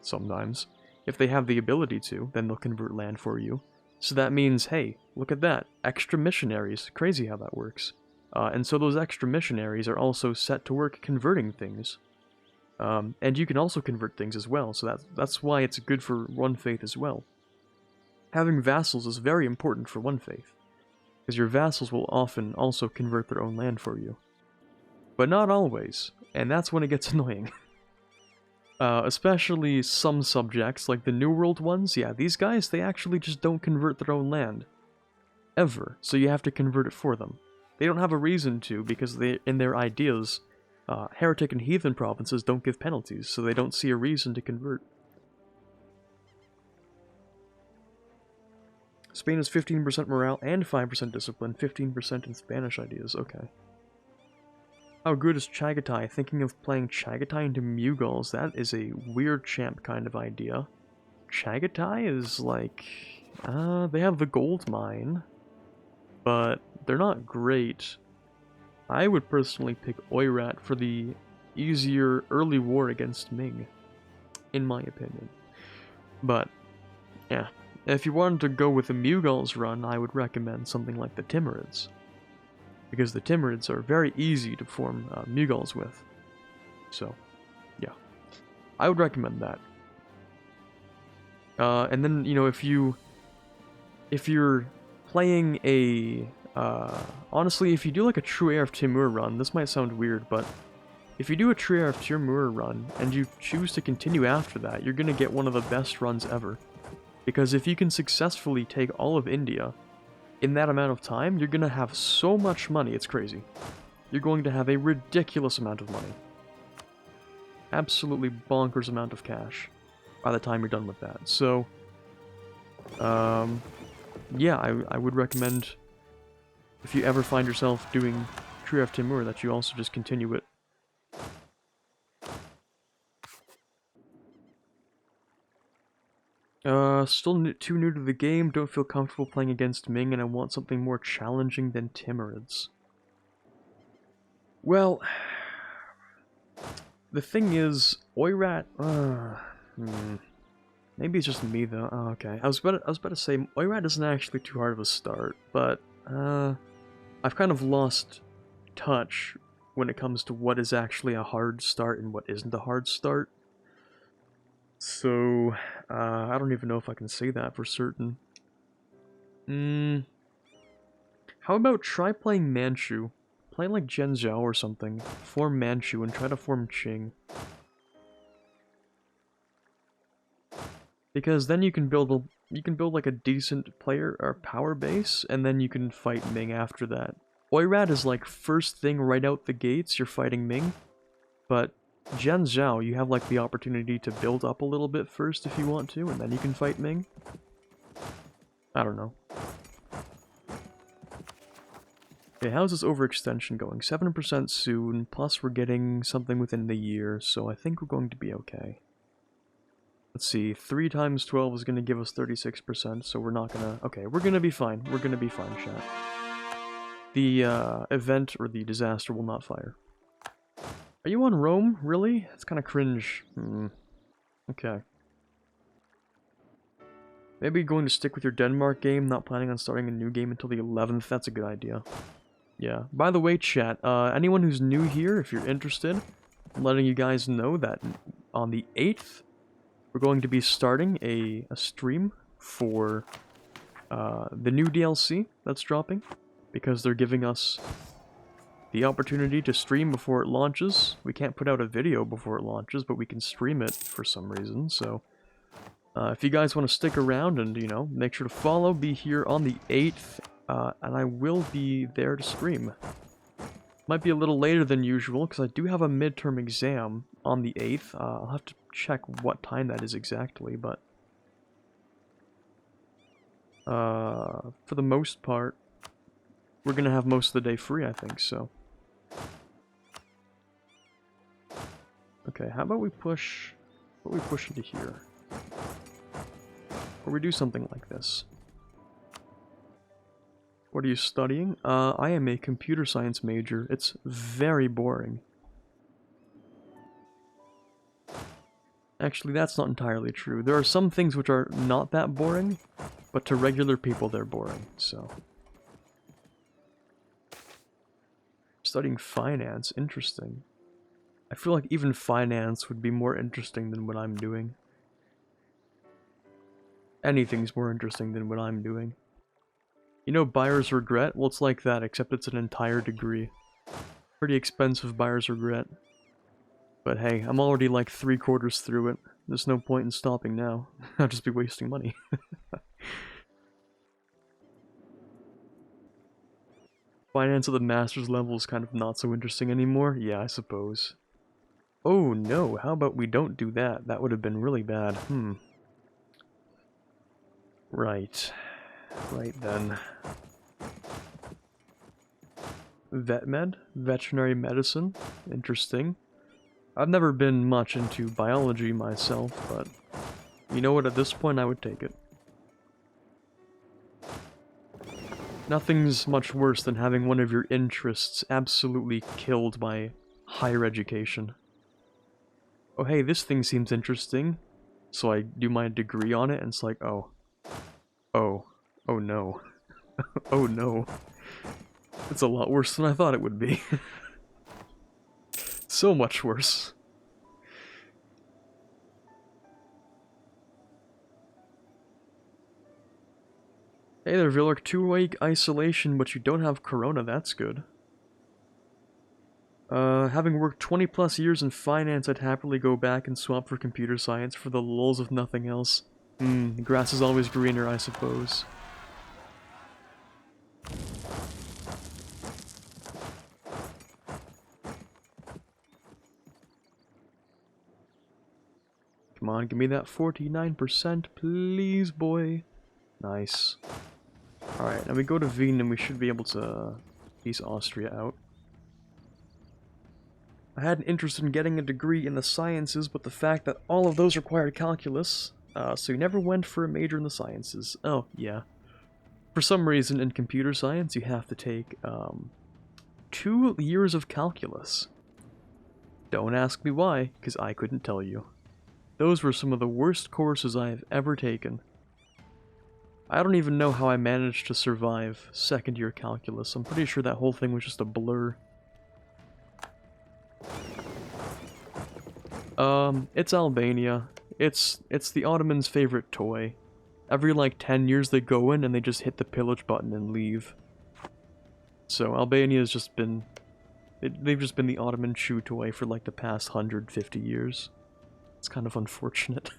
sometimes. If they have the ability to, then they'll convert land for you. So that means, hey, look at that. Extra missionaries. Crazy how that works. And so those extra missionaries are also set to work converting things. And you can also convert things as well, so that's why it's good for one faith as well. Having vassals is very important for one faith, because your vassals will often also convert their own land for you. But not always, and that's when it gets annoying. Especially some subjects, like the New World ones, yeah, these guys, they actually just don't convert their own land. Ever, so you have to convert it for them. They don't have a reason to, because in their ideas, heretic and heathen provinces don't give penalties, so they don't see a reason to convert. Spain has 15% morale and 5% discipline, 15% in Spanish ideas, okay. How good is Chagatai? Thinking of playing Chagatai into Mugals, that is a weird champ kind of idea. Chagatai is like, they have the gold mine, but they're not great. I would personally pick Oirat for the easier early war against Ming, in my opinion. But, yeah, if you wanted to go with the Mugals run, I would recommend something like the Timurids. Because the Timurids are very easy to form Mugals with. So, yeah. I would recommend that. And then, you know, if you're playing a... honestly, if you do like a true heir of Timur run, this might sound weird, but if you do a true heir of Timur run, and you choose to continue after that, you're gonna get one of the best runs ever. Because if you can successfully take all of India, in that amount of time, you're gonna have so much money, it's crazy. You're going to have a ridiculous amount of money. Absolutely bonkers amount of cash by the time you're done with that. So, yeah, I would recommend, if you ever find yourself doing True of Timur, that you also just continue it. Still too new to the game, don't feel comfortable playing against Ming, and I want something more challenging than Timurids. Well, the thing is, Oirat, maybe it's just me though. Oh, okay. I was about to say, Oirat isn't actually too hard of a start, but, I've kind of lost touch when it comes to what is actually a hard start and what isn't a hard start. So, I don't even know if I can say that for certain. How about try playing Manchu? Play like Zhenzhou or something. Form Manchu and try to form Qing. Because then you can build like a decent player or power base, and then you can fight Ming after that. Oirat is like first thing right out the gates, you're fighting Ming, but Zhenzhou, you have like the opportunity to build up a little bit first if you want to, and then you can fight Ming. I don't know. Okay, how's this overextension going? 7% soon, plus we're getting something within the year, so I think we're going to be okay. Let's see, 3 times 12 is going to give us 36%, so we're not gonna... Okay, we're gonna be fine. We're gonna be fine, chat. The event or the disaster will not fire. Are you on Rome? Really? It's kind of cringe. Okay. Maybe going to stick with your Denmark game, not planning on starting a new game until the 11th. That's a good idea. Yeah. By the way, chat, anyone who's new here, if you're interested, I'm letting you guys know that on the 8th, we're going to be starting a stream for the new DLC that's dropping, because they're giving us the opportunity to stream before it launches. We can't put out a video before it launches, but we can stream it for some reason, so... if you guys want to stick around and, you know, make sure to follow, be here on the 8th, and I will be there to stream. Might be a little later than usual, because I do have a midterm exam on the 8th. I'll have to check what time that is exactly, but... for the most part, we're gonna have most of the day free, I think, so... Okay, how about we push... What we push into here? Or we do something like this. What are you studying? I am a computer science major. It's very boring. Actually, that's not entirely true. There are some things which are not that boring, but to regular people they're boring, so... Studying finance, interesting. I feel like even finance would be more interesting than what I'm doing. Anything's more interesting than what I'm doing. You know buyer's regret? Well, it's like that, except it's an entire degree. Pretty expensive buyer's regret. But hey, I'm already like 3/4 through it. There's no point in stopping now. I'll just be wasting money. Finance at the master's level is kind of not so interesting anymore? Yeah, I suppose. Oh no, how about we don't do that? That would have been really bad. Right. Right then. Vet med? Veterinary medicine? Interesting. I've never been much into biology myself, but you know what, at this point I would take it. Nothing's much worse than having one of your interests absolutely killed by higher education. Oh hey, this thing seems interesting. So I do my degree on it and it's like, oh no. Oh no. It's a lot worse than I thought it would be. So much worse. Hey there, Villark, 2-week isolation, but you don't have corona, that's good. Having worked 20+ years in finance, I'd happily go back and swap for computer science for the lulz of nothing else. The grass is always greener, I suppose. Come on, give me that 49%, please, boy. Nice. Alright, now we go to Wien and we should be able to piece Austria out. I had an interest in getting a degree in the sciences, but the fact that all of those required calculus, so you never went for a major in the sciences. Oh, yeah. For some reason, in computer science, you have to take, 2 years of calculus. Don't ask me why, because I couldn't tell you. Those were some of the worst courses I have ever taken. I don't even know how I managed to survive second-year calculus. I'm pretty sure that whole thing was just a blur. It's Albania. It's the Ottomans' favorite toy. Every, like, 10 years they go in and they just hit the pillage button and leave. So Albania's just been... they've just been the Ottoman chew toy for, like, the past 150 years. It's kind of unfortunate.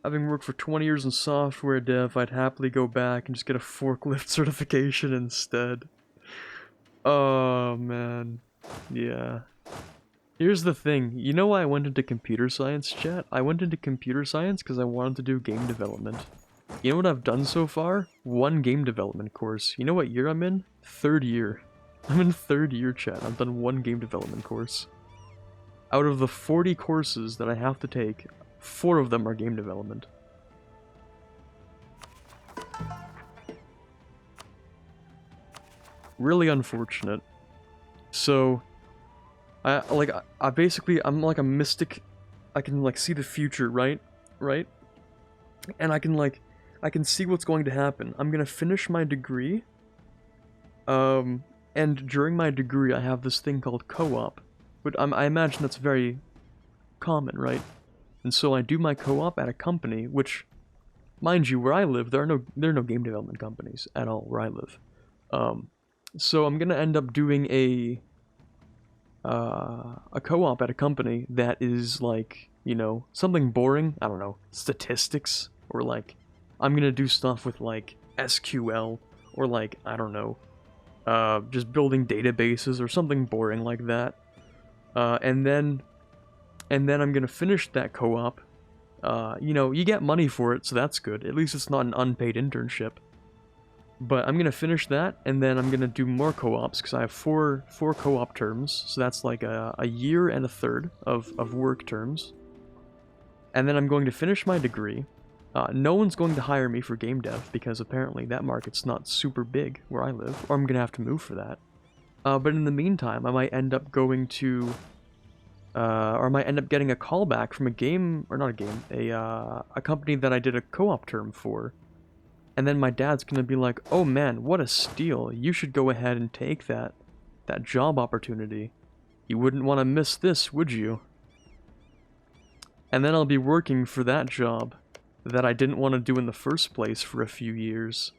Having worked for 20 years in software dev, I'd happily go back and just get a forklift certification instead. Oh, man. Yeah. Here's the thing. You know why I went into computer science, chat? I went into computer science because I wanted to do game development. You know what I've done so far? 1 game development course. You know what year I'm in? 3rd year. I'm in 3rd year, chat. I've done 1 game development course. Out of the 40 courses that I have to take, 4 of them are game development. Really unfortunate. So, I'm like a mystic. I can like see the future, right? And I can see what's going to happen. I'm gonna finish my degree. And during my degree I have this thing called co-op. But I imagine that's very common, right? And so I do my co-op at a company, which mind you, where I live, there are no game development companies at all where I live. So I'm gonna end up doing a co-op at a company that is like, you know, something boring. I don't know, statistics, or like I'm gonna do stuff with like SQL, or like, I don't know, just building databases or something boring like that. And then I'm gonna finish that co-op. You know, you get money for it, so that's good. At least it's not an unpaid internship. But I'm gonna finish that, and then I'm gonna do more co-ops, because I have four co-op terms, so that's like a year and a third of work terms. And then I'm going to finish my degree. No one's going to hire me for game dev, because apparently that market's not super big where I live, or I'm gonna have to move for that. But in the meantime, I might end up going to, or I might end up getting a callback from a game, or not a game, a company that I did a co-op term for. And then my dad's gonna be like, oh man, what a steal. You should go ahead and take that job opportunity. You wouldn't want to miss this, would you? And then I'll be working for that job that I didn't want to do in the first place for a few years.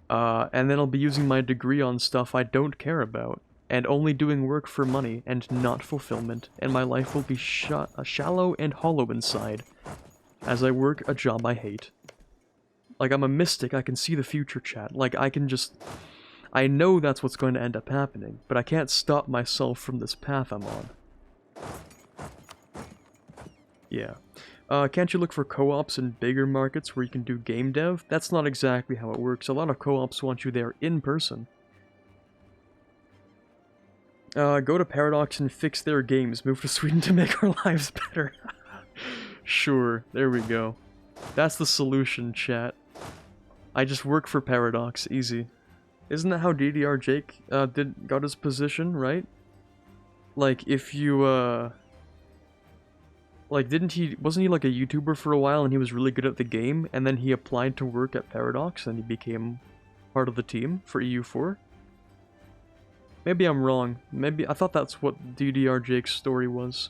And then I'll be using my degree on stuff I don't care about, and only doing work for money and not fulfillment, and my life will be shallow and hollow inside, as I work a job I hate. Like, I'm a mystic, I can see the future, chat. Like, I know that's what's going to end up happening, but I can't stop myself from this path I'm on. Yeah. Can't you look for co-ops in bigger markets where you can do game dev? That's not exactly how it works. A lot of co-ops want you there in person. Go to Paradox and fix their games. Move to Sweden to make our lives better. Sure, there we go. That's the solution, chat. I just work for Paradox, easy. Isn't that how DDR Jake got his position, right? Like, if you, like, wasn't he like a YouTuber for a while and he was really good at the game, and then he applied to work at Paradox and he became part of the team for EU4? Maybe I'm wrong. Maybe, I thought that's what DDR Jake's story was.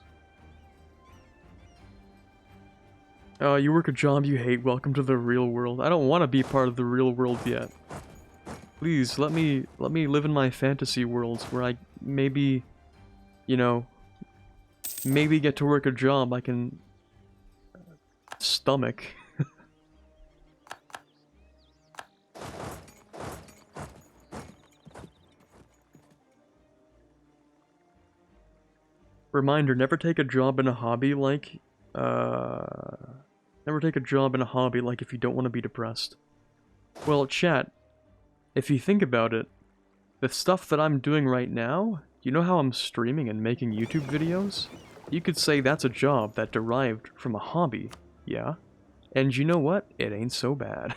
You work a job you hate, welcome to the real world. I don't want to be part of the real world yet. Please, let me live in my fantasy worlds where I maybe, you know, maybe get to work a job I can stomach. Reminder, never take a job in a hobby like, never take a job in a hobby like if you don't want to be depressed. Well, chat, if you think about it, the stuff that I'm doing right now, you know how I'm streaming and making YouTube videos? You could say that's a job that derived from a hobby, yeah? And you know what? It ain't so bad.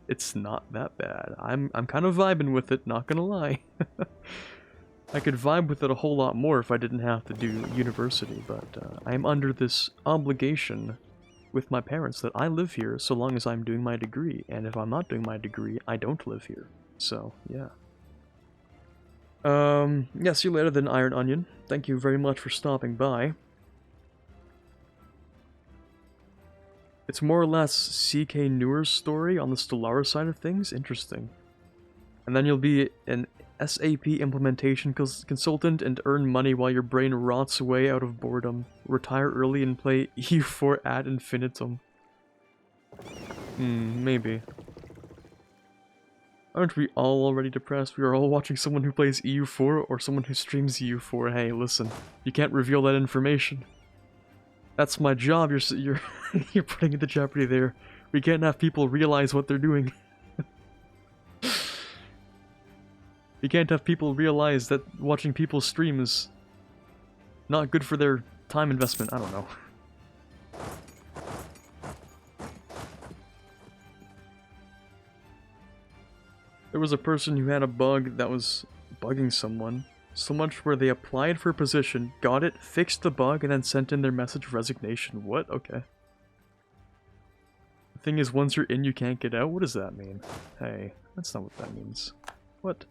It's not that bad. I'm kind of vibing with it, not gonna lie. I could vibe with it a whole lot more if I didn't have to do university, but I'm under this obligation with my parents that I live here so long as I'm doing my degree, and if I'm not doing my degree, I don't live here. So, yeah. Yeah, see you later then, Iron Onion. Thank you very much for stopping by. It's more or less CK Newer's story on the Stellaris side of things. Interesting. And then you'll be an SAP implementation consultant and earn money while your brain rots away out of boredom. Retire early and play EU4 ad infinitum. Maybe. Aren't we all already depressed? We are all watching someone who plays EU4 or someone who streams EU4. Hey, listen, you can't reveal that information. That's my job. You're you're putting into jeopardy there. We can't have people realize what they're doing. You can't have people realize that watching people's stream is not good for their time investment. I don't know. There was a person who had a bug that was bugging someone. So much where they applied for a position, got it, fixed the bug, and then sent in their message of resignation. What? Okay. The thing is, once you're in, you can't get out? What does that mean? Hey, that's not what that means. What?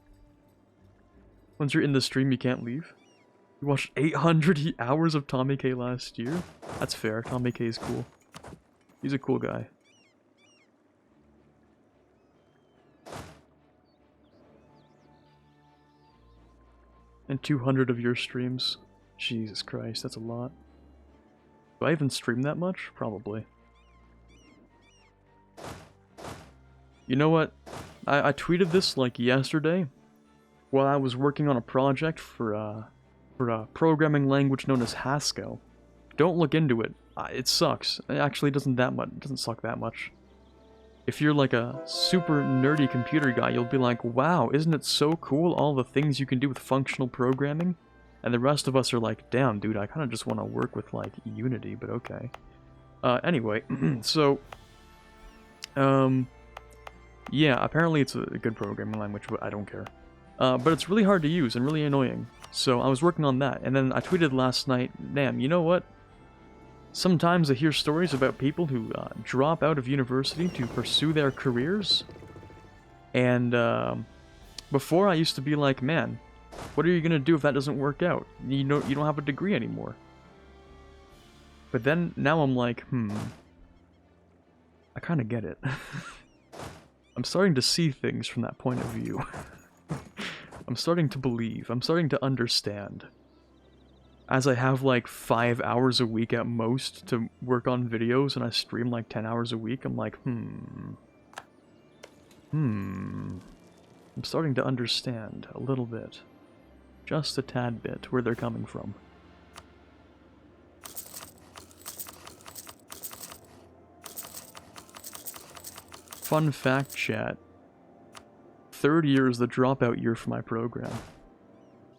Once you're in the stream, you can't leave? You watched 800 hours of Tommy K last year? That's fair, Tommy K is cool. He's a cool guy. and 200 of your streams. Jesus Christ, that's a lot. Do I even stream that much? Probably. You know what? I tweeted this like yesterday while I was working on a project for a programming language known as Haskell. Don't look into it. It sucks. It actually doesn't suck that much. If you're like a super nerdy computer guy, you'll be like, wow, isn't it so cool all the things you can do with functional programming? And the rest of us are like, damn, dude, I kind of just want to work with, like, Unity, but okay. Anyway, so, yeah, apparently it's a good programming language, but I don't care. But it's really hard to use and really annoying. So I was working on that, and then I tweeted last night, damn, you know what? Sometimes I hear stories about people who drop out of university to pursue their careers. And before I used to be like, man, what are you gonna do if that doesn't work out? You don't have a degree anymore. But then now I'm like, I kind of get it. I'm starting to see things from that point of view. I'm starting to believe. I'm starting to understand. As I have like 5 hours a week at most to work on videos and I stream like 10 hours a week, I'm like, I'm starting to understand a little bit. Just a tad bit where they're coming from. Fun fact, chat. 3rd year is the dropout year for my program.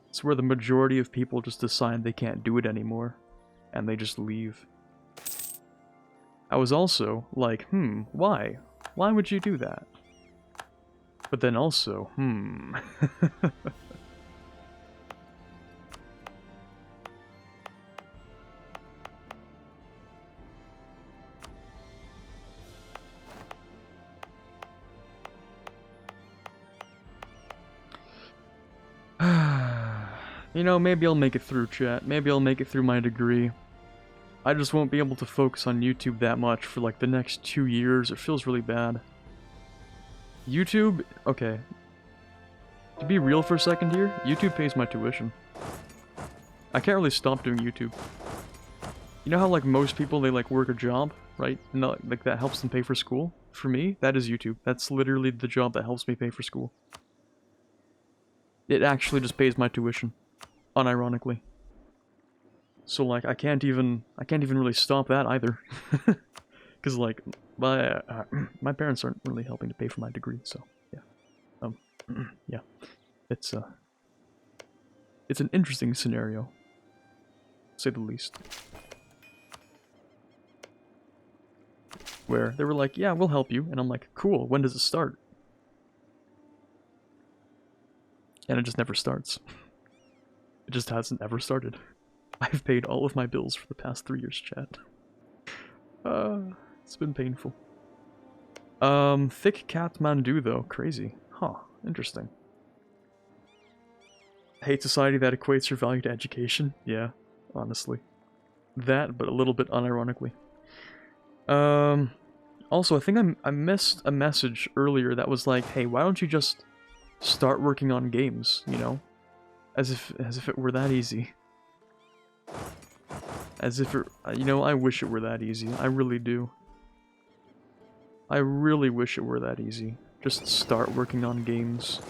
It's where the majority of people just decide they can't do it anymore, and they just leave. I was also like, why? Why would you do that? But then also, You know, maybe I'll make it through, chat. Maybe I'll make it through my degree. I just won't be able to focus on YouTube that much for like the next 2 years. It feels really bad. YouTube, okay. To be real for a second here, YouTube pays my tuition. I can't really stop doing YouTube. You know how like most people, they like work a job, right? And like that helps them pay for school? For me, that is YouTube. That's literally the job that helps me pay for school. It actually just pays my tuition. Unironically. So like I can't even really stop that either. Cuz like my parents aren't really helping to pay for my degree, so yeah. Yeah. It's an interesting scenario, to say the least. Where they were like, "Yeah, we'll help you." And I'm like, "Cool, when does it start?" And it just never starts. It just hasn't ever started. I've paid all of my bills for the past 3 years, chat. It's been painful. Thick Kathmandu, though. Crazy. Huh. Interesting. Hate society that equates your value to education. Yeah, honestly. That, but a little bit unironically. Also, I think I missed a message earlier that was like, hey, why don't you just start working on games, you know? As if it were that easy. As if it, you know, I wish it were that easy. I really do. I really wish it were that easy. Just start working on games.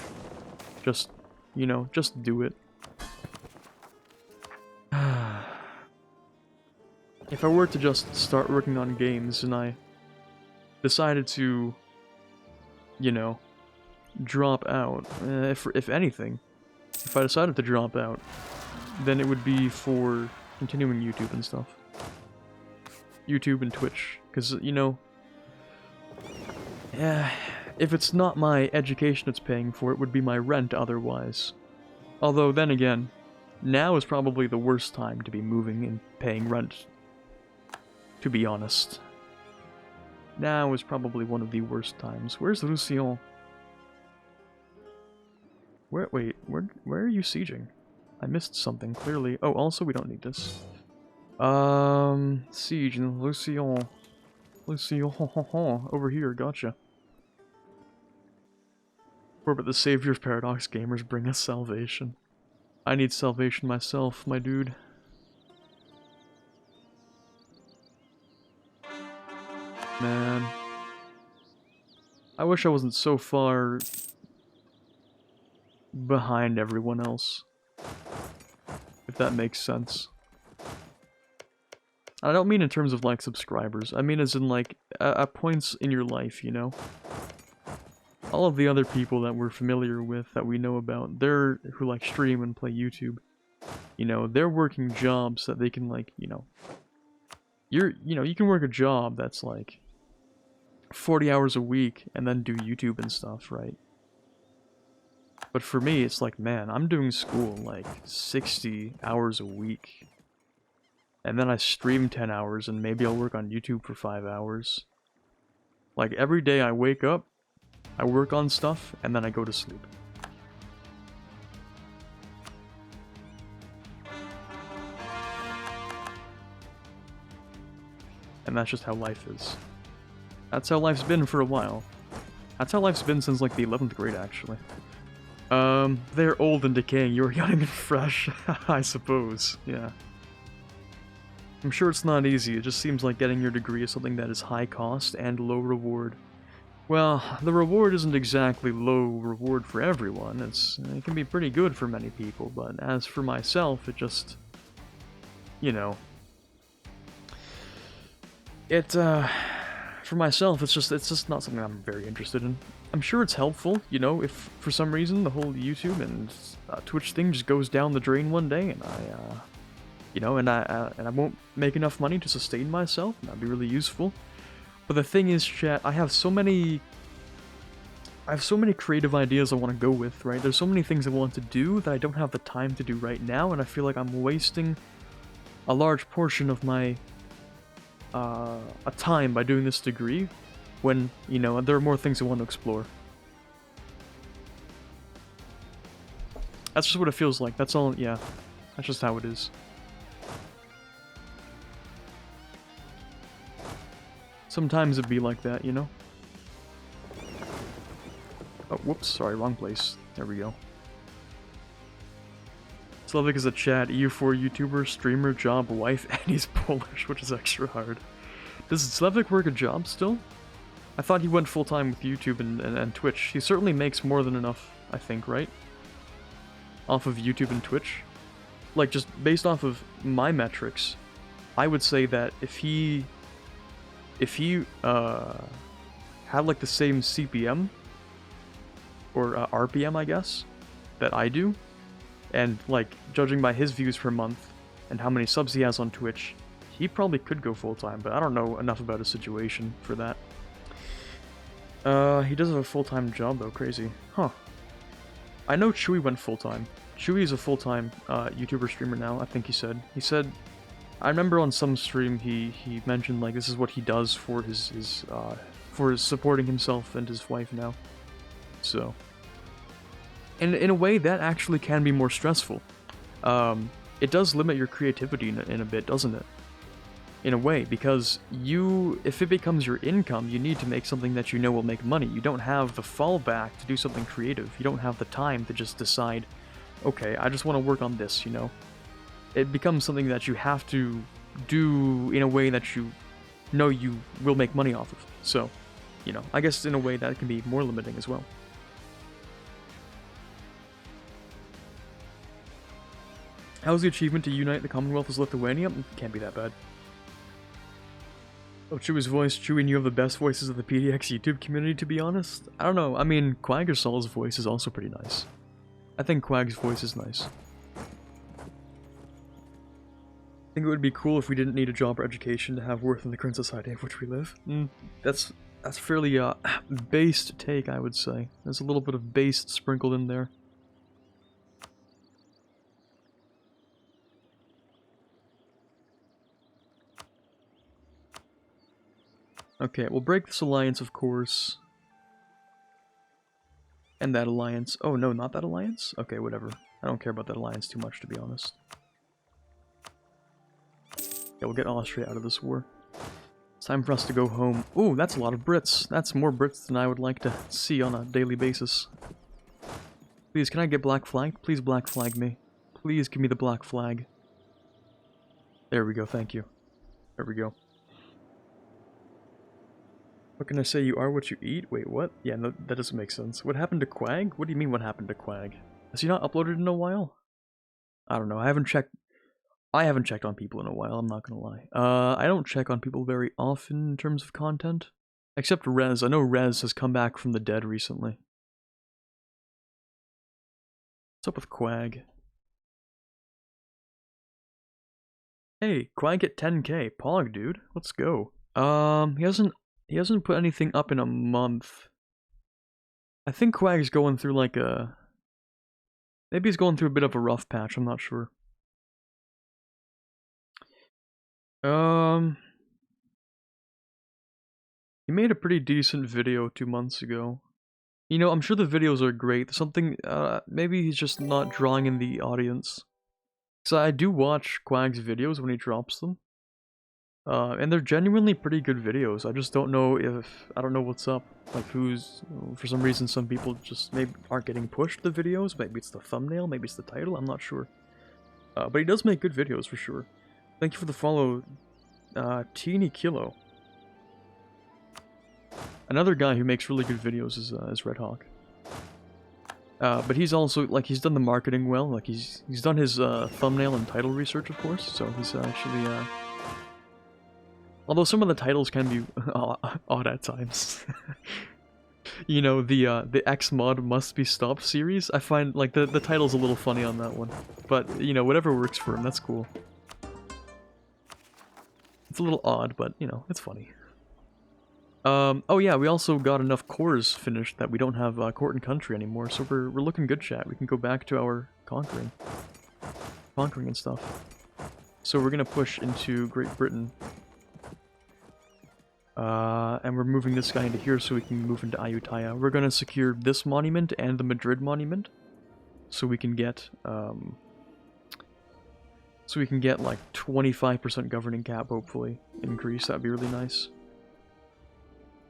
Just, you know, just do it. If I were to just start working on games and I decided to, you know, drop out, if anything, if I decided to drop out, then it would be for continuing YouTube and stuff. YouTube and Twitch, because, you know, if it's not my education it's paying for, it would be my rent otherwise. Although, then again, now is probably the worst time to be moving and paying rent, to be honest. Now is probably one of the worst times. Where's Lucien? Wait, where are you sieging? I missed something, clearly. Oh, also, we don't need this. Siege and Lucien. Lucien, over here, gotcha. Or but the savior of Paradox Gamers bring us salvation. I need salvation myself, my dude. Man. I wish I wasn't so far behind everyone else. If that makes sense. I don't mean in terms of, like, subscribers. I mean as in, like, at points in your life, you know? All of the other people that we're familiar with, that we know about, who, like, stream and play YouTube. You know, they're working jobs that they can, like, you know... you can work a job that's, like, 40 hours a week and then do YouTube and stuff, right? But for me, it's like, man, I'm doing school, like, 60 hours a week. And then I stream 10 hours, and maybe I'll work on YouTube for 5 hours. Like, every day I wake up, I work on stuff, and then I go to sleep. And that's just how life is. That's how life's been for a while. That's how life's been since, like, the 11th grade, actually. They're old and decaying, you're young and fresh, I suppose, yeah. I'm sure it's not easy, it just seems like getting your degree is something that is high cost and low reward. Well, the reward isn't exactly low reward for everyone, it can be pretty good for many people, but as for myself, it just... you know... for myself, it's just not something I'm very interested in. I'm sure it's helpful, you know, if for some reason the whole YouTube and Twitch thing just goes down the drain one day, and I won't make enough money to sustain myself, and that'd be really useful. But the thing is, chat, I have so many creative ideas I want to go with, right? There's so many things I want to do that I don't have the time to do right now, and I feel like I'm wasting a large portion of my time by doing this degree, when, you know, there are more things I want to explore. That's just what it feels like, that's all, yeah. That's just how it is. Sometimes it'd be like that, you know? Oh, whoops, sorry, wrong place. There we go. Slavic is a chat, EU4 YouTuber, streamer, job, wife, and he's Polish, which is extra hard. Does Slavic work a job still? I thought he went full-time with YouTube and Twitch. He certainly makes more than enough, I think, right? Off of YouTube and Twitch. Like, just based off of my metrics, I would say that if he had, like, the same CPM, or RPM, I guess, that I do, and, like, judging by his views per month, and how many subs he has on Twitch, he probably could go full-time, but I don't know enough about his situation for that. He does have a full-time job, though, crazy. Huh. I know Chewy went full-time. Chewy is a full-time, YouTuber streamer now, I think he said. He said, I remember on some stream he mentioned, like, this is what he does for his supporting himself and his wife now. So... and in a way, that actually can be more stressful. It does limit your creativity in a bit, doesn't it? In a way, because if it becomes your income, you need to make something that you know will make money. You don't have the fallback to do something creative. You don't have the time to just decide, okay, I just want to work on this, you know? It becomes something that you have to do in a way that you know you will make money off of. So, you know, I guess in a way that can be more limiting as well. How's the achievement to unite the Commonwealth as Lithuania? Can't be that bad. Oh, Chewy's voice. Chewy and you have the best voices of the PDX YouTube community, to be honest. I don't know, I mean, Quaggersol's voice is also pretty nice. I think Quag's voice is nice. I think it would be cool if we didn't need a job or education to have worth in the current society of which we live. That's fairly, based take, I would say. There's a little bit of based sprinkled in there. Okay, we'll break this alliance, of course. And that alliance. Oh, no, not that alliance? Okay, whatever. I don't care about that alliance too much, to be honest. Yeah, we'll get Austria out of this war. It's time for us to go home. Ooh, that's a lot of Brits. That's more Brits than I would like to see on a daily basis. Please, can I get black flagged? Please black flag me. Please give me the black flag. There we go, thank you. There we go. What can I say? You are what you eat? Wait, what? Yeah, no, that doesn't make sense. What happened to Quag? What do you mean what happened to Quag? Has he not uploaded in a while? I don't know, I haven't checked on people in a while, I'm not gonna lie. I don't check on people very often in terms of content. Except Rez. I know Rez has come back from the dead recently. What's up with Quag? Hey, Quag at 10k. Pog, dude. Let's go. He hasn't put anything up in a month. I think Quag's going through like a... Maybe he's going through a bit of a rough patch, I'm not sure. He made a pretty decent video 2 months ago. You know, I'm sure the videos are great. Something, maybe he's just not drawing in the audience. So I do watch Quag's videos when he drops them. And they're genuinely pretty good videos. I just don't know I don't know what's up. Like for some reason some people just maybe aren't getting pushed the videos. Maybe it's the thumbnail, maybe it's the title, I'm not sure. But he does make good videos for sure. Thank you for the follow, Teeny Kilo. Another guy who makes really good videos is Red Hawk. But he's also, like, he's done the marketing well. Like, he's done his thumbnail and title research, of course, so he's actually, although some of the titles can be odd at times. You know, the X-Mod Must Be Stopped series, I find, like, the title's a little funny on that one. But, you know, whatever works for him, that's cool. It's a little odd, but, you know, it's funny. Oh yeah, we also got enough cores finished that we don't have Court and Country anymore, so we're looking good, chat. We can go back to our conquering and stuff. So we're gonna push into Great Britain. And we're moving this guy into here so we can move into Ayutthaya. We're gonna secure this monument and the Madrid monument, so we can get like 25% governing cap, hopefully, in Greece. That'd be really nice.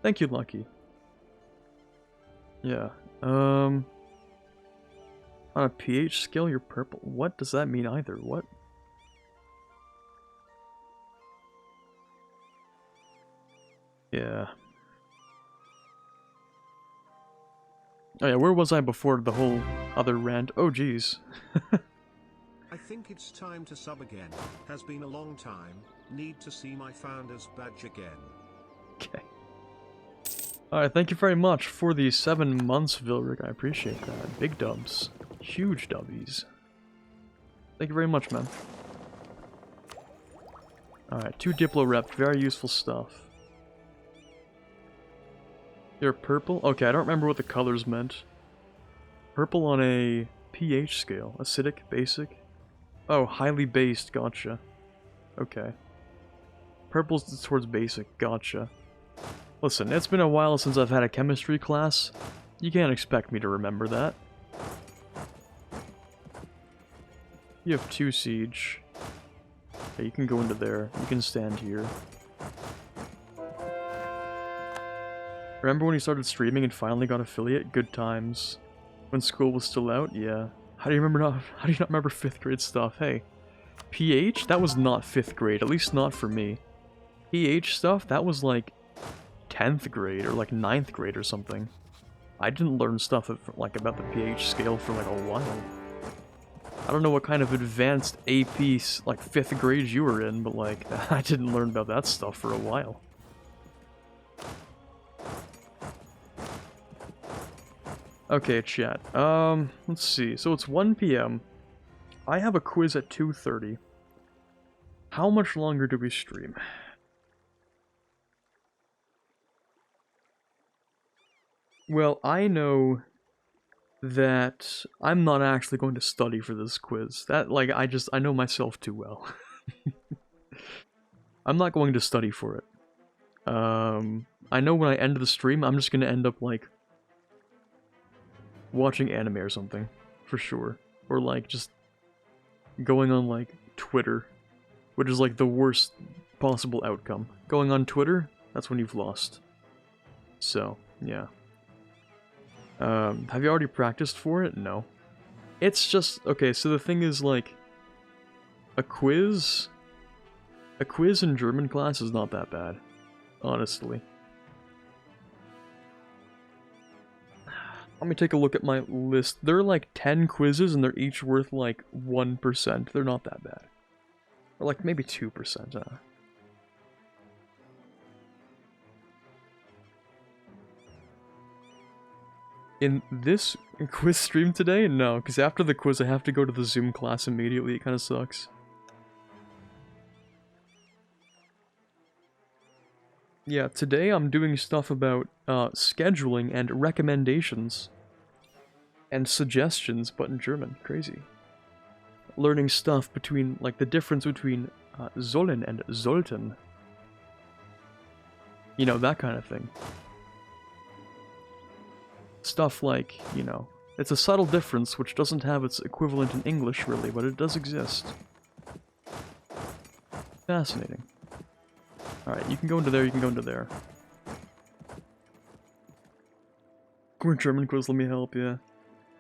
Thank you, Lucky. Yeah. On a pH scale, you're purple. What does that mean either? What? Yeah. Oh yeah, where was I before the whole other rant? Oh jeez. I think it's time to sub again. Has been a long time. Need to see my founder's badge again. Okay. Alright, thank you very much for the 7 months, Vilric. I appreciate that. Big dubs. Huge dubbies. Thank you very much, man. Alright, 2 Diplo rep. Very useful stuff. They're purple? Okay, I don't remember what the colors meant. Purple on a pH scale. Acidic, basic. Oh, highly based. Gotcha. Okay. Purple's towards basic. Gotcha. Listen, it's been a while since I've had a chemistry class. You can't expect me to remember that. You have 2 siege. Okay, you can go into there. You can stand here. Remember when you started streaming and finally got affiliate? Good times. When school was still out? Yeah. How do you not remember 5th grade stuff? Hey. PH? That was not 5th grade, at least not for me. PH stuff? That was like 10th grade or like 9th grade or something. I didn't learn stuff like about the pH scale for like a while. I don't know what kind of advanced AP like 5th grade you were in, but like I didn't learn about that stuff for a while. Okay, chat. Let's see. So it's 1 PM. I have a quiz at 2:30. How much longer do we stream? Well, I know that I'm not actually going to study for this quiz. That, like, I know myself too well. I'm not going to study for it. I know when I end the stream, I'm just gonna end up, like, watching anime or something, for sure. Or, like, just going on, like, Twitter, which is, like, the worst possible outcome. Going on Twitter, that's when you've lost. So, yeah. Have you already practiced for it? No. It's just, okay, so the thing is, like, a quiz in German class is not that bad, honestly. Let me take a look at my list. There are like 10 quizzes and they're each worth like 1%. They're not that bad. Or like maybe 2%. In this quiz stream today? No, because after the quiz I have to go to the Zoom class immediately. It kind of sucks. Yeah, today I'm doing stuff about scheduling and recommendations. And suggestions, but in German. Crazy. Learning stuff between, like, the difference between sollen and sollten. You know, that kind of thing. Stuff like, you know, it's a subtle difference which doesn't have its equivalent in English, really, but it does exist. Fascinating. Alright, you can go into there, you can go into there. More German quiz, let me help, yeah.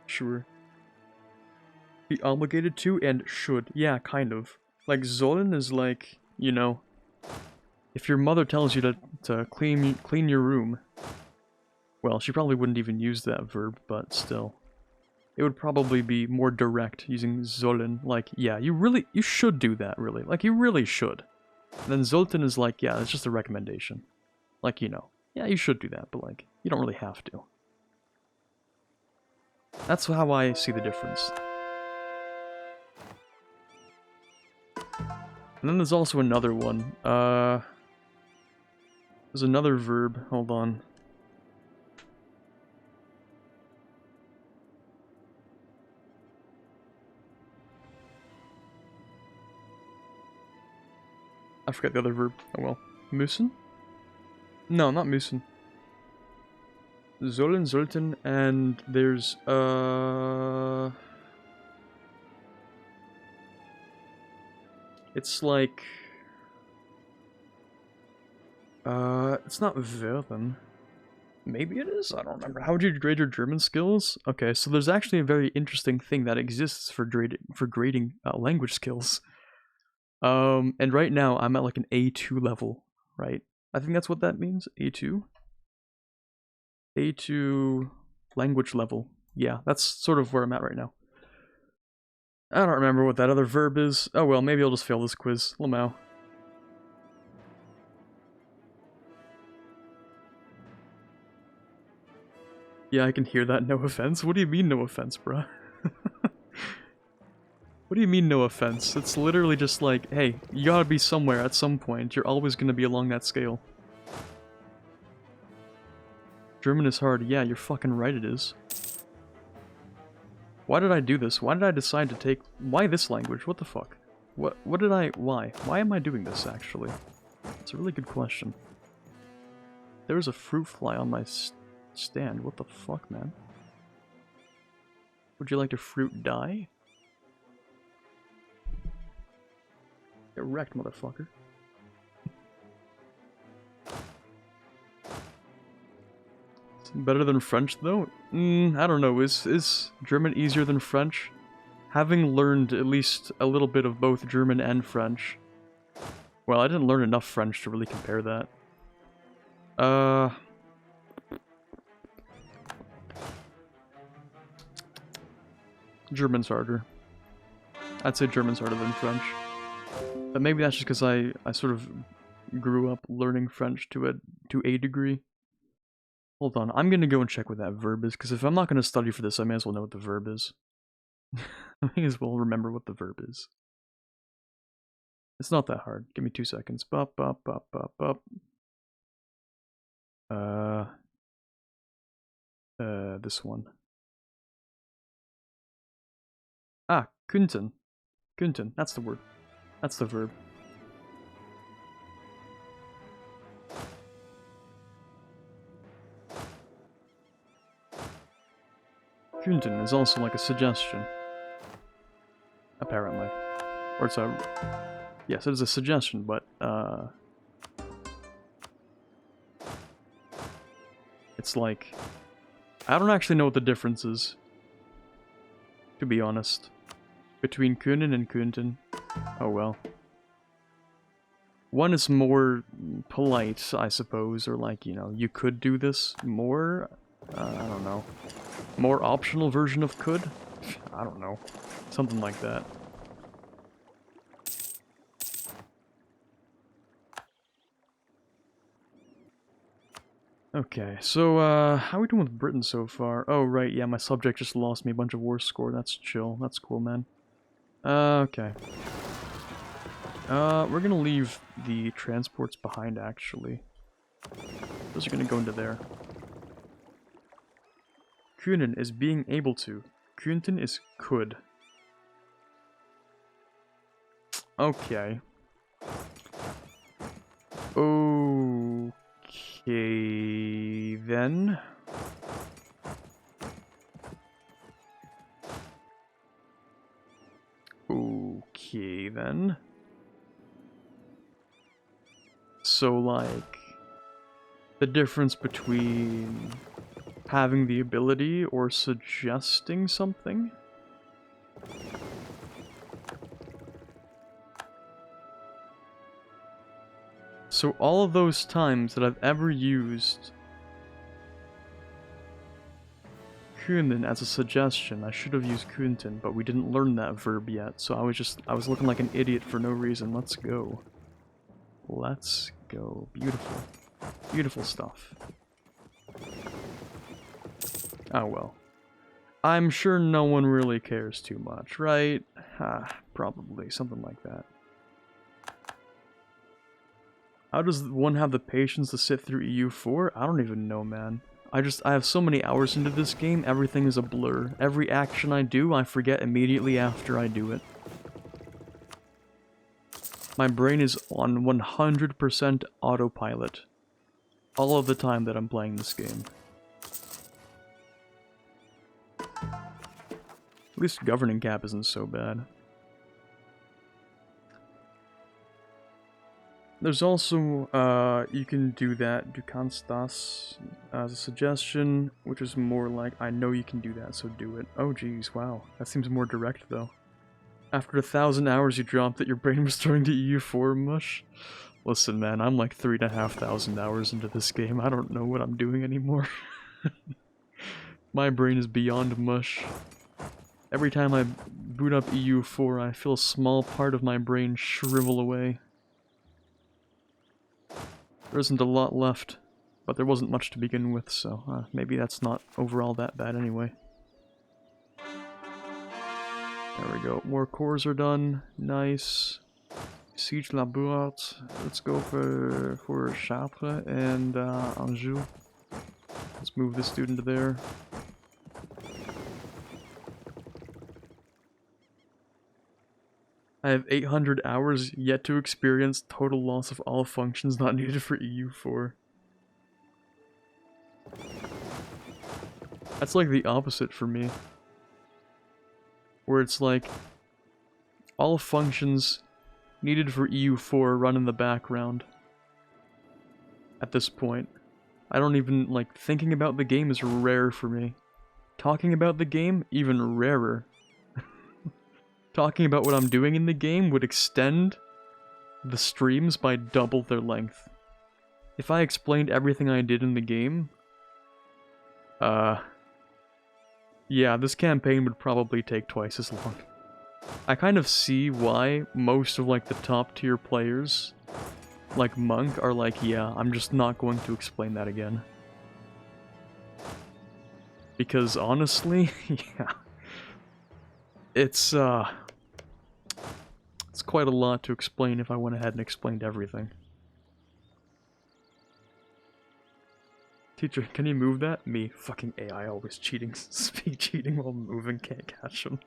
Sure. Be obligated to and should. Yeah, kind of. Like, sollen is like, you know, if your mother tells you to clean your room. Well, she probably wouldn't even use that verb, but still. It would probably be more direct using sollen. Like, yeah, you should do that, really. Like, you really should. And then sollten is like, yeah, it's just a recommendation. Like, you know, yeah, you should do that, but like, you don't really have to. That's how I see the difference. And then there's also another one. There's another verb. Hold on. I forgot the other verb. Oh well. Müssen? No, not müssen. Sollen, sollten, and there's, it's like... it's not werden. Maybe it is? I don't remember. How would you grade your German skills? Okay, so there's actually a very interesting thing that exists for grading language skills. And right now I'm at like an A2 level, right? I think that's what that means, A2? A2 language level. Yeah, that's sort of where I'm at right now. I don't remember what that other verb is. Oh well, maybe I'll just fail this quiz. Lamau. Yeah, I can hear that, no offense. What do you mean, no offense, bruh? What do you mean, no offense? It's literally just like, hey, you gotta be somewhere at some point. You're always gonna be along that scale. German is hard. Yeah, you're fucking right it is. Why did I do this? Why did I decide to take... Why this language? What the fuck? What did I... Why? Why am I doing this, actually? It's a really good question. There was a fruit fly on my stand. What the fuck, man? Would you like to fruit die? Get wrecked, motherfucker. It's better than French, though? I don't know. Is German easier than French? Having learned at least a little bit of both German and French. Well, I didn't learn enough French to really compare that. German's harder. I'd say German's harder than French. But maybe that's just because I sort of grew up learning French to a degree. Hold on, I'm gonna go and check what that verb is, because if I'm not gonna study for this, I may as well know what the verb is. I may as well remember what the verb is. It's not that hard. Give me 2 seconds. Bop, bop, bop, bop, bop. This one. Ah, könnten. Könnten, that's the word. That's the verb. Könnten is also like a suggestion. Apparently. Or it's a... Yes, it is a suggestion, but, it's like... I don't actually know what the difference is to be honest. Between Kunin and Kuntin. Oh well. One is more polite, I suppose, or like, you know, you could do this more. I don't know. More optional version of could? I don't know. Something like that. Okay, so, how are we doing with Britain so far? Oh, right, yeah, my subject just lost me a bunch of war score. That's chill. That's cool, man. Okay. We're gonna leave the transports behind, actually. Those are gonna go into there. Kunin is being able to. Kuntin is could. Okay. Okay, then. Okay, then. So, like, the difference between having the ability or suggesting something? So all of those times that I've ever used Kunin as a suggestion, I should have used Kuntin, but we didn't learn that verb yet, so I was looking like an idiot for no reason. Let's go. Let's go. Beautiful. Beautiful stuff. Oh well. I'm sure no one really cares too much, right? Probably. Something like that. How does one have the patience to sit through EU4? I don't even know, man. I have so many hours into this game, everything is a blur. Every action I do, I forget immediately after I do it. My brain is on 100% autopilot. All of the time that I'm playing this game. At least governing cap isn't so bad. There's also, you can do that, du kannst das, as a suggestion, which is more like, I know you can do that, so do it. Oh geez, wow. That seems more direct, though. After 1,000 hours you dropped that your brain was turning to EU4 mush? Listen, man, I'm like 3,500 hours into this game. I don't know what I'm doing anymore. My brain is beyond mush. Every time I boot up EU4, I feel a small part of my brain shrivel away. There isn't a lot left, but there wasn't much to begin with, so maybe that's not overall that bad anyway. There we go. More cores are done. Nice. Siege Labourt. Let's go for Chartres and Anjou. Let's move this dude into there. I have 800 hours yet to experience total loss of all functions not needed for EU4. That's like the opposite for me. Where it's like, all functions needed for EU4 run in the background. At this point. I don't even, like, thinking about the game is rare for me. Talking about the game, even rarer. Talking about what I'm doing in the game would extend the streams by double their length. If I explained everything I did in the game, yeah, this campaign would probably take twice as long. I kind of see why most of, like, the top tier players, like Monk, are like, yeah, I'm just not going to explain that again. Because honestly, yeah, it's quite a lot to explain if I went ahead and explained everything. Teacher, can you move that? Me, fucking AI, always cheating, speed cheating while moving, can't catch him.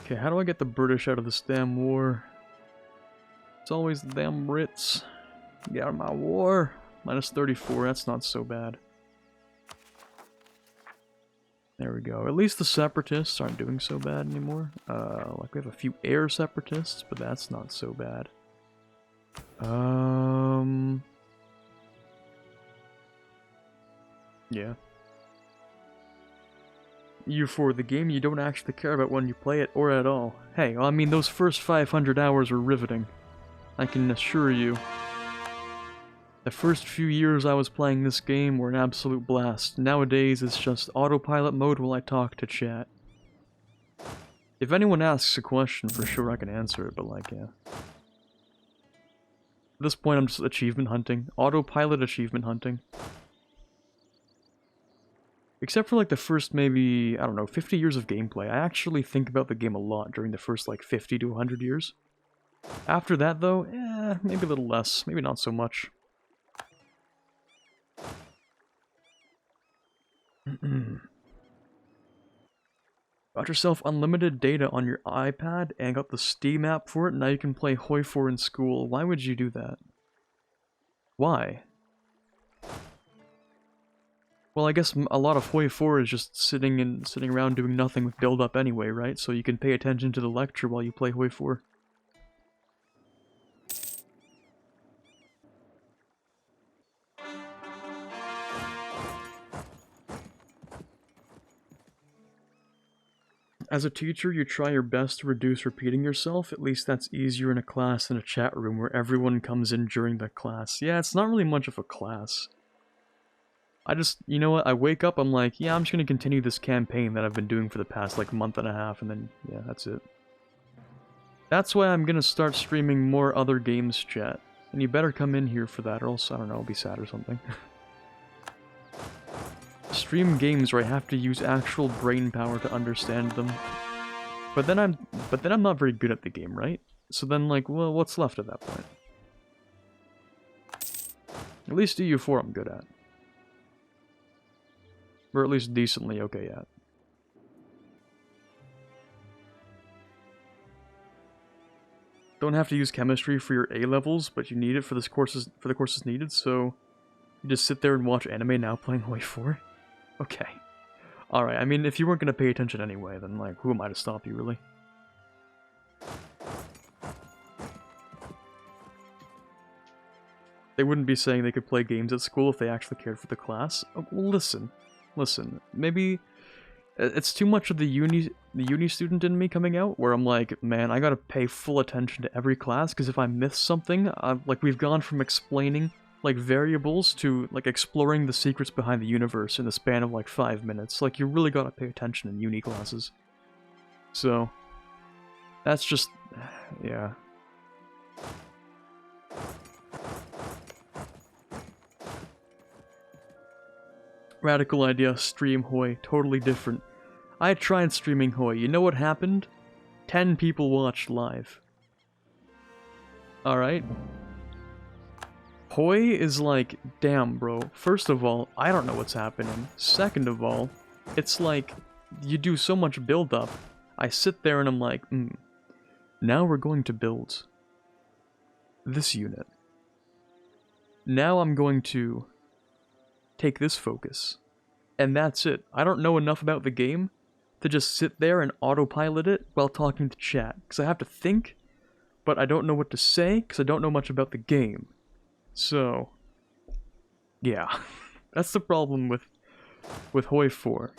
Okay, how do I get the British out of this damn war? It's always the damn Brits. Get out of my war. Minus 34, that's not so bad. There we go. At least the separatists aren't doing so bad anymore. Like we have a few air separatists, but that's not so bad. Yeah. U4, the game you don't actually care about when you play it, or at all. Hey, I mean, those first 500 hours were riveting. I can assure you. The first few years I was playing this game were an absolute blast. Nowadays, it's just autopilot mode while I talk to chat. If anyone asks a question, for sure I can answer it, but like, yeah. At this point, I'm just achievement hunting. Autopilot achievement hunting. Except for like the first maybe, I don't know, 50 years of gameplay, I actually think about the game a lot during the first like 50 to 100 years. After that though, maybe a little less, maybe not so much. Got yourself unlimited data on your iPad and got the Steam app for it, now you can play Hoi 4 in school. Why would you do that? Why? Well, I guess a lot of Hoi 4 is just sitting around doing nothing with build-up anyway, right? So you can pay attention to the lecture while you play Hoi 4. As a teacher, you try your best to reduce repeating yourself. At least that's easier in a class than a chat room where everyone comes in during the class. Yeah, it's not really much of a class. I just, you know what, I wake up, I'm like, yeah, I'm just gonna continue this campaign that I've been doing for the past, like, month and a half, and then, yeah, that's it. That's why I'm gonna start streaming more other games chat. And you better come in here for that, or else, I don't know, I'll be sad or something. Stream games where I have to use actual brain power to understand them. But then I'm not very good at the game, right? So then, like, well, what's left at that point? At least EU4 I'm good at. Or at least decently okay at. Don't have to use chemistry for your A-levels, but you need it for the courses needed, so you just sit there and watch anime now playing Hoi 4? Okay. Alright, I mean, if you weren't gonna pay attention anyway, then, like, who am I to stop you, really? They wouldn't be saying they could play games at school if they actually cared for the class. Oh, well, listen, maybe it's too much of the uni student in me coming out, where I'm like, man, I gotta pay full attention to every class, because if I miss something, like, we've gone from explaining, like, variables to, like, exploring the secrets behind the universe in the span of, like, 5 minutes. Like, you really gotta pay attention in uni classes. So, that's just, yeah. Radical idea, stream Hoi, totally different. I tried streaming Hoi, you know what happened? 10 people watched live. Alright. Hoi is like, damn bro, first of all, I don't know what's happening. Second of all, it's like, you do so much build up. I sit there and I'm like, now we're going to build this unit. Now I'm going to take this focus. And that's it. I don't know enough about the game to just sit there and autopilot it while talking to chat. Because I have to think, but I don't know what to say because I don't know much about the game. So, yeah. That's the problem with Hoi 4.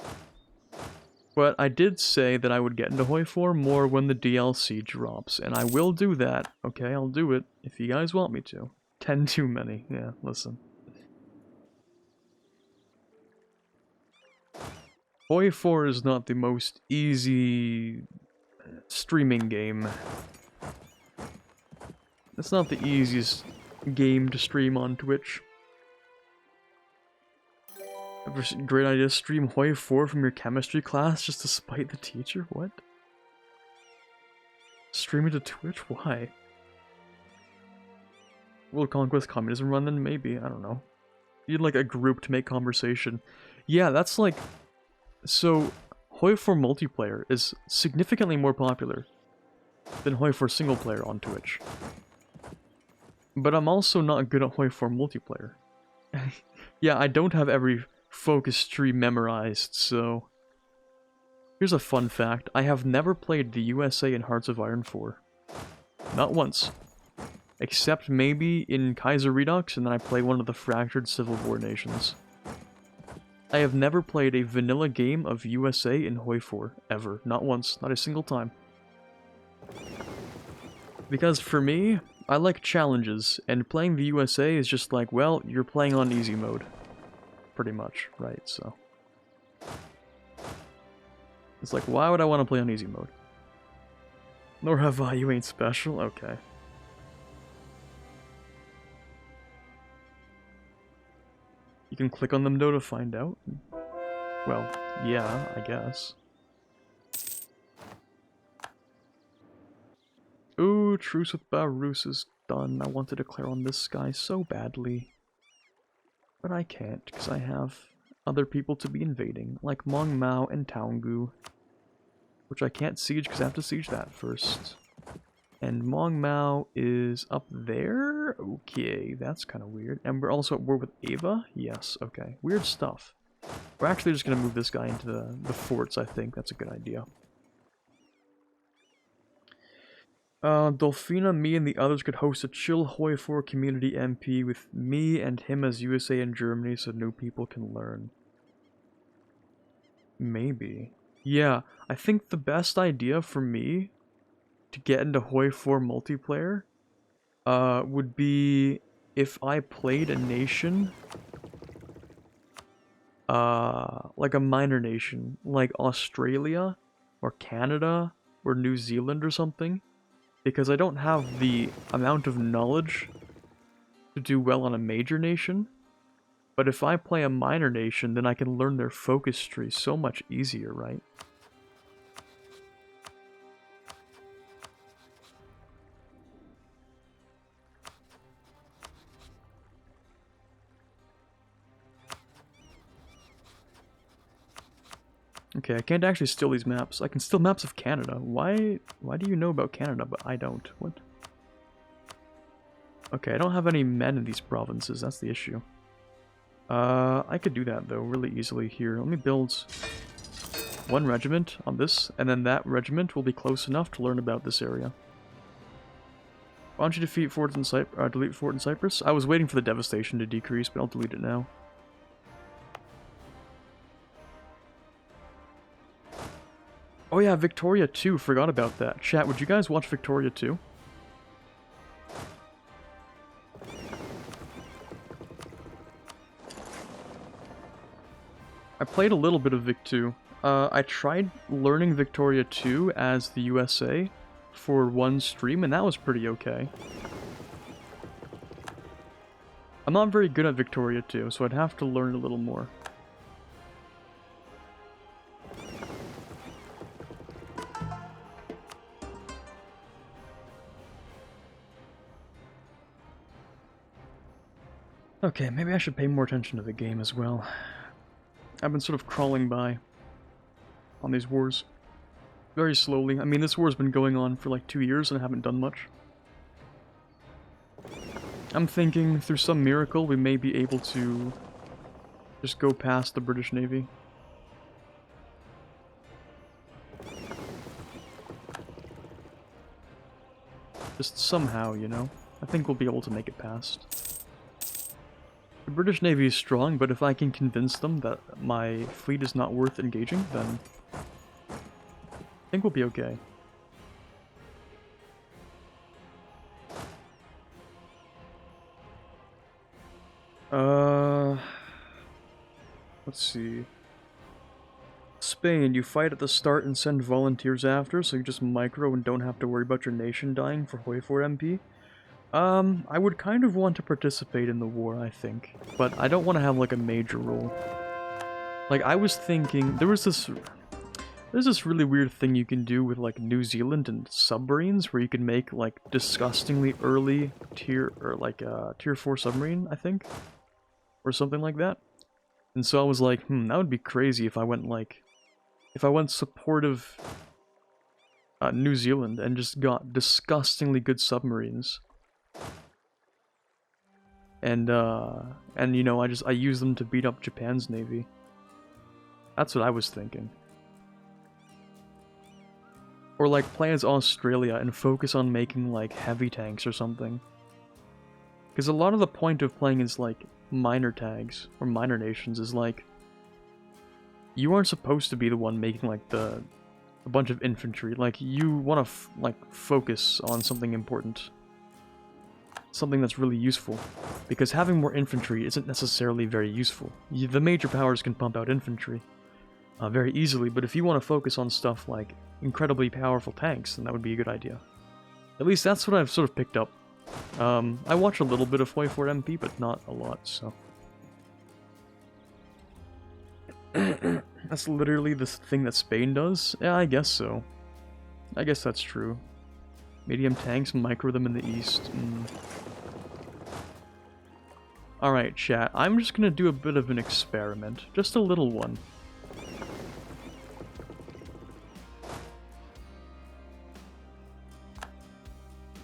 But I did say that I would get into Hoi 4 more when the DLC drops. And I will do that. Okay, I'll do it if you guys want me to. 10 too many. Yeah, listen. Hoi 4 is not the most easy streaming game. It's not the easiest game to stream on Twitch. Great idea, stream Hoi 4 from your chemistry class just to spite the teacher? What? Stream it to Twitch? Why? Will Conquest Communism run then? Maybe, I don't know. You'd like a group to make conversation. Yeah, that's like... So, Hoi 4 multiplayer is significantly more popular than Hoi 4 single player on Twitch. But I'm also not good at Hoi 4 multiplayer. Yeah, I don't have every focus tree memorized, so... Here's a fun fact. I have never played the USA in Hearts of Iron 4. Not once. Except maybe in Kaiser Redux, and then I play one of the fractured Civil War nations. I have never played a vanilla game of USA in Hoi 4, ever. Not once, not a single time. Because for me, I like challenges, and playing the USA is just like, well, you're playing on easy mode. Pretty much, right, so. It's like, why would I want to play on easy mode? Nor have I, you ain't special? Okay. You can click on them though to find out? Well, yeah, I guess. Ooh, truce with Belarus is done. I want to declare on this guy so badly. But I can't, because I have other people to be invading, like Mong Mao and Taungu. Which I can't siege because I have to siege that first. And Mong Mao is up there? Okay, that's kind of weird. And we're also at war with Ava? Yes, okay. Weird stuff. We're actually just going to move this guy into the forts, I think. That's a good idea. Dolphina, me, and the others could host a chill Hoi 4 community MP with me and him as USA and Germany so new people can learn. Maybe. Yeah, I think the best idea for me to get into Hoi 4 multiplayer would be if I played a nation, like a minor nation, like Australia or Canada or New Zealand or something, because I don't have the amount of knowledge to do well on a major nation. But if I play a minor nation, then I can learn their focus tree so much easier, right? Okay, I can't actually steal these maps. I can steal maps of Canada. Why do you know about Canada, but I don't? What? Okay, I don't have any men in these provinces. That's the issue. I could do that, though, really easily here. Let me build one regiment on this, and then that regiment will be close enough to learn about this area. Why don't you defeat forts in delete fort in Cyprus? I was waiting for the devastation to decrease, but I'll delete it now. Oh yeah, Victoria 2, forgot about that. Chat, would you guys watch Victoria 2? I played a little bit of Vic 2. I tried learning Victoria 2 as the USA for one stream, and that was pretty okay. I'm not very good at Victoria 2, so I'd have to learn a little more. Okay, maybe I should pay more attention to the game as well. I've been sort of crawling by on these wars very slowly. I mean, this war's been going on for like 2 years and I haven't done much. I'm thinking through some miracle we may be able to just go past the British Navy. Just somehow, you know? I think we'll be able to make it past. The British Navy is strong, but if I can convince them that my fleet is not worth engaging, then I think we'll be okay. Let's see. Spain, you fight at the start and send volunteers after, so you just micro and don't have to worry about your nation dying for Hoi 4 MP. I would kind of want to participate in the war, I think, but I don't want to have like a major role. Like, I was thinking, there's this really weird thing you can do with like New Zealand and submarines, where you can make like disgustingly early tier, or like tier 4 submarine, I think, or something like that. And so I was like, that would be crazy if I went supportive New Zealand and just got disgustingly good submarines. And you know, I use them to beat up Japan's navy. That's what I was thinking. Or like play as Australia and focus on making like heavy tanks or something. Because a lot of the point of playing as like minor tags or minor nations is like you aren't supposed to be the one making, like, a bunch of infantry. Like, you want to, like, focus on something important. Something that's really useful. Because having more infantry isn't necessarily very useful. The major powers can pump out infantry very easily, but if you want to focus on stuff like incredibly powerful tanks, then that would be a good idea. At least that's what I've sort of picked up. I watch a little bit of 44 MP, but not a lot, so... That's literally the thing that Spain does? Yeah, I guess so. I guess that's true. Medium tanks, micro them in the east. Alright, chat. I'm just gonna do a bit of an experiment. Just a little one.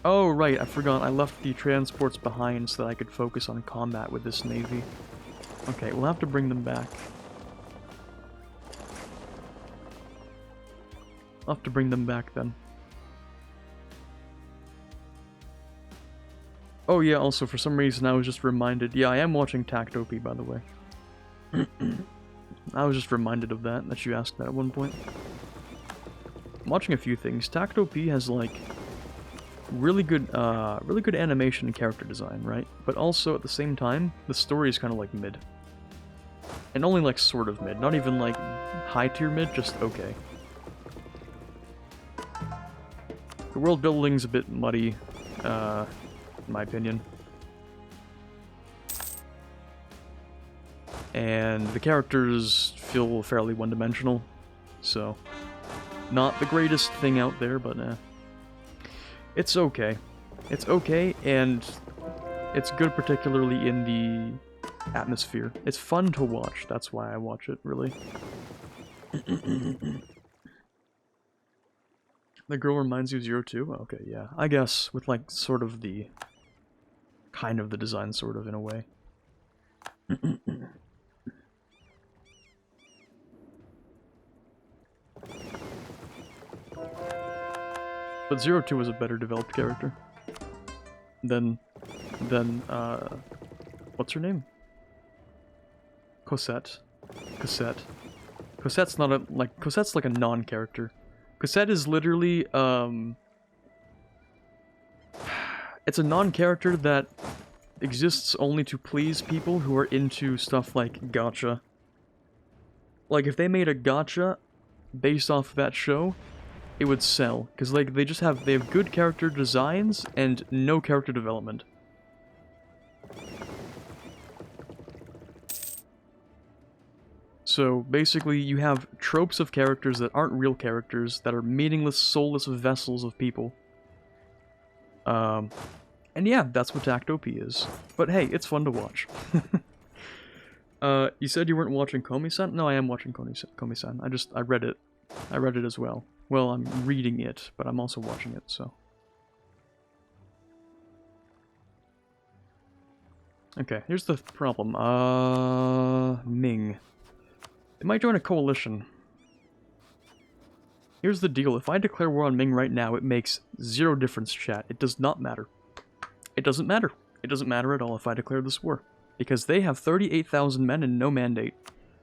Oh, right, I forgot. I left the transports behind so that I could focus on combat with this navy. Okay, we'll have to bring them back. I'll have to bring them back then. Oh yeah, also for some reason I was just reminded. Yeah, I am watching Tactopy, by the way. I was just reminded of that you asked that at one point. I'm watching a few things. Tactopy has like really good animation and character design, right? But also at the same time, the story is kind of like mid. And only like sort of mid, not even like high tier mid, just okay. The world building's a bit muddy, in my opinion. And the characters feel fairly one-dimensional, so not the greatest thing out there, but it's okay. It's okay, and it's good particularly in the atmosphere. It's fun to watch, that's why I watch it, really. The girl reminds you of Zero Two? Okay, yeah. I guess, with like, sort of the... kind of the design, sort of, in a way. But Zero Two was a better developed character. Than, what's her name? Cosette. Cosette. Cosette's not a, like, Cosette's like a non-character. Cosette is literally, it's a non-character that exists only to please people who are into stuff like gacha. Like, if they made a gacha based off of that show, it would sell. Because, like, they have good character designs and no character development. So, basically, you have tropes of characters that aren't real characters, that are meaningless, soulless vessels of people. And yeah, that's what Tactopy is. But hey, it's fun to watch. You said you weren't watching Komi-san? No, I am watching Komi-san. I read it. I read it as well. Well, I'm reading it, but I'm also watching it, so... Okay, here's the problem. Ming. They might join a coalition. Here's the deal. If I declare war on Ming right now, it makes zero difference, chat. It does not matter. It doesn't matter. It doesn't matter at all if I declare this war. Because they have 38,000 men and no mandate.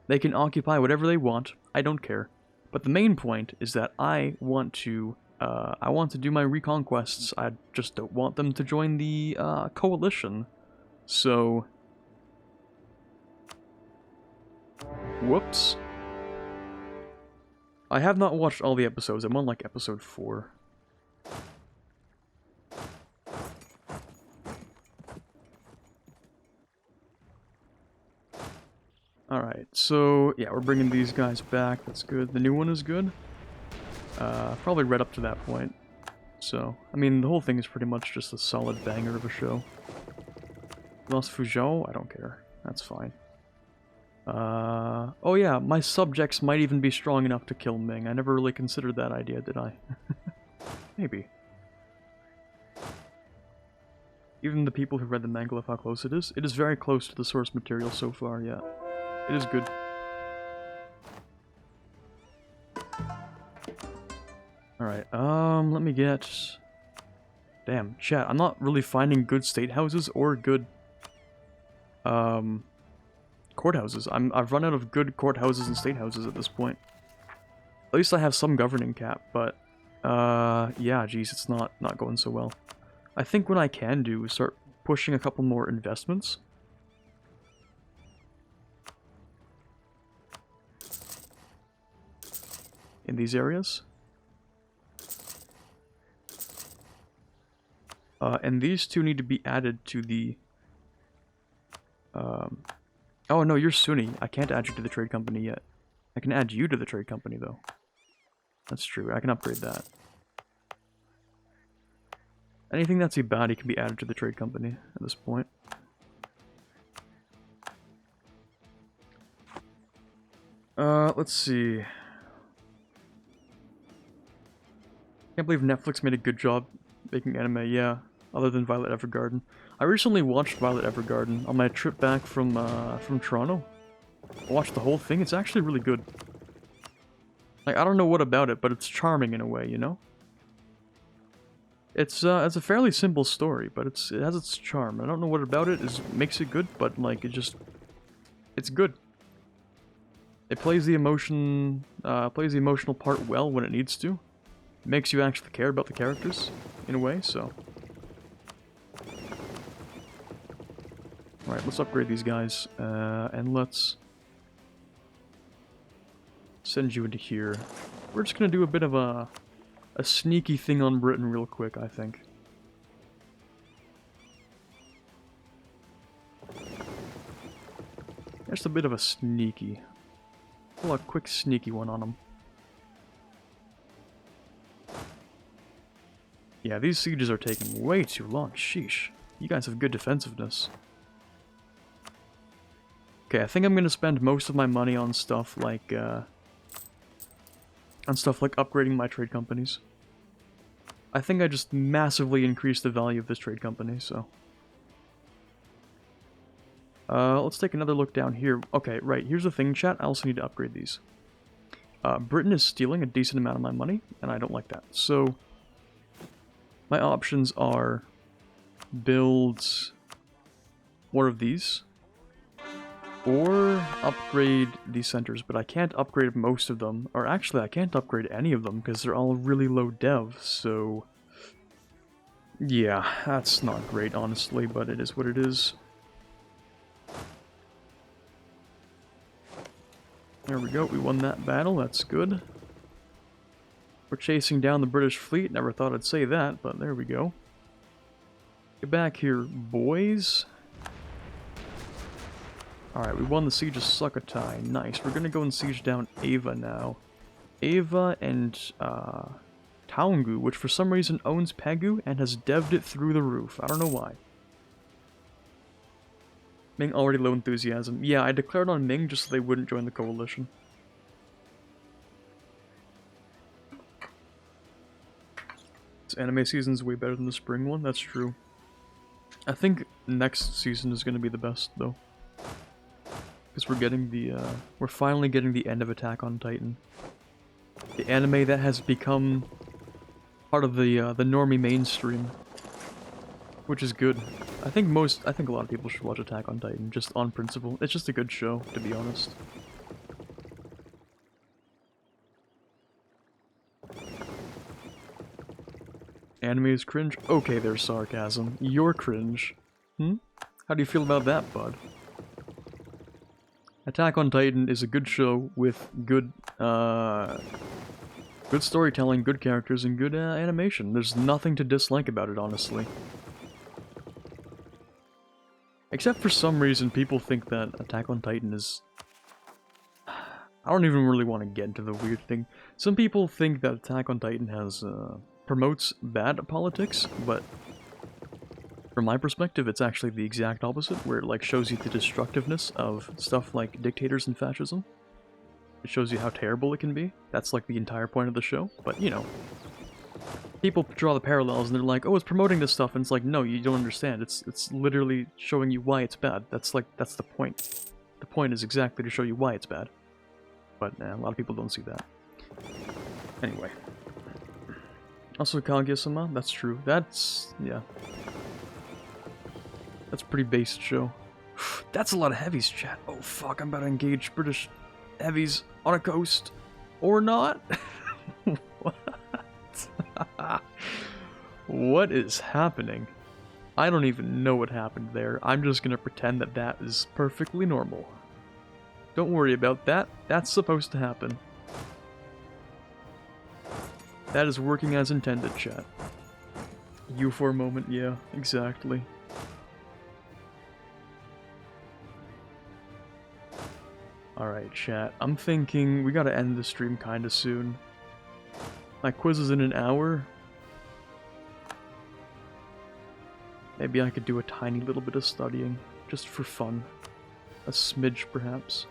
They can occupy whatever they want. I don't care. But the main point is that I want to do my reconquests. I just don't want them to join the coalition. So... Whoops. I have not watched all the episodes. I'm on like episode 4. Alright, so yeah, we're bringing these guys back. That's good. The new one is good. Probably right up to that point. So, I mean, the whole thing is pretty much just a solid banger of a show. Lost Fuzhou? I don't care. That's fine. Oh yeah, my subjects might even be strong enough to kill Ming. I never really considered that idea, did I? Maybe. Even the people who read the manga love how close it is. It is very close to the source material so far, yeah. It is good. Alright, let me get... Damn, chat, I'm not really finding good state houses or good, courthouses. I've run out of good courthouses and state houses at this point. At least I have some governing cap, but yeah, geez, it's not going so well. I think what I can do is start pushing a couple more investments. In these areas. And these two need to be added to the... Oh no, you're Sunni. I can't add you to the trade company yet. I can add you to the trade company though. That's true, I can upgrade that. Anything that's Ibadi can be added to the trade company at this point. Let's see. Can't believe Netflix made a good job making anime, yeah. Other than Violet Evergarden. I recently watched Violet Evergarden on my trip back from Toronto. I watched the whole thing, it's actually really good. Like, I don't know what about it, but it's charming in a way, you know? It's a fairly simple story, but it has its charm. I don't know what about it makes it good, but like, it's good. It plays the emotional part well when it needs to. It makes you actually care about the characters, in a way, so. Alright, let's upgrade these guys, and let's send you into here. We're just gonna do a bit of a sneaky thing on Britain real quick, I think. Just a bit of a sneaky. Pull a quick sneaky one on them. Yeah, these sieges are taking way too long. Sheesh. You guys have good defensiveness. Okay, I think I'm gonna spend most of my money on stuff like upgrading my trade companies. I think I just massively increased the value of this trade company, so. Let's take another look down here. Okay, right, here's the thing, chat. I also need to upgrade these. Britain is stealing a decent amount of my money, and I don't like that. So, my options are build one of these, or upgrade these centers, but I can't upgrade most of them. Or actually, I can't upgrade any of them because they're all really low dev, so... Yeah, that's not great, honestly, but it is what it is. There we go, we won that battle, that's good. We're chasing down the British fleet, never thought I'd say that, but there we go. Get back here, boys. Alright, we won the Siege of Sukhothai. Nice. We're gonna go and siege down Ava now. Ava and, Taungu, which for some reason owns Pegu and has devved it through the roof. I don't know why. Ming already low enthusiasm. Yeah, I declared on Ming just so they wouldn't join the coalition. This anime season's way better than the spring one, that's true. I think next season is gonna be the best, though. Because we're getting we're finally getting the end of Attack on Titan. The anime that has become part of the normie mainstream. Which is good. I think a lot of people should watch Attack on Titan, just on principle. It's just a good show, to be honest. Anime is cringe? Okay, there's sarcasm. You're cringe. Hmm? How do you feel about that, bud? Attack on Titan is a good show with good, good storytelling, good characters, and good animation. There's nothing to dislike about it, honestly. Except for some reason, people think that Attack on Titan is... I don't even really want to get into the weird thing. Some people think that Attack on Titan has, promotes bad politics, but... From my perspective, it's actually the exact opposite, where it like shows you the destructiveness of stuff like dictators and fascism. It shows you how terrible it can be. That's like the entire point of the show, but you know. People draw the parallels and they're like, oh, it's promoting this stuff, and it's like, no, you don't understand. It's literally showing you why it's bad. That's the point. The point is exactly to show you why it's bad. But a lot of people don't see that. Anyway. Also, Kaguya-sama, that's true. That's, yeah. That's a pretty based show. That's a lot of heavies, chat. Oh fuck, I'm about to engage British heavies on a coast. Or not? What? What is happening? I don't even know what happened there. I'm just gonna pretend that that is perfectly normal. Don't worry about that. That's supposed to happen. That is working as intended, chat. You for a moment, yeah, exactly. Alright, chat. I'm thinking we gotta end the stream kinda soon. My quiz is in an hour. Maybe I could do a tiny little bit of studying, just for fun. A smidge, perhaps.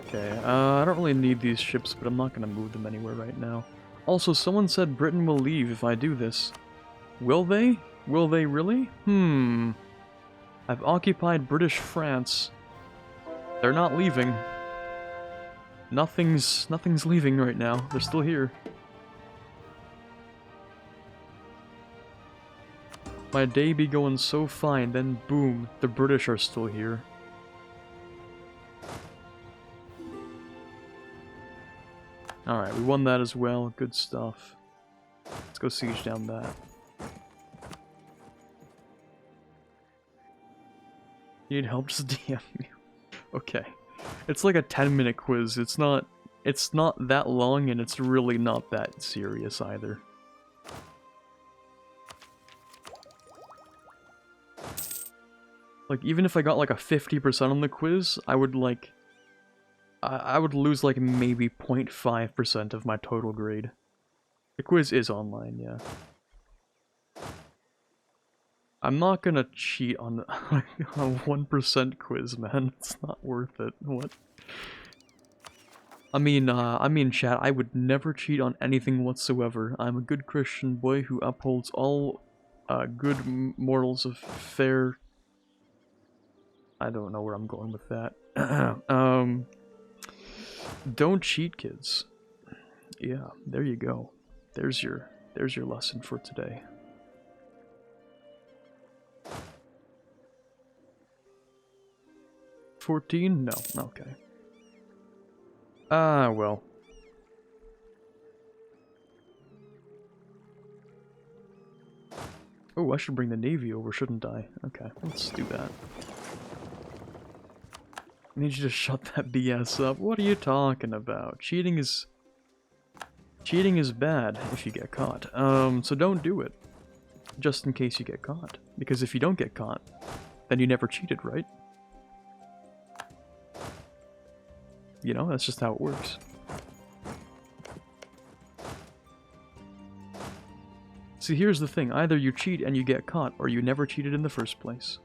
Okay, I don't really need these ships, but I'm not gonna move them anywhere right now. Also, someone said Britain will leave if I do this. Will they? Will they really? I've occupied British France. They're not leaving. Nothing's leaving right now. They're still here. My day be going so fine, then boom, the British are still here. Alright, we won that as well. Good stuff. Let's go siege down that. You need help? Just DM me. Okay. It's like a 10-minute quiz. It's not that long, and it's really not that serious either. Like, even if I got like a 50% on the quiz, I would like... I would lose like maybe 0.5% of my total grade. The quiz is online, yeah. I'm not gonna cheat on a 1% quiz, man. It's not worth it. What? I mean, chat, I would never cheat on anything whatsoever. I'm a good Christian boy who upholds all good morals of fair... I don't know where I'm going with that. Don't cheat, kids. Yeah, there you go. There's your lesson for today. $14? No. Okay. Ah, well. Oh, I should bring the Navy over, shouldn't I? Okay, let's do that. I need you to shut that BS up. What are you talking about? Cheating is bad if you get caught. So don't do it. Just in case you get caught. Because if you don't get caught, then you never cheated, right? You know, that's just how it works. See, here's the thing. Either you cheat and you get caught, or you never cheated in the first place.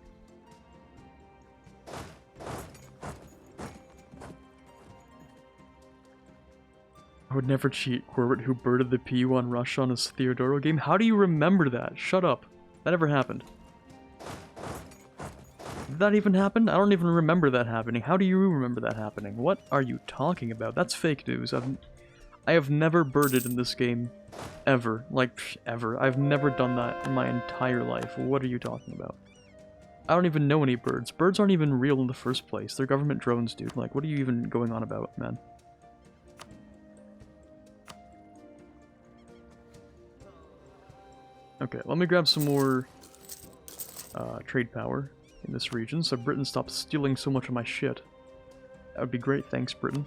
I would never cheat. Corbett, who birded the PU on Russia on his Theodoro game. How do you remember that? Shut up. That never happened. Did that even happen? I don't even remember that happening. How do you remember that happening? What are you talking about? That's fake news. I have never birded in this game. Ever. Like, ever. I've never done that in my entire life. What are you talking about? I don't even know any birds. Birds aren't even real in the first place. They're government drones, dude. Like, what are you even going on about, man? Okay, let me grab some more trade power in this region so Britain stops stealing so much of my shit. That would be great, thanks Britain.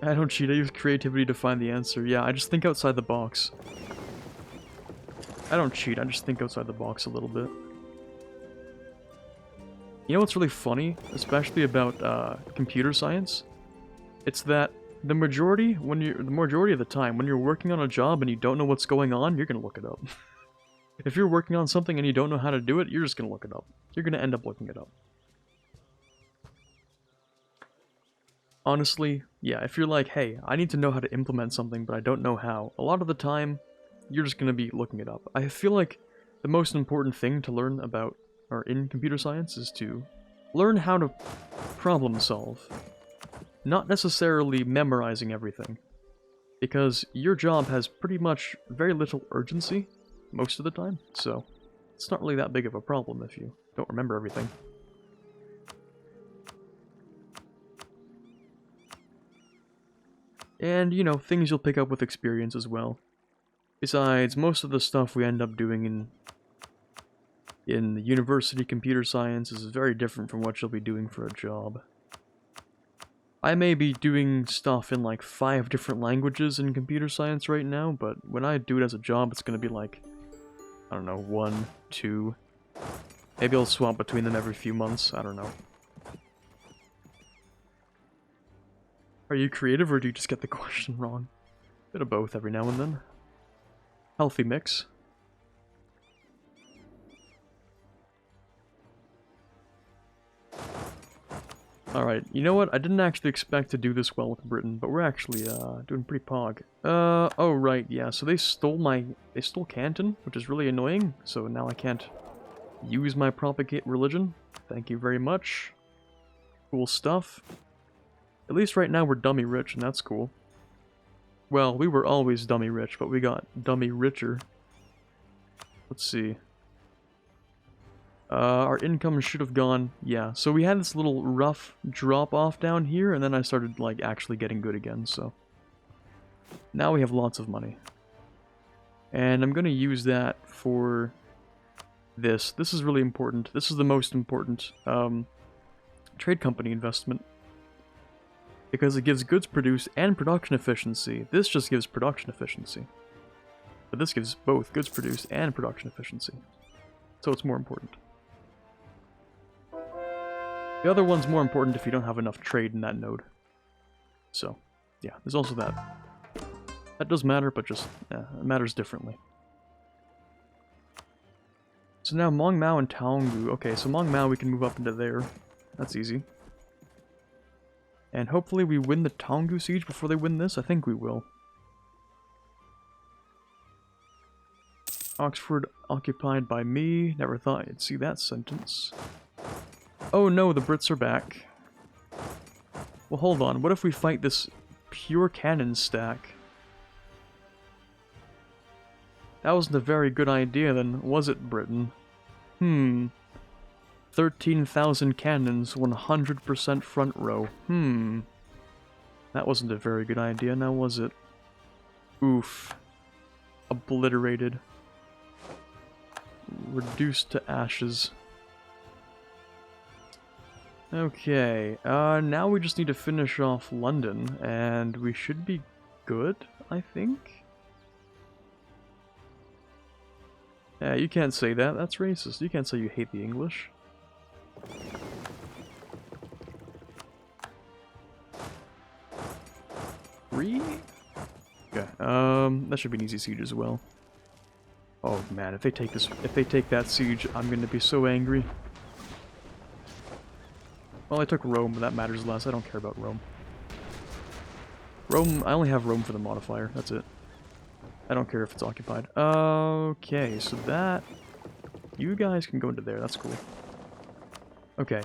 I don't cheat, I use creativity to find the answer. Yeah, I just think outside the box. I don't cheat, I just think outside the box a little bit. You know what's really funny, especially about computer science? It's that the majority of the time, when you're working on a job and you don't know what's going on, you're gonna look it up. If you're working on something and you don't know how to do it, you're just gonna look it up. You're gonna end up looking it up. Honestly, yeah, if you're like, hey, I need to know how to implement something, but I don't know how, a lot of the time, you're just gonna be looking it up. I feel like the most important thing to learn about, or in computer science, is to learn how to problem solve. Not necessarily memorizing everything, because your job has pretty much very little urgency, most of the time, so it's not really that big of a problem if you don't remember everything. And, you know, things you'll pick up with experience as well. Besides, most of the stuff we end up doing in the university computer science is very different from what you'll be doing for a job. I may be doing stuff in like 5 different languages in computer science right now, but when I do it as a job, it's gonna be like, I don't know, 1, 2. Maybe I'll swap between them every few months, I don't know. Are you creative, or do you just get the question wrong? Bit of both every now and then. Healthy mix. Alright, you know what? I didn't actually expect to do this well with Britain, but we're actually, doing pretty pog. Oh right, yeah, so they stole Canton, which is really annoying, so now I can't use my propagate religion. Thank you very much. Cool stuff. At least right now we're dummy rich, and that's cool. Well, we were always dummy rich, but we got dummy richer. Let's see. Our income should have gone... Yeah, so we had this little rough drop-off down here, and then I started, like, actually getting good again, so... Now we have lots of money. And I'm gonna use that for... this. This is really important. This is the most important, trade company investment. Because it gives goods produced and production efficiency. This just gives production efficiency. But this gives both goods produced and production efficiency. So it's more important. The other one's more important if you don't have enough trade in that node. So, yeah, there's also that. That does matter, but just, it matters differently. So now Mong Mao and Taongu. Okay, so Mong Mao we can move up into there. That's easy. And hopefully we win the Taongu siege before they win this. I think we will. Oxford occupied by me. Never thought I'd see that sentence. Oh no, the Brits are back. Well, hold on. What if we fight this pure cannon stack? That wasn't a very good idea then, was it, Britain? 13,000 cannons, 100% front row. That wasn't a very good idea, now was it? Oof. Obliterated. Reduced to ashes. Okay, now we just need to finish off London, and we should be good, I think? Yeah, you can't say that, that's racist. You can't say you hate the English. Three? Okay, that should be an easy siege as well. Oh man, if they take that siege, I'm gonna be so angry. Well, I took Rome, but that matters less. I don't care about Rome. Rome, I only have Rome for the modifier, that's it. I don't care if it's occupied. Okay, so that... You guys can go into there, that's cool. Okay,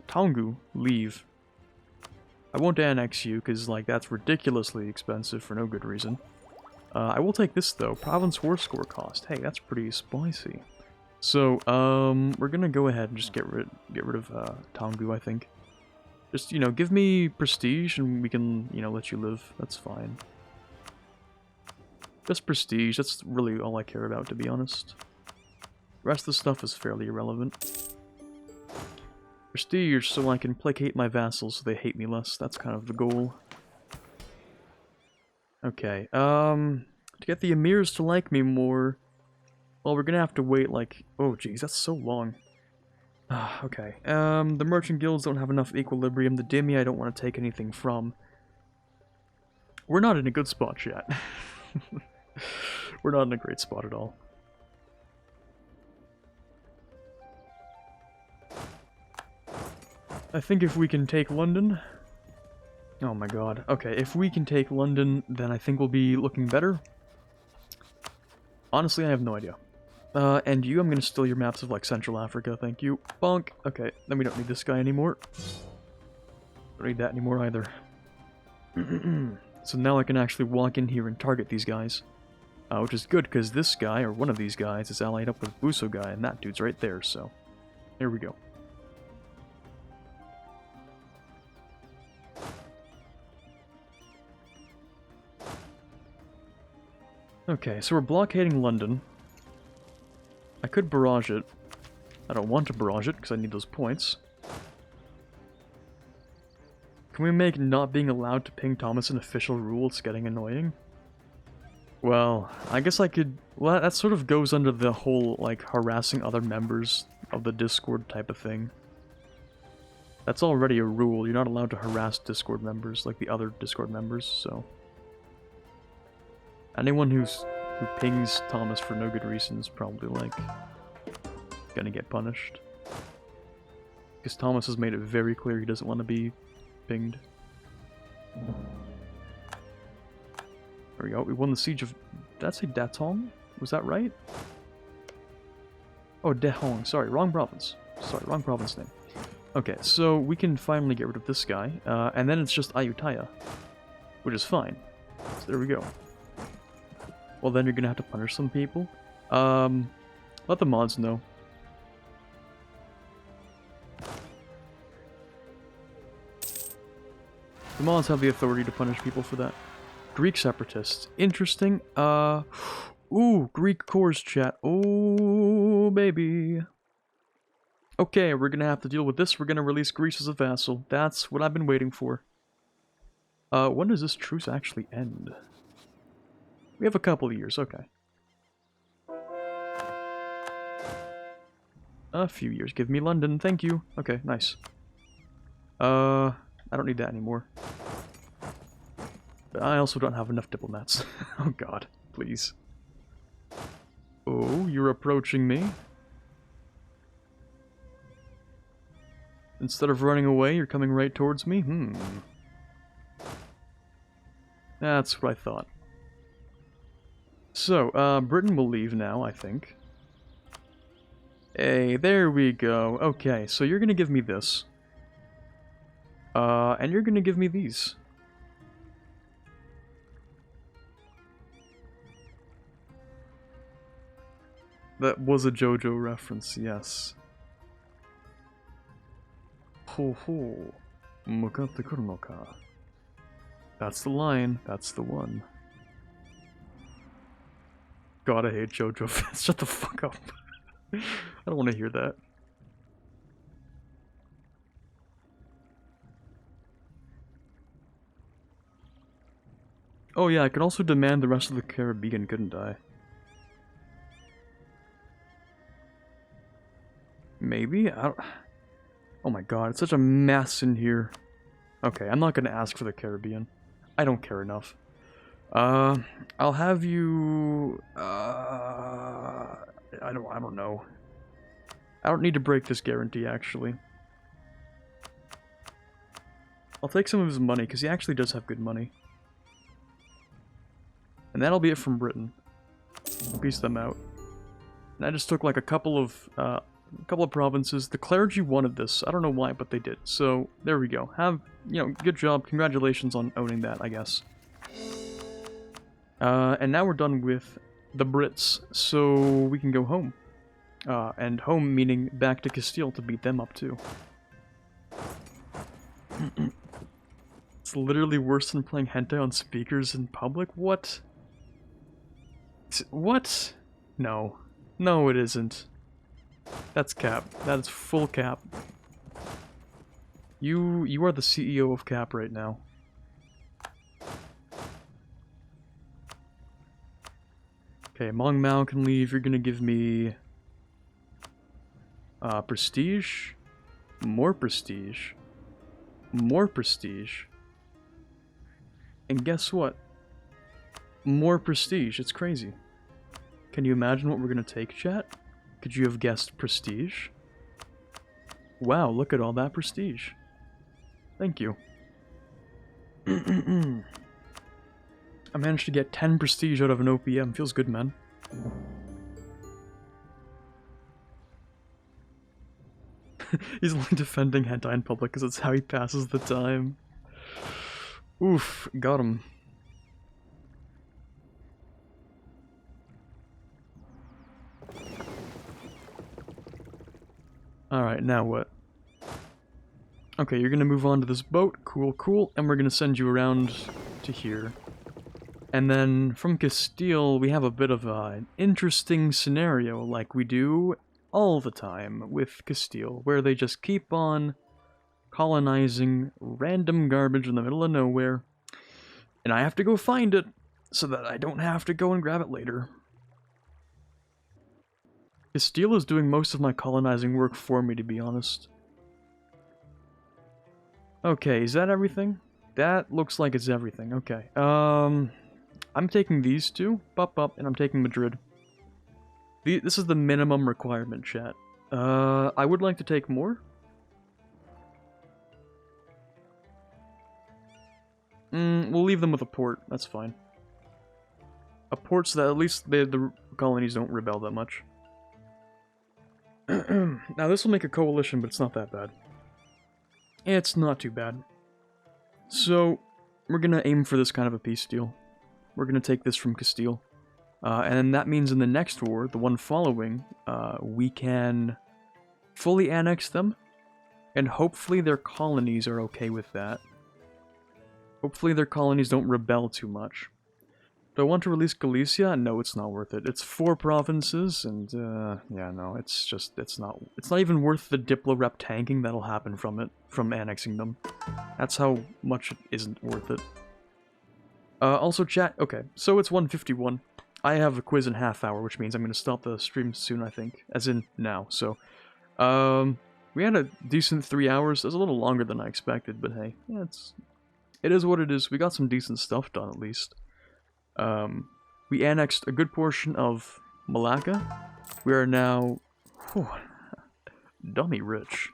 Taongu, leave. I won't annex you, because, like, that's ridiculously expensive for no good reason. I will take this, though. Province war score cost. Hey, that's pretty spicy. So, we're gonna go ahead and just get rid of, Taongu, I think. Just, you know, give me prestige, and we can, you know, let you live. That's fine. Just prestige, that's really all I care about, to be honest. The rest of the stuff is fairly irrelevant. Prestige, so I can placate my vassals so they hate me less. That's kind of the goal. Okay, to get the emirs to like me more... Well, we're gonna have to wait, like... Oh, geez, that's so long. Okay, the merchant guilds don't have enough equilibrium. The Demi I don't want to take anything from. We're not in a good spot yet. We're not in a great spot at all. I think if we can take London... Oh my god. Okay, if we can take London, then I think we'll be looking better. Honestly, I have no idea. And you, I'm gonna steal your maps of, like, Central Africa, thank you. Bonk! Okay, then we don't need this guy anymore. Don't need that anymore either. So now I can actually walk in here and target these guys. Which is good, because this guy, or one of these guys, is allied up with Buso guy, and that dude's right there, so... Here we go. Okay, so we're blockading London. I could barrage it. I don't want to barrage it, because I need those points. Can we make not being allowed to ping Thomas an official rule? It's getting annoying. Well, I guess I could... Well, that sort of goes under the whole, like, harassing other members of the Discord type of thing. That's already a rule. You're not allowed to harass Discord members, like the other Discord members, so... Anyone who pings Thomas for no good reason is probably, like, gonna get punished. Because Thomas has made it very clear he doesn't want to be pinged. There we go. We won the siege of... Did I say Datong? Was that right? Oh, Dehong. Sorry, wrong province. Sorry, wrong province name. Okay, so we can finally get rid of this guy, and then it's just Ayutthaya, which is fine. So there we go. Well, then you're gonna have to punish some people. Let the mods know. The mods have the authority to punish people for that. Greek separatists. Interesting. Ooh, Greek cores chat. Oh, baby. Okay, we're gonna have to deal with this. We're gonna release Greece as a vassal. That's what I've been waiting for. When does this truce actually end? We have a couple of years, okay. A few years. Give me London, thank you. Okay, nice. I don't need that anymore. But I also don't have enough diplomats. Oh god, please. Oh, you're approaching me? Instead of running away, you're coming right towards me? That's what I thought. So, Britain will leave now, I think. Hey, there we go. Okay, so you're gonna give me this. And you're gonna give me these. That was a JoJo reference, yes. Ho ho. Mukatte kuru ka. That's the line, that's the one. God, I hate JoJo fans. Shut the fuck up. I don't want to hear that. Oh yeah, I could also demand the rest of the Caribbean, couldn't I? Maybe? I don't... Oh my god, it's such a mess in here. Okay, I'm not gonna ask for the Caribbean. I don't care enough. I'll have you... I don't know. I don't need to break this guarantee, actually. I'll take some of his money, because he actually does have good money. And that'll be it from Britain. Piece them out. And I just took like a couple of provinces. The clergy wanted this. I don't know why, but they did. So, there we go. Good job. Congratulations on owning that, I guess. And now we're done with the Brits, so we can go home. And home meaning back to Castile to beat them up too. It's literally worse than playing hentai on speakers in public? What? What? No. No, it isn't. That's cap. That is full cap. You are the CEO of cap right now. Okay, Mong Mao can leave. You're gonna give me... prestige? More prestige. More prestige. And guess what? More prestige. It's crazy. Can you imagine what we're gonna take, chat? Could you have guessed prestige? Wow, look at all that prestige. Thank you. I managed to get 10 prestige out of an OPM. Feels good, man. He's only defending hentai in public because it's how he passes the time. Oof, got him. Alright, now what? Okay, you're gonna move on to this boat. Cool, cool. And we're gonna send you around to here. And then from Castile, we have a bit of an interesting scenario like we do all the time with Castile, where they just keep on colonizing random garbage in the middle of nowhere. And I have to go find it so that I don't have to go and grab it later. Castile is doing most of my colonizing work for me, to be honest. Okay, is that everything? That looks like it's everything. Okay. I'm taking these two, and I'm taking Madrid. This is the minimum requirement, chat. I would like to take more. We'll leave them with a port. That's fine. A port so that at least the colonies don't rebel that much. Now this will make a coalition, but it's not that bad. It's not too bad. So, we're gonna aim for this kind of a peace deal. We're gonna take this from Castile. And that means in the next war, the one following, we can fully annex them, and hopefully their colonies are okay with that. Hopefully their colonies don't rebel too much. Do I want to release Galicia? No, it's not worth it. It's 4 provinces, and, yeah, no, it's not even worth the Diplo-Rep tanking that'll happen from it, from annexing them. That's how much it isn't worth it. Also chat, okay, so it's 1:51. I have a quiz in half hour, which means I'm gonna stop the stream soon, I think. As in, now, so. We had a decent 3 hours. It was a little longer than I expected, but hey, yeah, it is what it is. We got some decent stuff done, at least. We annexed a good portion of Malacca. We are now, whew, dummy rich.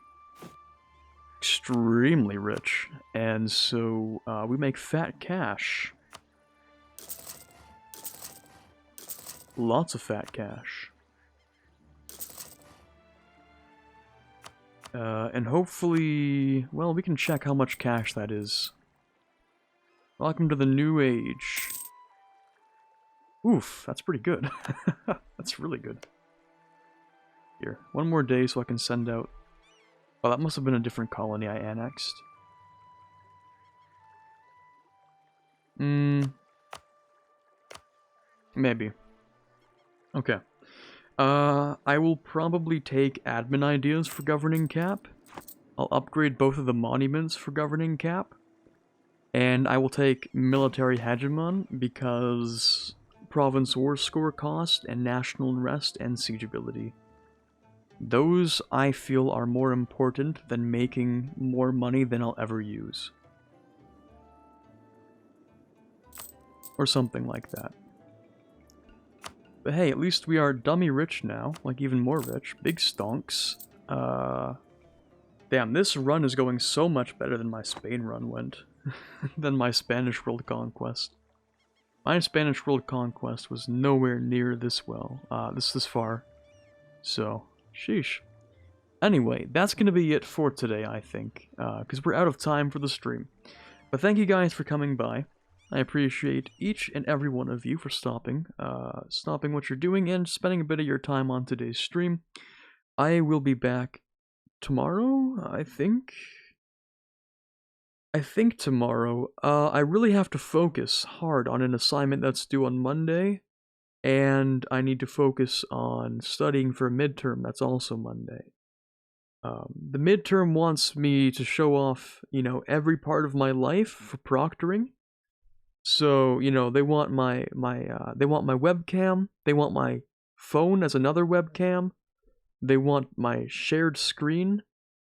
Extremely rich. And so, we make fat cash. Lots of fat cash. And hopefully, well, we can check how much cash that is. Welcome to the new age. Oof, that's pretty good. That's really good. Here, one more day so I can send out... Oh, that must have been a different colony I annexed. Maybe. Okay. I will probably take admin ideas for governing cap. I'll upgrade both of the monuments for governing cap. And I will take military hegemon because province war score cost and national unrest and siegeability. Those, I feel, are more important than making more money than I'll ever use. Or something like that. But hey, at least we are dummy rich now, like even more rich. Big stonks. Damn, this run is going so much better than my Spain run went. Than my Spanish world conquest. My Spanish world conquest was nowhere near this well, this far. So, sheesh. Anyway, that's gonna be it for today, I think, because we're out of time for the stream. But thank you guys for coming by. I appreciate each and every one of you for stopping what you're doing and spending a bit of your time on today's stream. I will be back tomorrow, I think. Tomorrow. I really have to focus hard on an assignment that's due on Monday, and I need to focus on studying for a midterm that's also Monday. The midterm wants me to show off, you know, every part of my life for proctoring. So, you know, they want my webcam, they want my phone as another webcam, they want my shared screen,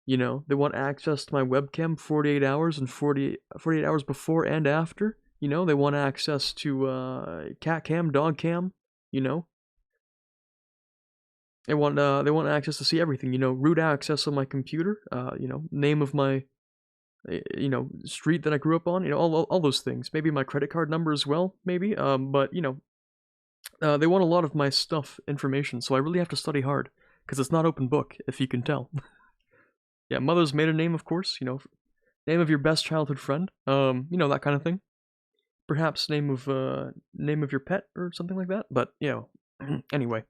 you know, they want access to my webcam 48 hours and 48 hours before and after, you know, they want access to cat cam, dog cam, you know. They want access to see everything, you know, root access on my computer, you know, name of my you know, street that I grew up on, you know, all those things. Maybe my credit card number as well, maybe. But you know, they want a lot of my stuff, information, so I really have to study hard because it's not open book, if you can tell. Yeah, mother's maiden name, of course. You know, name of your best childhood friend. You know, that kind of thing. Perhaps name of your pet or something like that. But you know, anyway,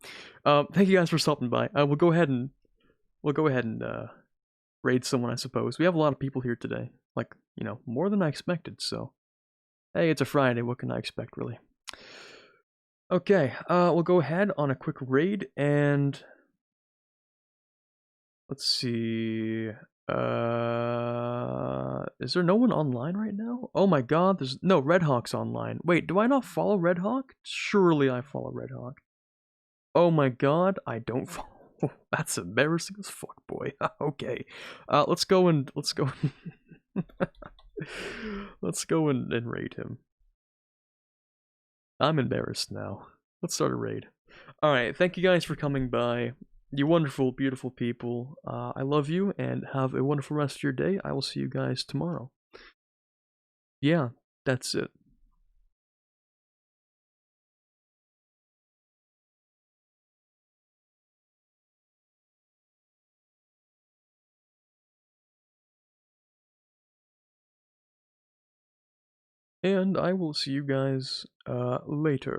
thank you guys for stopping by. I will go ahead and we'll go ahead and raid someone, I suppose. We have a lot of people here today. Like, you know, more than I expected, so. Hey, it's a Friday, what can I expect, really? Okay, we'll go ahead on a quick raid, and... Let's see... is there no one online right now? Oh my god, there's... No, Red Hawk's online. Wait, do I not follow Red Hawk? Surely I follow Red Hawk. Oh my god, I don't follow... That's embarrassing as fuck, boy. Okay. Let's go and... Let's go... Let's go and raid him. I'm embarrassed now. Let's start a raid. Alright, thank you guys for coming by. You wonderful, beautiful people. I love you, and have a wonderful rest of your day. I will see you guys tomorrow. Yeah, that's it. And I will see you guys later.